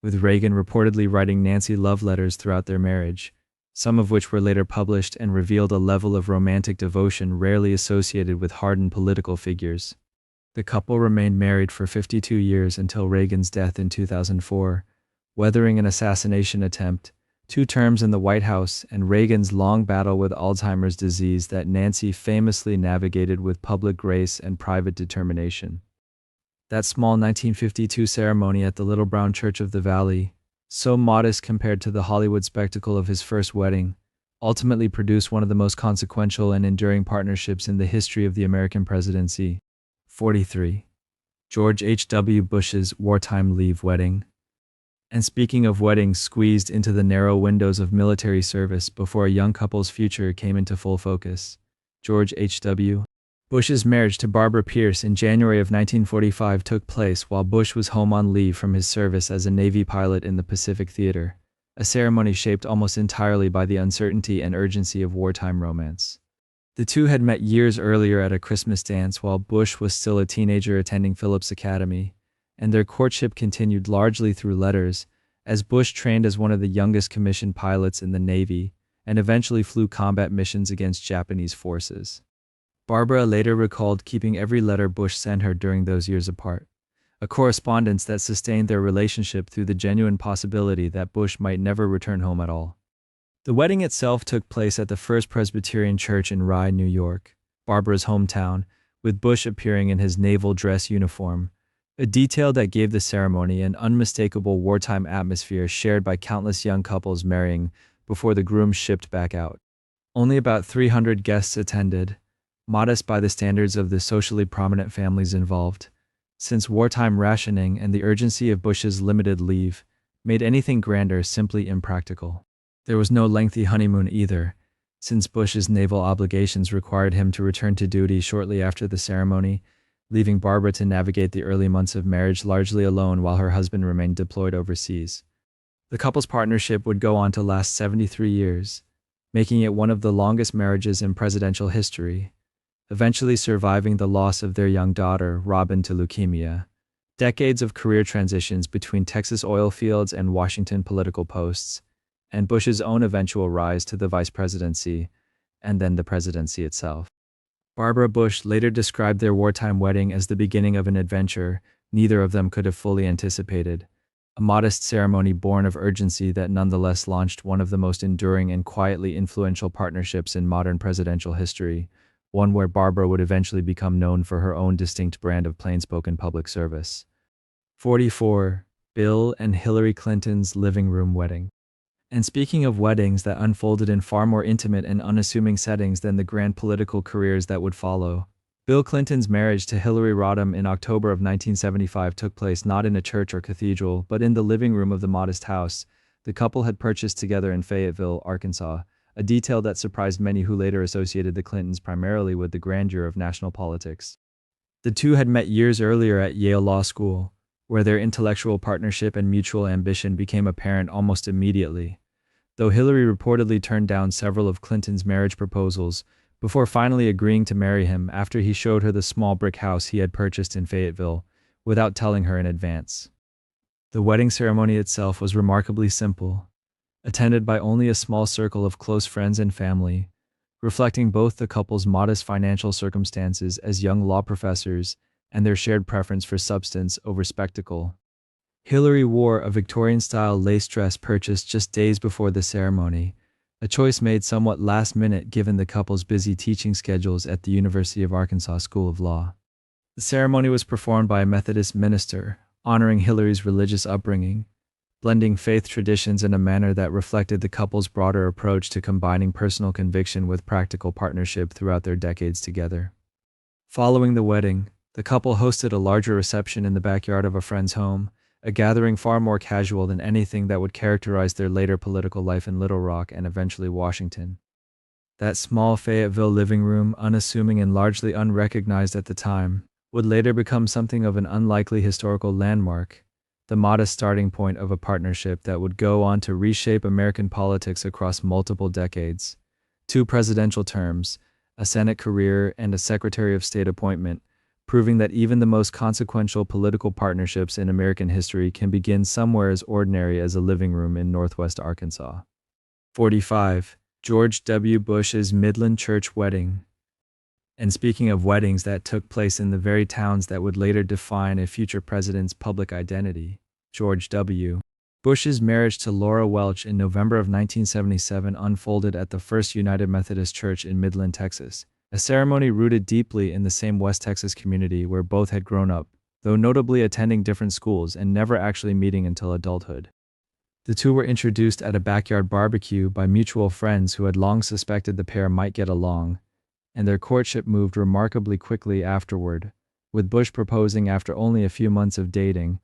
with Reagan reportedly writing Nancy love letters throughout their marriage, some of which were later published and revealed a level of romantic devotion rarely associated with hardened political figures. The couple remained married for 52 years until Reagan's death in 2004, weathering an assassination attempt, 2 terms in the White House, and Reagan's long battle with Alzheimer's disease that Nancy famously navigated with public grace and private determination. That small 1952 ceremony at the Little Brown Church of the Valley, so modest compared to the Hollywood spectacle of his first wedding, ultimately produced one of the most consequential and enduring partnerships in the history of the American presidency. 43. George H.W. Bush's wartime leave wedding. And speaking of weddings squeezed into the narrow windows of military service before a young couple's future came into full focus, George H.W. Bush's marriage to Barbara Pierce in January of 1945 took place while Bush was home on leave from his service as a Navy pilot in the Pacific Theater, a ceremony shaped almost entirely by the uncertainty and urgency of wartime romance. The two had met years earlier at a Christmas dance while Bush was still a teenager attending Phillips Academy, and their courtship continued largely through letters, as Bush trained as one of the youngest commissioned pilots in the Navy and eventually flew combat missions against Japanese forces. Barbara later recalled keeping every letter Bush sent her during those years apart, a correspondence that sustained their relationship through the genuine possibility that Bush might never return home at all. The wedding itself took place at the First Presbyterian Church in Rye, New York, Barbara's hometown, with Bush appearing in his naval dress uniform, a detail that gave the ceremony an unmistakable wartime atmosphere shared by countless young couples marrying before the groom shipped back out. Only about 300 guests attended, modest by the standards of the socially prominent families involved, since wartime rationing and the urgency of Bush's limited leave made anything grander simply impractical. There was no lengthy honeymoon either, since Bush's naval obligations required him to return to duty shortly after the ceremony, leaving Barbara to navigate the early months of marriage largely alone while her husband remained deployed overseas. The couple's partnership would go on to last 73 years, making it one of the longest marriages in presidential history, eventually surviving the loss of their young daughter, Robin, to leukemia, decades of career transitions between Texas oil fields and Washington political posts, and Bush's own eventual rise to the vice presidency, and then the presidency itself. Barbara Bush later described their wartime wedding as the beginning of an adventure neither of them could have fully anticipated, a modest ceremony born of urgency that nonetheless launched one of the most enduring and quietly influential partnerships in modern presidential history, one where Barbara would eventually become known for her own distinct brand of plainspoken public service. 44. Bill and Hillary Clinton's living room wedding. And speaking of weddings that unfolded in far more intimate and unassuming settings than the grand political careers that would follow, Bill Clinton's marriage to Hillary Rodham in October of 1975 took place not in a church or cathedral, but in the living room of the modest house the couple had purchased together in Fayetteville, Arkansas, a detail that surprised many who later associated the Clintons primarily with the grandeur of national politics. The two had met years earlier at Yale Law School, where their intellectual partnership and mutual ambition became apparent almost immediately, though Hillary reportedly turned down several of Clinton's marriage proposals before finally agreeing to marry him after he showed her the small brick house he had purchased in Fayetteville without telling her in advance. The wedding ceremony itself was remarkably simple, attended by only a small circle of close friends and family, reflecting both the couple's modest financial circumstances as young law professors and their shared preference for substance over spectacle. Hillary wore a Victorian-style lace dress purchased just days before the ceremony, a choice made somewhat last-minute given the couple's busy teaching schedules at the University of Arkansas School of Law. The ceremony was performed by a Methodist minister, honoring Hillary's religious upbringing, blending faith traditions in a manner that reflected the couple's broader approach to combining personal conviction with practical partnership throughout their decades together. Following the wedding, the couple hosted a larger reception in the backyard of a friend's home, a gathering far more casual than anything that would characterize their later political life in Little Rock and eventually Washington. That small Fayetteville living room, unassuming and largely unrecognized at the time, would later become something of an unlikely historical landmark, the modest starting point of a partnership that would go on to reshape American politics across multiple decades. 2 presidential terms, a Senate career, and a Secretary of State appointment, proving that even the most consequential political partnerships in American history can begin somewhere as ordinary as a living room in Northwest Arkansas. 45. George W. Bush's Midland Church Wedding. And speaking of weddings that took place in the very towns that would later define a future president's public identity, George W. Bush's marriage to Laura Welch in November of 1977 unfolded at the First United Methodist Church in Midland, Texas, a ceremony rooted deeply in the same West Texas community where both had grown up, though notably attending different schools and never actually meeting until adulthood. The two were introduced at a backyard barbecue by mutual friends who had long suspected the pair might get along, and their courtship moved remarkably quickly afterward, with Bush proposing after only a few months of dating,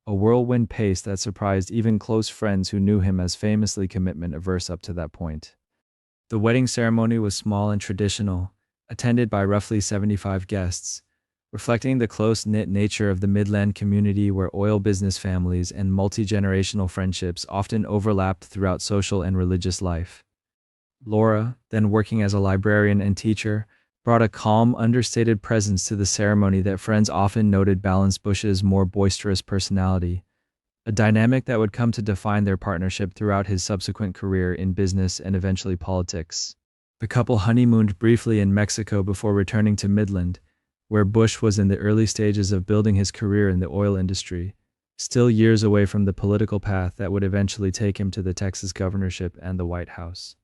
a whirlwind pace that surprised even close friends who knew him as famously commitment-averse up to that point. The wedding ceremony was small and traditional, attended by roughly 75 guests, reflecting the close-knit nature of the Midland community where oil business families and multi-generational friendships often overlapped throughout social and religious life. Laura, then working as a librarian and teacher, brought a calm, understated presence to the ceremony that friends often noted balanced Bush's more boisterous personality, a dynamic that would come to define their partnership throughout his subsequent career in business and eventually politics. The couple honeymooned briefly in Mexico before returning to Midland, where Bush was in the early stages of building his career in the oil industry, still years away from the political path that would eventually take him to the Texas governorship and the White House.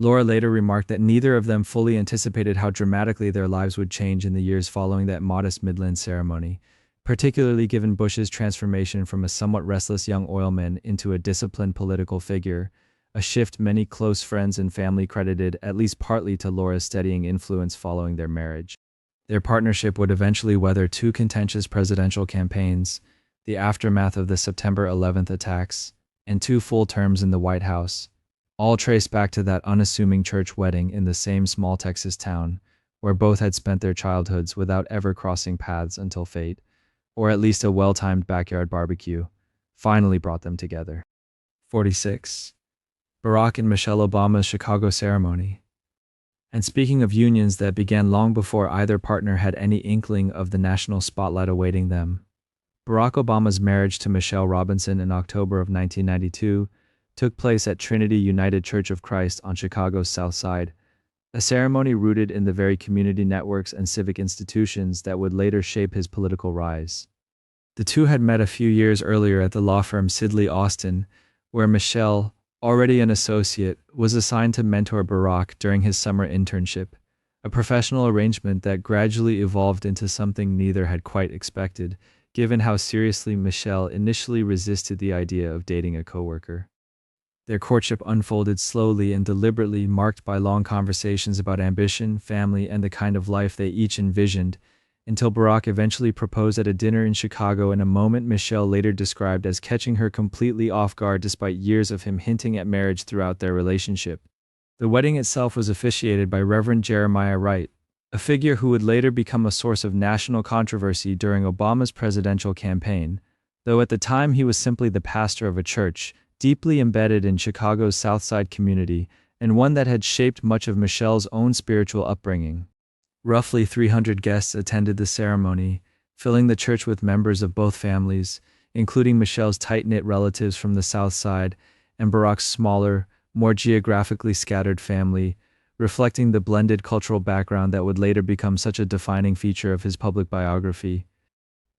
Laura later remarked that neither of them fully anticipated how dramatically their lives would change in the years following that modest Midland ceremony, particularly given Bush's transformation from a somewhat restless young oilman into a disciplined political figure, a shift many close friends and family credited at least partly to Laura's steadying influence following their marriage. Their partnership would eventually weather 2 contentious presidential campaigns, the aftermath of the September 11th attacks, and 2 full terms in the White House, all traced back to that unassuming church wedding in the same small Texas town, where both had spent their childhoods without ever crossing paths until fate, or at least a well-timed backyard barbecue, finally brought them together. 46. Barack and Michelle Obama's Chicago ceremony. And speaking of unions that began long before either partner had any inkling of the national spotlight awaiting them, Barack Obama's marriage to Michelle Robinson in October of 1992 took place at Trinity United Church of Christ on Chicago's South Side, a ceremony rooted in the very community networks and civic institutions that would later shape his political rise. The two had met a few years earlier at the law firm Sidley Austin, where Michelle, already an associate, was assigned to mentor Barack during his summer internship, a professional arrangement that gradually evolved into something neither had quite expected, given how seriously Michelle initially resisted the idea of dating a coworker. Their courtship unfolded slowly and deliberately, marked by long conversations about ambition, family, and the kind of life they each envisioned, until Barack eventually proposed at a dinner in Chicago in a moment Michelle later described as catching her completely off guard despite years of him hinting at marriage throughout their relationship. The wedding itself was officiated by Reverend Jeremiah Wright, a figure who would later become a source of national controversy during Obama's presidential campaign, though at the time he was simply the pastor of a church deeply embedded in Chicago's South Side community and one that had shaped much of Michelle's own spiritual upbringing. Roughly 300 guests attended the ceremony, filling the church with members of both families, including Michelle's tight-knit relatives from the South Side and Barack's smaller, more geographically scattered family, reflecting the blended cultural background that would later become such a defining feature of his public biography.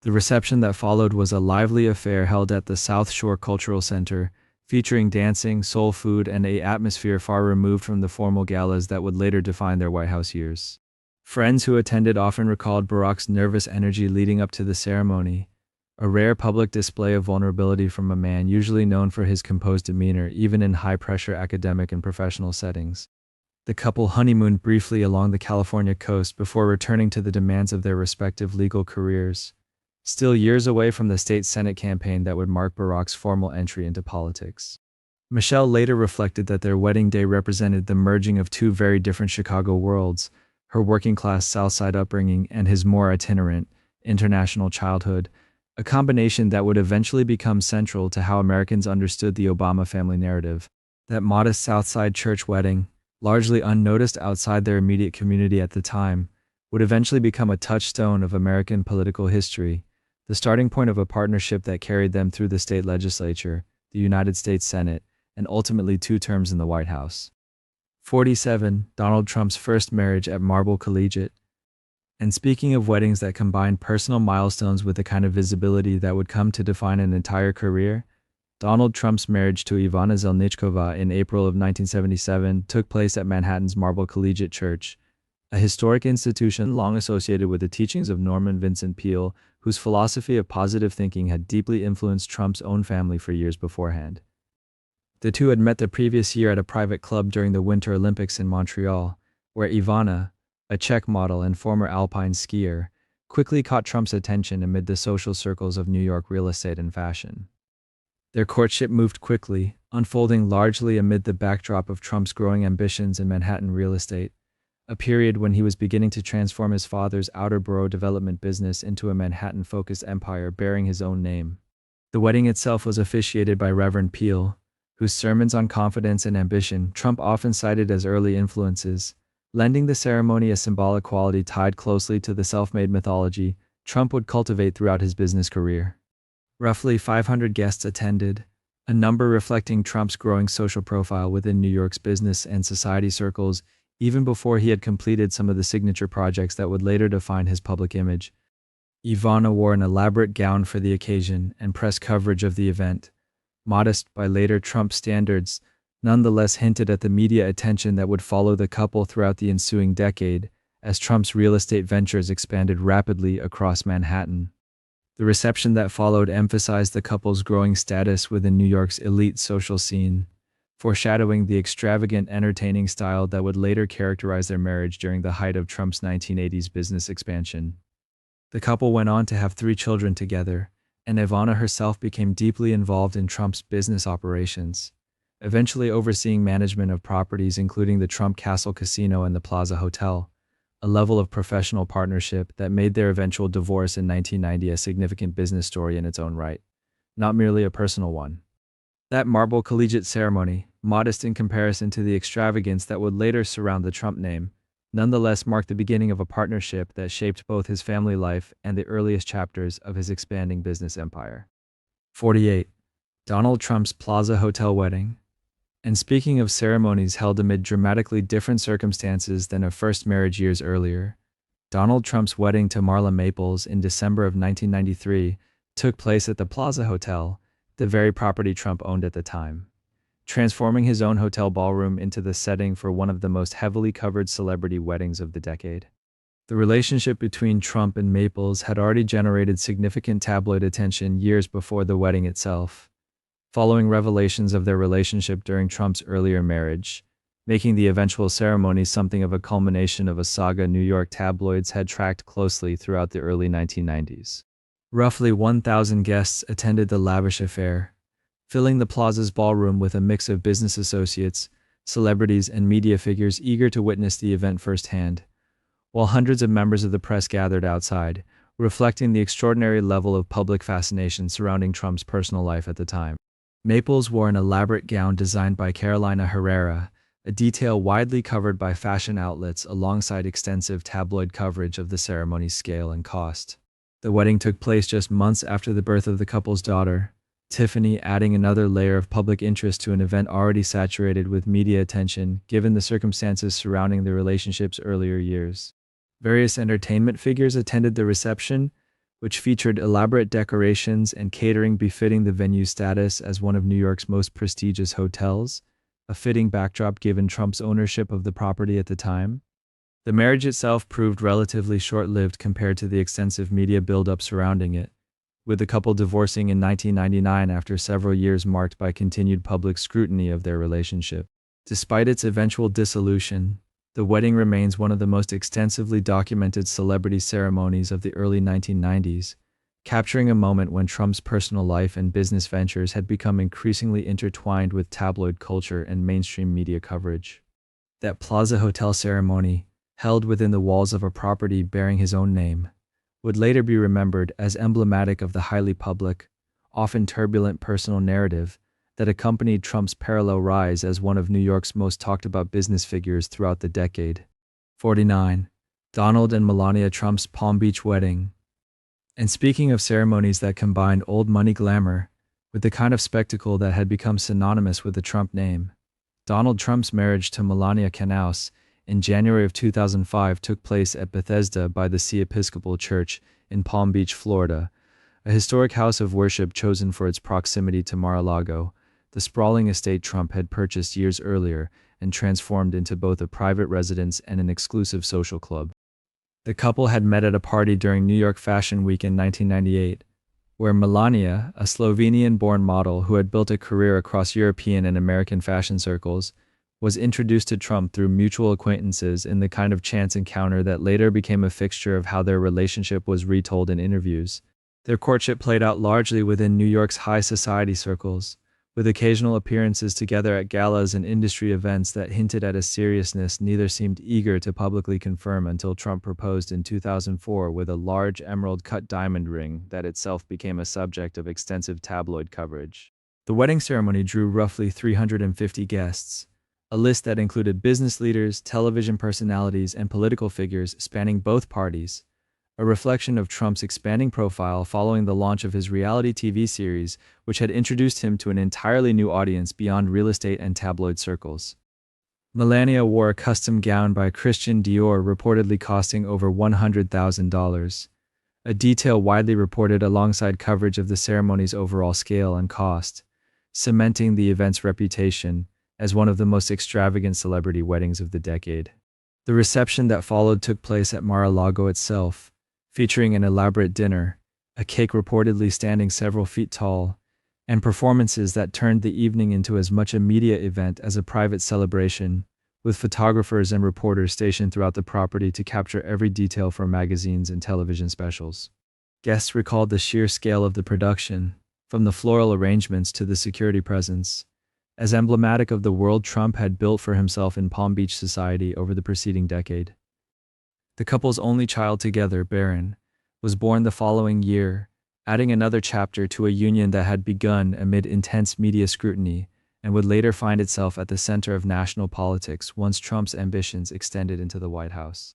The reception that followed was a lively affair held at the South Shore Cultural Center, featuring dancing, soul food, and an atmosphere far removed from the formal galas that would later define their White House years. Friends who attended often recalled Barack's nervous energy leading up to the ceremony, a rare public display of vulnerability from a man usually known for his composed demeanor even in high-pressure academic and professional settings. The couple honeymooned briefly along the California coast before returning to the demands of their respective legal careers, still years away from the state Senate campaign that would mark Barack's formal entry into politics. Michelle later reflected that their wedding day represented the merging of two very different Chicago worlds, her working-class South Side upbringing and his more itinerant, international childhood, a combination that would eventually become central to how Americans understood the Obama family narrative. That modest South Side church wedding, largely unnoticed outside their immediate community at the time, would eventually become a touchstone of American political history, the starting point of a partnership that carried them through the state legislature, the United States Senate, and ultimately 2 terms in the White House. 47. Donald Trump's first marriage at Marble Collegiate. And speaking of weddings that combine personal milestones with the kind of visibility that would come to define an entire career, Donald Trump's marriage to Ivana Zelnichkova in April of 1977 took place at Manhattan's Marble Collegiate Church, a historic institution long associated with the teachings of Norman Vincent Peale, whose philosophy of positive thinking had deeply influenced Trump's own family for years beforehand. The two had met the previous year at a private club during the Winter Olympics in Montreal, where Ivana, a Czech model and former alpine skier, quickly caught Trump's attention amid the social circles of New York real estate and fashion. Their courtship moved quickly, unfolding largely amid the backdrop of Trump's growing ambitions in Manhattan real estate, a period when he was beginning to transform his father's outer borough development business into a Manhattan-focused empire bearing his own name. The wedding itself was officiated by Reverend Peale, whose sermons on confidence and ambition Trump often cited as early influences, lending the ceremony a symbolic quality tied closely to the self-made mythology Trump would cultivate throughout his business career. Roughly 500 guests attended, a number reflecting Trump's growing social profile within New York's business and society circles even before he had completed some of the signature projects that would later define his public image. Ivana wore an elaborate gown for the occasion and press coverage of the event, modest by later Trump standards, nonetheless hinted at the media attention that would follow the couple throughout the ensuing decade as Trump's real estate ventures expanded rapidly across Manhattan. The reception that followed emphasized the couple's growing status within New York's elite social scene, foreshadowing the extravagant, entertaining style that would later characterize their marriage during the height of Trump's 1980s business expansion. The couple went on to have 3 children together, and Ivana herself became deeply involved in Trump's business operations, eventually overseeing management of properties including the Trump Castle Casino and the Plaza Hotel, a level of professional partnership that made their eventual divorce in 1990 a significant business story in its own right, not merely a personal one. That Marble Collegiate ceremony, modest in comparison to the extravagance that would later surround the Trump name, nonetheless marked the beginning of a partnership that shaped both his family life and the earliest chapters of his expanding business empire. 48. Donald Trump's Plaza Hotel wedding. And speaking of ceremonies held amid dramatically different circumstances than a first marriage years earlier, Donald Trump's wedding to Marla Maples in December of 1993 took place at the Plaza Hotel, the very property Trump owned at the time, transforming his own hotel ballroom into the setting for one of the most heavily covered celebrity weddings of the decade. The relationship between Trump and Maples had already generated significant tabloid attention years before the wedding itself, following revelations of their relationship during Trump's earlier marriage, making the eventual ceremony something of a culmination of a saga New York tabloids had tracked closely throughout the early 1990s. Roughly 1,000 guests attended the lavish affair, filling the Plaza's ballroom with a mix of business associates, celebrities, and media figures eager to witness the event firsthand, while hundreds of members of the press gathered outside, reflecting the extraordinary level of public fascination surrounding Trump's personal life at the time. Maples wore an elaborate gown designed by Carolina Herrera, a detail widely covered by fashion outlets alongside extensive tabloid coverage of the ceremony's scale and cost. The wedding took place just months after the birth of the couple's daughter, Tiffany, adding another layer of public interest to an event already saturated with media attention given the circumstances surrounding the relationship's earlier years. Various entertainment figures attended the reception, which featured elaborate decorations and catering befitting the venue's status as one of New York's most prestigious hotels, a fitting backdrop given Trump's ownership of the property at the time. The marriage itself proved relatively short-lived compared to the extensive media buildup surrounding it, with the couple divorcing in 1999 after several years marked by continued public scrutiny of their relationship. Despite its eventual dissolution, the wedding remains one of the most extensively documented celebrity ceremonies of the early 1990s, capturing a moment when Trump's personal life and business ventures had become increasingly intertwined with tabloid culture and mainstream media coverage. That Plaza Hotel ceremony, held within the walls of a property bearing his own name, would later be remembered as emblematic of the highly public, often turbulent personal narrative that accompanied Trump's parallel rise as one of New York's most talked about business figures throughout the decade. 49. Donald and Melania Trump's Palm Beach wedding. And speaking of ceremonies that combined old money glamour with the kind of spectacle that had become synonymous with the Trump name, Donald Trump's marriage to Melania Canals in January of 2005 took place at Bethesda by the Sea Episcopal Church in Palm Beach, Florida, a historic house of worship chosen for its proximity to Mar-a-Lago, the sprawling estate Trump had purchased years earlier and transformed into both a private residence and an exclusive social club. The couple had met at a party during New York Fashion Week in 1998, where Melania, a Slovenian-born model who had built a career across European and American fashion circles, was introduced to Trump through mutual acquaintances in the kind of chance encounter that later became a fixture of how their relationship was retold in interviews. Their courtship played out largely within New York's high society circles, with occasional appearances together at galas and industry events that hinted at a seriousness neither seemed eager to publicly confirm until Trump proposed in 2004 with a large emerald-cut diamond ring that itself became a subject of extensive tabloid coverage. The wedding ceremony drew roughly 350 guests, a list that included business leaders, television personalities, and political figures spanning both parties, a reflection of Trump's expanding profile following the launch of his reality TV series, which had introduced him to an entirely new audience beyond real estate and tabloid circles. Melania wore a custom gown by Christian Dior reportedly costing over $100,000, a detail widely reported alongside coverage of the ceremony's overall scale and cost, cementing the event's reputation as one of the most extravagant celebrity weddings of the decade. The reception that followed took place at Mar-a-Lago itself, featuring an elaborate dinner, a cake reportedly standing several feet tall, and performances that turned the evening into as much a media event as a private celebration, with photographers and reporters stationed throughout the property to capture every detail from magazines and television specials. Guests recalled the sheer scale of the production, from the floral arrangements to the security presence, as emblematic of the world Trump had built for himself in Palm Beach society over the preceding decade. The couple's only child together, Barron, was born the following year, adding another chapter to a union that had begun amid intense media scrutiny and would later find itself at the center of national politics once Trump's ambitions extended into the White House.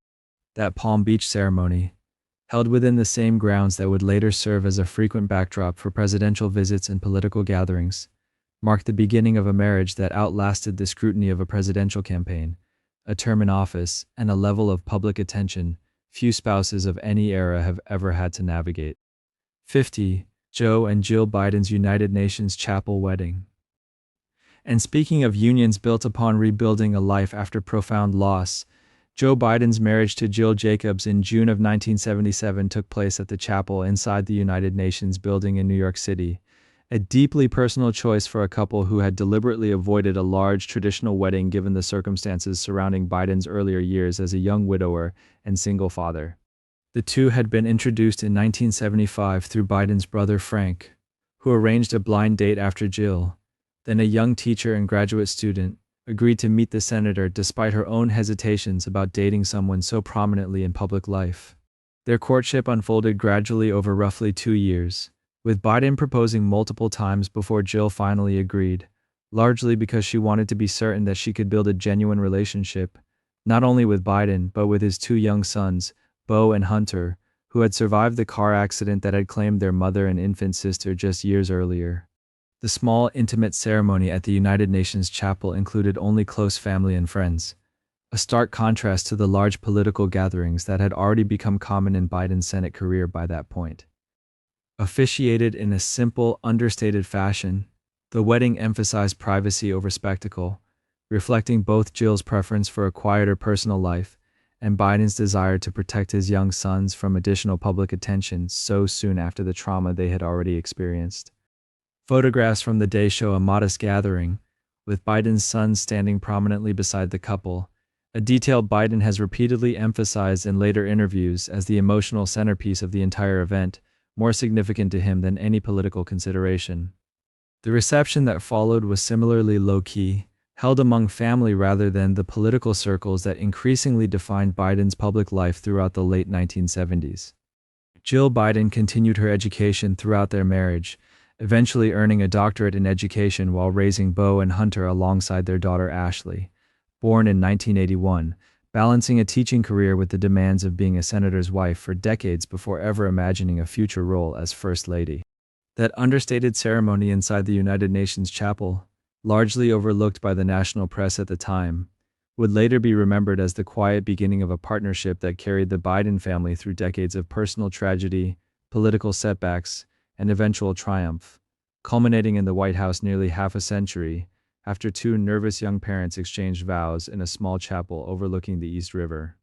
That Palm Beach ceremony, held within the same grounds that would later serve as a frequent backdrop for presidential visits and political gatherings, marked the beginning of a marriage that outlasted the scrutiny of a presidential campaign, a term in office, and a level of public attention few spouses of any era have ever had to navigate. 50. Joe and Jill Biden's United Nations Chapel wedding. And speaking of unions built upon rebuilding a life after profound loss, Joe Biden's marriage to Jill Jacobs in June of 1977 took place at the chapel inside the United Nations building in New York City, a deeply personal choice for a couple who had deliberately avoided a large traditional wedding given the circumstances surrounding Biden's earlier years as a young widower and single father. The two had been introduced in 1975 through Biden's brother Frank, who arranged a blind date after Jill, then a young teacher and graduate student, agreed to meet the senator despite her own hesitations about dating someone so prominently in public life. Their courtship unfolded gradually over roughly 2 years, with Biden proposing multiple times before Jill finally agreed, largely because she wanted to be certain that she could build a genuine relationship, not only with Biden but with his two young sons, Beau and Hunter, who had survived the car accident that had claimed their mother and infant sister just years earlier. The small, intimate ceremony at the United Nations chapel included only close family and friends, a stark contrast to the large political gatherings that had already become common in Biden's Senate career by that point. Officiated in a simple, understated fashion, the wedding emphasized privacy over spectacle, reflecting both Jill's preference for a quieter personal life and Biden's desire to protect his young sons from additional public attention so soon after the trauma they had already experienced. Photographs from the day show a modest gathering, with Biden's sons standing prominently beside the couple, a detail Biden has repeatedly emphasized in later interviews as the emotional centerpiece of the entire event, more significant to him than any political consideration. The reception that followed was similarly low-key, held among family rather than the political circles that increasingly defined Biden's public life throughout the late 1970s. Jill Biden continued her education throughout their marriage, eventually earning a doctorate in education while raising Beau and Hunter alongside their daughter Ashley, born in 1981, balancing a teaching career with the demands of being a senator's wife for decades before ever imagining a future role as First Lady. That understated ceremony inside the United Nations chapel, largely overlooked by the national press at the time, would later be remembered as the quiet beginning of a partnership that carried the Biden family through decades of personal tragedy, political setbacks, and eventual triumph, culminating in the White House nearly half a century after two nervous young parents exchanged vows in a small chapel overlooking the East River.